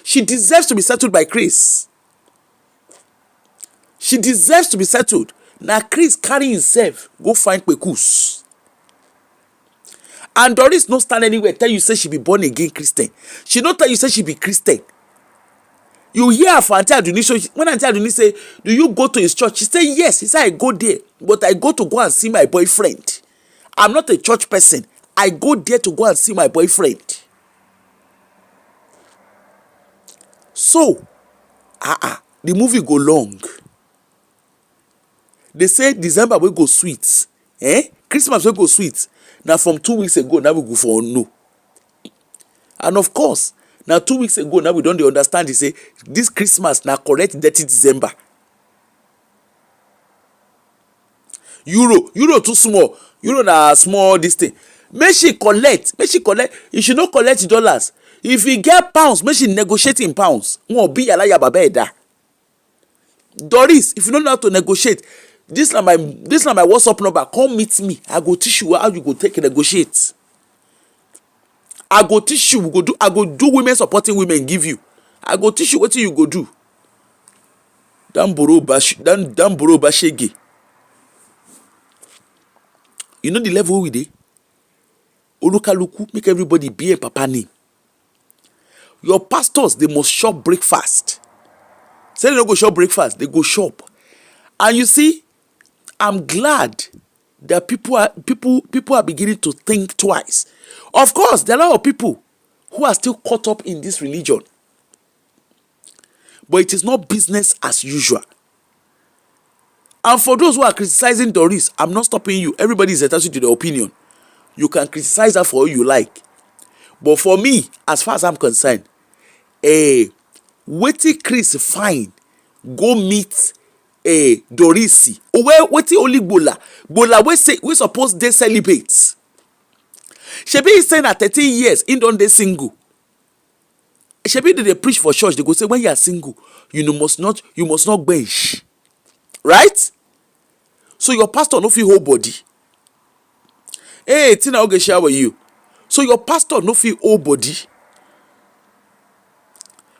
She deserves to be settled by Chris. She deserves to be settled. Now Chris carry himself go find Kwekus. And Doris no stand anywhere tell you say she be born again Christian. She no tell you say she be Christian. You hear for Auntie Aduni, when Auntie Aduni say, do you go to his church? She say yes. He say I go there, but I go to go and see my boyfriend. I'm not a church person. I go there to go and see my boyfriend. So, the movie go long. They say December will go sweet. Christmas will go sweet. Now from 2 weeks ago, now we go for no. And of course, now 2 weeks ago, now we don't understand. They say this Christmas now correct 30 December. Euro too small. Euro na small this thing. Make she collect. You should not collect dollars. If you get pounds, make she negotiate in pounds. Won't be alaya babeda. Doris, if you don't know how to negotiate, this na my WhatsApp number. Come meet me. I go teach you how you go take negotiate. I go teach you. I go do women supporting women. Give you. I go teach you what you go do. Dan boro bashege. You know the level we dey. Olukaluku make everybody be a papa name. Your pastors, they must shop breakfast. Say they don't go shop breakfast, they go shop. And you see, I'm glad that people are beginning to think twice. Of course, there are a lot of people who are still caught up in this religion. But it is not business as usual. And for those who are criticizing Doris, I'm not stopping you. Everybody is entitled to their opinion. You can criticize her for all you like. But for me, as far as I'm concerned, wetin Chris fine go meet Dorisi. Wetin only Gbola we suppose dey celebrate. Shebi he say na 13 years he don dey single. Shebi dey preach for church, they go say when you are single, you must not bench. Right? So your pastor no fit hold body. Hey, Tina Ogeshi, how are you? So your pastor no fit hold body.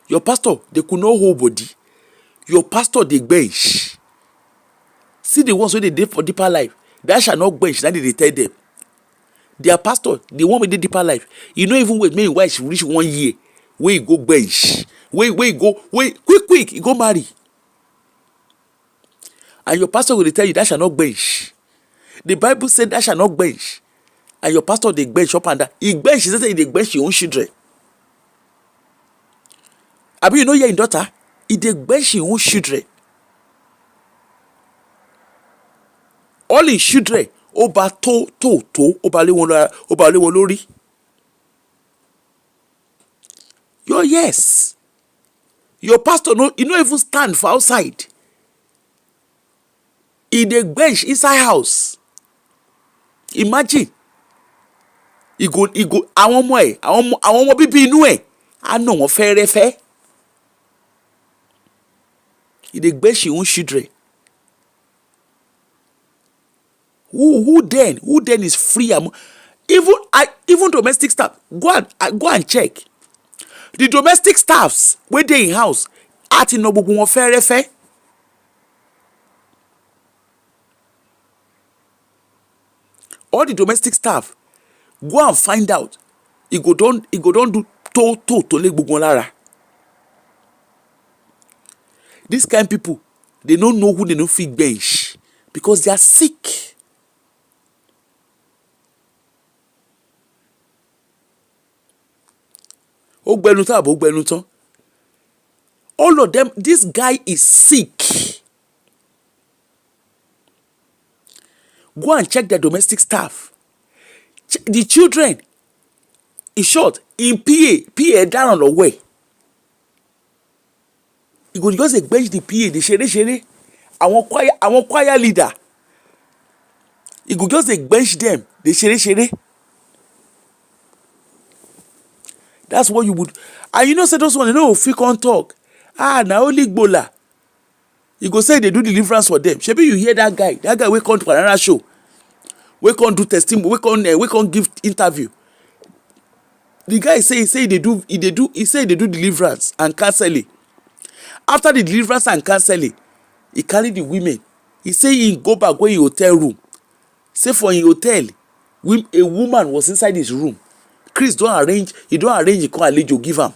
Your pastor, they could not hold body. Your pastor, they bench. See the ones who they did for deeper life. That shall not bench. That they tell them. Their pastor, the one with the deeper life. You know, even with me, why she reach 1 year, where you go bench, where you go, quick, you go marry. And your pastor will tell you that shall not bench. The Bible said that shall not bench. And your pastor, they bench up and down. He bench, he said they bench your own children. Abi, you know your daughter, he dey bench him own children. All his children, oba oba le won lórí. Yes. Your pastor he no even stand for outside. He dey bench inside house. Imagine. àwọn ọmọ bíbí inú ẹ̀ á nà wọ́n fẹ́rẹ́fẹ́. He dey gbe she own children. Who then is free among even domestic staff? Go and check. The domestic staffs wey dey in house àti nà gbogbo wọn fẹ́rẹ́fẹ́. All the domestic staff, go and find out. He go don do to lé gbogbo wọn lára. This kind people, they don't know who they no fit bench because they are sick. All of them, this guy is sick. Go and check their domestic staff. The children, in short, in PA down the way. You go just bench the PA, the shere. Àwọn choir leader. You go just bench them, the shere. That's what you would. And you know, say those one, fit can't talk. Na only gbola. You go say they do deliverance for them. Shebi you hear that guy wey come to another show, wey come do testimony, wey come give interview. The guy say he dey do deliverance and counseling. After the deliverance and counseling, he carry the women. He say he go back go him hotel room. Say for him hotel, a woman was inside his room. Chris don arrange he come alejo give am.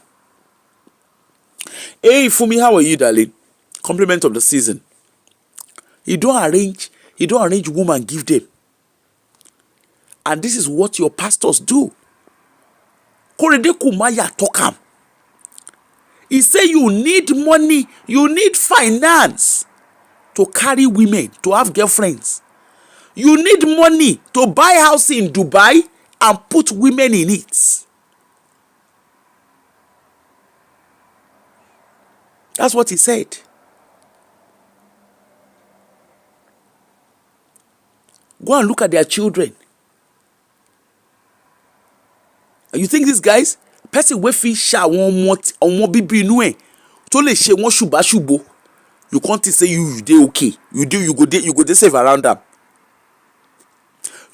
Hey Fumi, how are you, darling? Compliment of the season. He don arrange woman give them. And this is what your pastors do. Korede Kumaya talk am. He say you need money, you need finance to carry women, to have girlfriends. You need money to buy house in Dubai and put women in it. That's what he said. Go and look at their children. You think these guys, person wey fit sha ọmọ bíbí inú ẹ̀ tó lè ṣe wọ́n ṣùbáṣùbò, you can't say you dey okay. You go dey safe around them.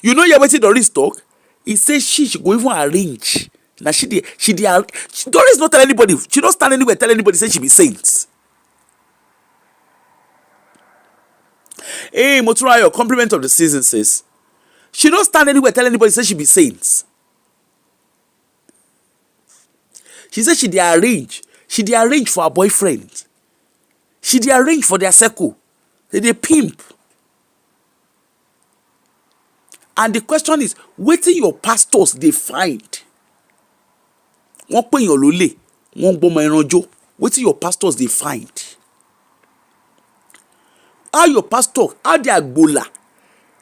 You know wetin Doris talk? He say she go even arrange. Now she Doris not tell anybody. She don't stand anywhere tell anybody say she be saint. Hey, Moturayo, compliment of the season says she don't stand anywhere tell anybody say she be saint. She said she dey arrange for her boyfriend. She dey arrange for their circle. They pimp. And the question is, wetin your pastors dey find? Wọ́n pè yàn lólè, wọ́n gbọ́mọ ẹran jó. Wetin your pastors dey find? How your pastor, how they agbola,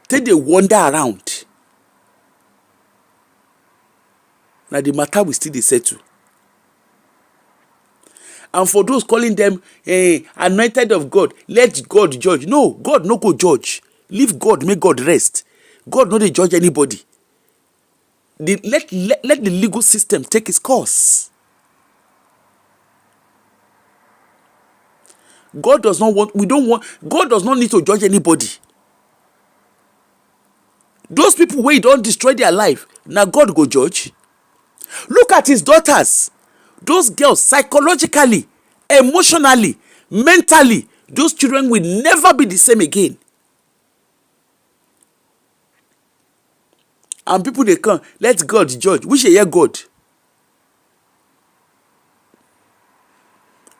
take dey wander around? Na the matter we still dey settle. And for those calling them anointed of God, let God judge. No, God no go judge. Leave God, make God rest. God no dey judge anybody. Let the legal system take its course. God does not need to judge anybody. Those people wey don destroy their life, now God go judge. Look at his daughters. Those girls, psychologically, emotionally, mentally, those children will never be the same again. And people they come, let God judge. Which hear God?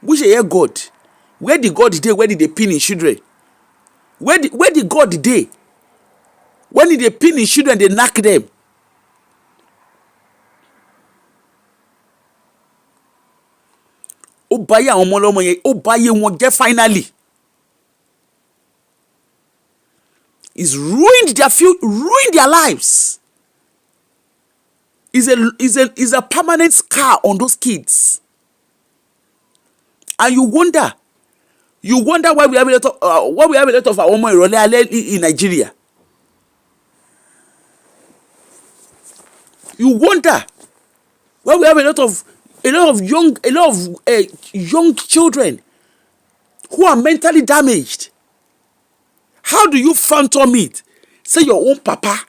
Which hear God? Where the God dey? Where did they pin in children? Where the God dey? When did they pin in children? They knock them. Ó báyé àwọn ọmọ ọlọ́mọ yẹn, ó báyé wọn jẹ́ finally. It's ruined their lives. Is a permanent scar on those kids. And you wonder why we have a lot of our ọmọ ìrọ̀lẹ́ alẹ́ in Nigeria. You wonder why we have a lot of young children who are mentally damaged. How do you phantom it? Say your own papa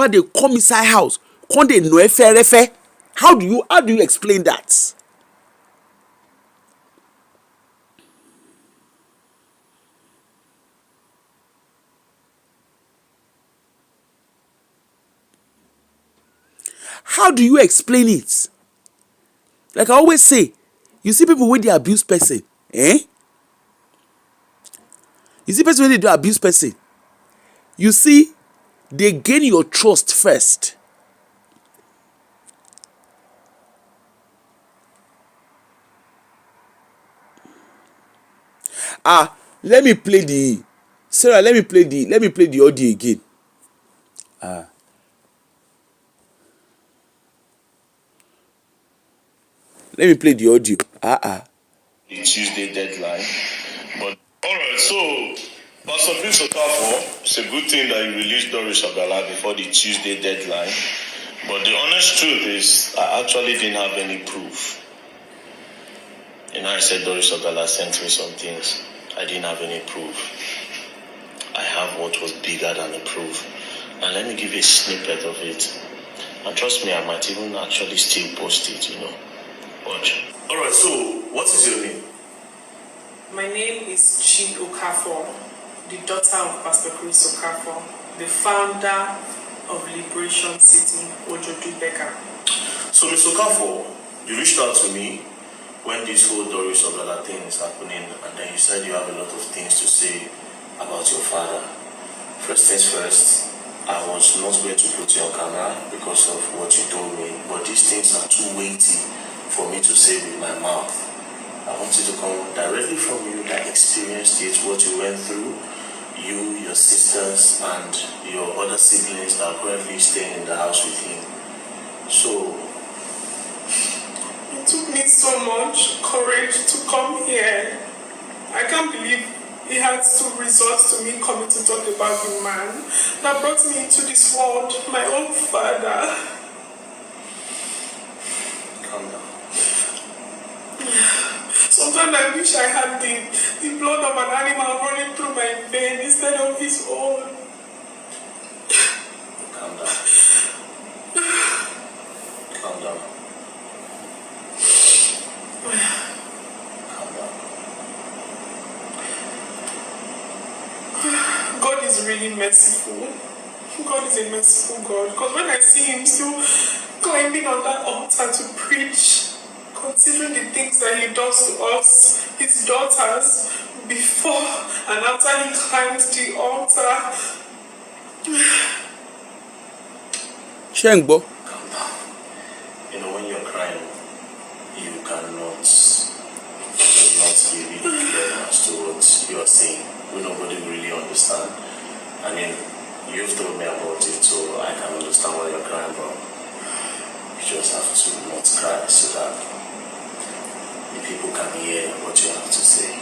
dey come inside house, come dey no efe. How do you explain that? How do you explain it? Like I always say, you see people wey dey abuse person, eh? You see person wey dey do abuse person, you see, they gain your trust first. Let me play the Sarah, let me play the audio again. Let me play the audio. The Tuesday deadline. But alright, so Pastor Chris Okafo, it's a good thing that you released Doris Ogala before the Tuesday deadline. But the honest truth is, I actually didn't have any proof. I said Doris Ogala sent me some things. I didn't have any proof. I have what was bigger than the proof. And let me give you a snippet of it. And trust me, I might even actually still post it, Watch. Alright, so what is your name? My name is Chi Okafor, the daughter of Pastor Chris Okafor, the founder of Liberation City, Ojodu Beka. So, Ms. Okafor, you reached out to me when this whole Doris Ogala thing is happening, and then you said you have a lot of things to say about your father. First things first, I was not going to put you on camera because of what you told me, but these things are too weighty for me to say with my mouth. I want it to come directly from you that experienced it, what you went through, you, your sisters, and your other siblings that are currently staying in the house with him. So, it took me so much courage to come here. I can't believe he had to resort to me coming to talk about the man that brought me into this world, my own father. Calm down. Sometimes I wish I had the blood of an animal running through my veins instead of his own. Calm down. Calm down. Calm down. God is really merciful. God is a merciful God. Because when I see him still climbing on that altar to preach, considering the things that he does to us, his daughters, before and after he climbs the altar. Shengbo. Calm down. When you're crying, you cannot be really clear as to what you are saying. Nobody really understand. You've told me about it, so I can understand why you're crying, bro. You just have to not cry so that the people can hear what you have to say.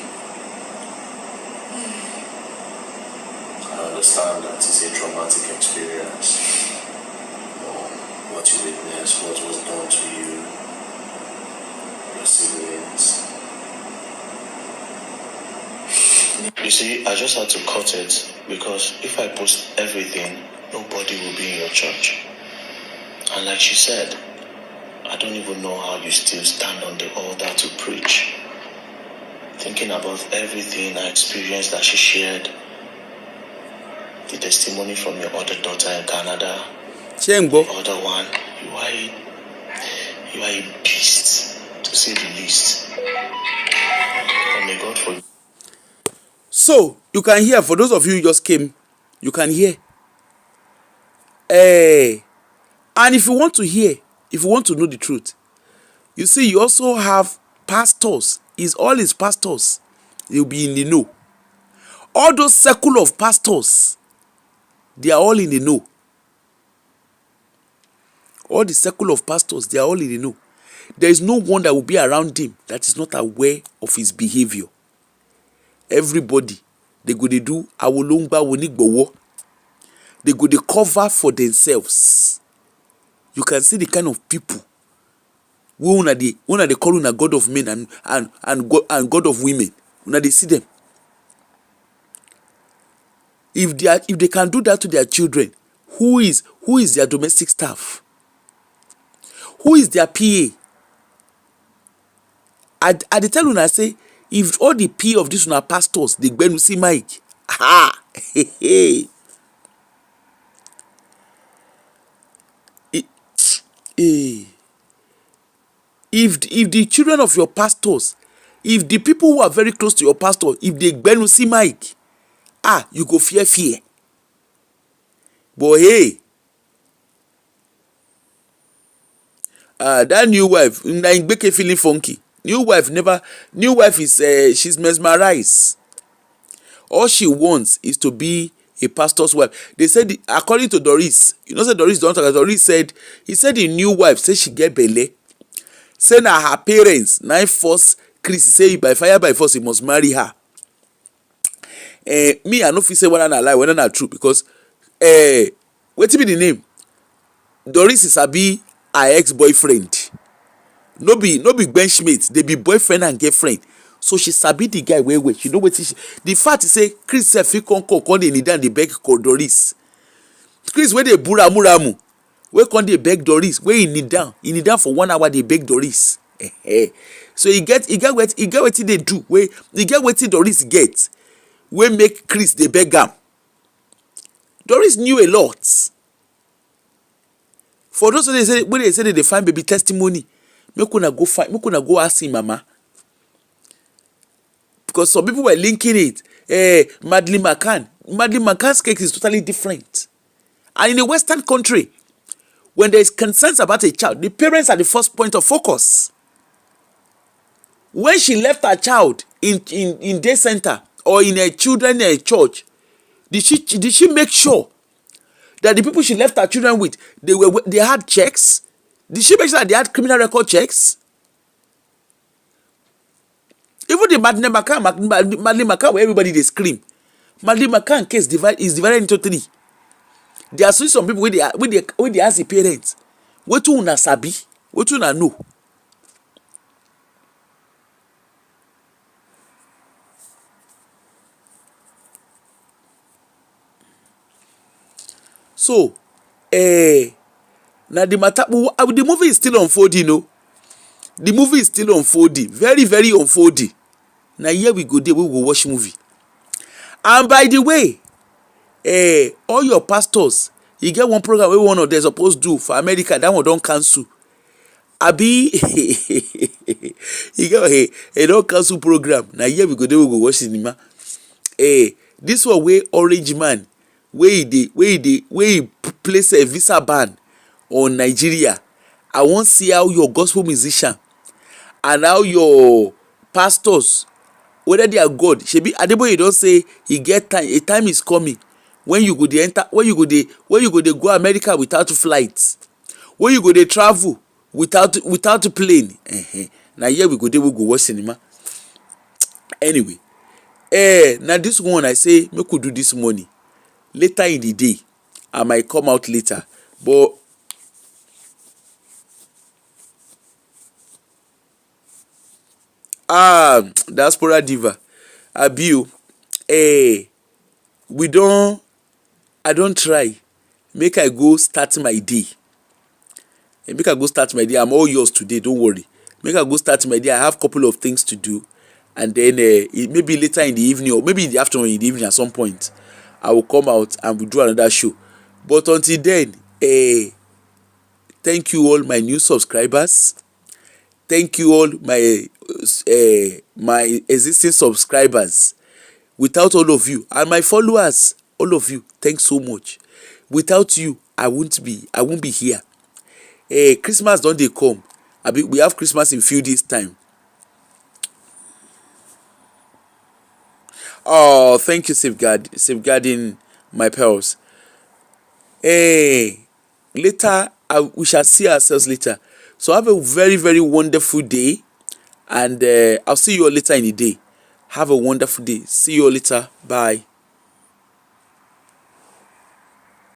I understand that it's a traumatic experience. What you witnessed, what was done to you, your siblings. You see, I just had to cut it because if I post everything, nobody will be in your church. And like she said, I don't even know how you still stand on the altar to preach. Thinking about everything I experienced that she shared, the testimony from your other daughter in Canada, Shengbo. the other one, you are a beast, to say the least. And may God forgive. So you can hear, for those of you who just came, you can hear. And if you want to hear, if you want to know the truth, you see, you also have pastors. All his pastors, they'll be in the know. All those circle of pastors, they are all in the know. All the circle of pastors, they are all in the know. There is no one that will be around him that is not aware of his behavior. Everybody, they go they do awolongba wonigbowo. they go dey cover for themselves. You can see the kind of people wey una dey call una god of men and god of women. Una dey see them. If they can do that to their children, who is their domestic staff? Who is their PA? I dey tell una say, if all the PA of these una pastors dey gbenu see mic, if the children of your pastors, if the people who are very close to your pastor, if they gbenu see mic, you go fear. But hey, that new wife, na Ngbeke feeling funky. New wife is she's mesmerized. All she wants is to be a pastor's wife. They said, according to Doris, say Doris don't talk. Doris said, he said the new wife say she get belle. Say na her parents na force Chris say by fire by force he must marry her. Me, I no fit say whether na lie, whether na true, because wetin be the name? Doris is sabi her ex-boyfriend. No be benchmate, they be boyfriend and girlfriend. So she sabi the guy well. She know wetin the fact is say Chris sef fit come dey kneel down dey beg Doris. Chris wey dey buramu, wey come dey beg Doris, wey he kneel down for 1 hour dey beg Doris. So he get wetin dey do, wey he get wetin Doris get, wey make Chris dey beg am. Doris knew a lot. For those wey dey say they find baby testimony, make una go ask him mama. Because some people were linking it. Madeleine McCann's case is totally different. And in a Western country, when there is concerns about a child, the parents are the first point of focus. When she left her child in day center or in a children church, did she make sure that the people she left her children with, they had checks? Did she make sure that they had criminal record checks? Even the Madeleine McCann, where everybody they scream, Madeleine McCann case is divided into 3. There are still some people where they ask the parents, what to una sabi, what to una know. So, now the matter, the movie is still unfolding, The movie is still unfolding, very, very unfolding. Now here we go watch movie. And by the way, all your pastors, you get one program wey one of them supposed do for America, that one don't cancel. Abi, you get a don't cancel program. Now here we go watch cinema. This one wey Orange Man, where he place a visa ban on Nigeria. I wan see how your gospel musician and how your pastors, whether they are God. Shebi Adeboye don say he get time. A time is coming when you go dey enter, when you go dey go America without flight, when you go dey travel without plane. Na here we go watch cinema. Anyway, na this one I say make we do this morning. Later in the day, I might come out later, but diaspora diva Abiu, I don try make I go start my day. I'm all yours today, don't worry. Make I go start my day. I have couple of things to do, and then maybe later in the evening or maybe in the afternoon, in the evening at some point, I will come out and we'll do another show. But until then, thank you all my new subscribers. Thank you all my existing subscribers. Without all of you and my followers, all of you, thanks so much. Without you, I won't be here. Christmas don dey come. We have Christmas in few days time. Oh, thank you, safeguarding my pearls. Later, we shall see ourselves later. So have a very, very wonderful day, and I'll see you all later in the day. Have a wonderful day. See you all later. Bye.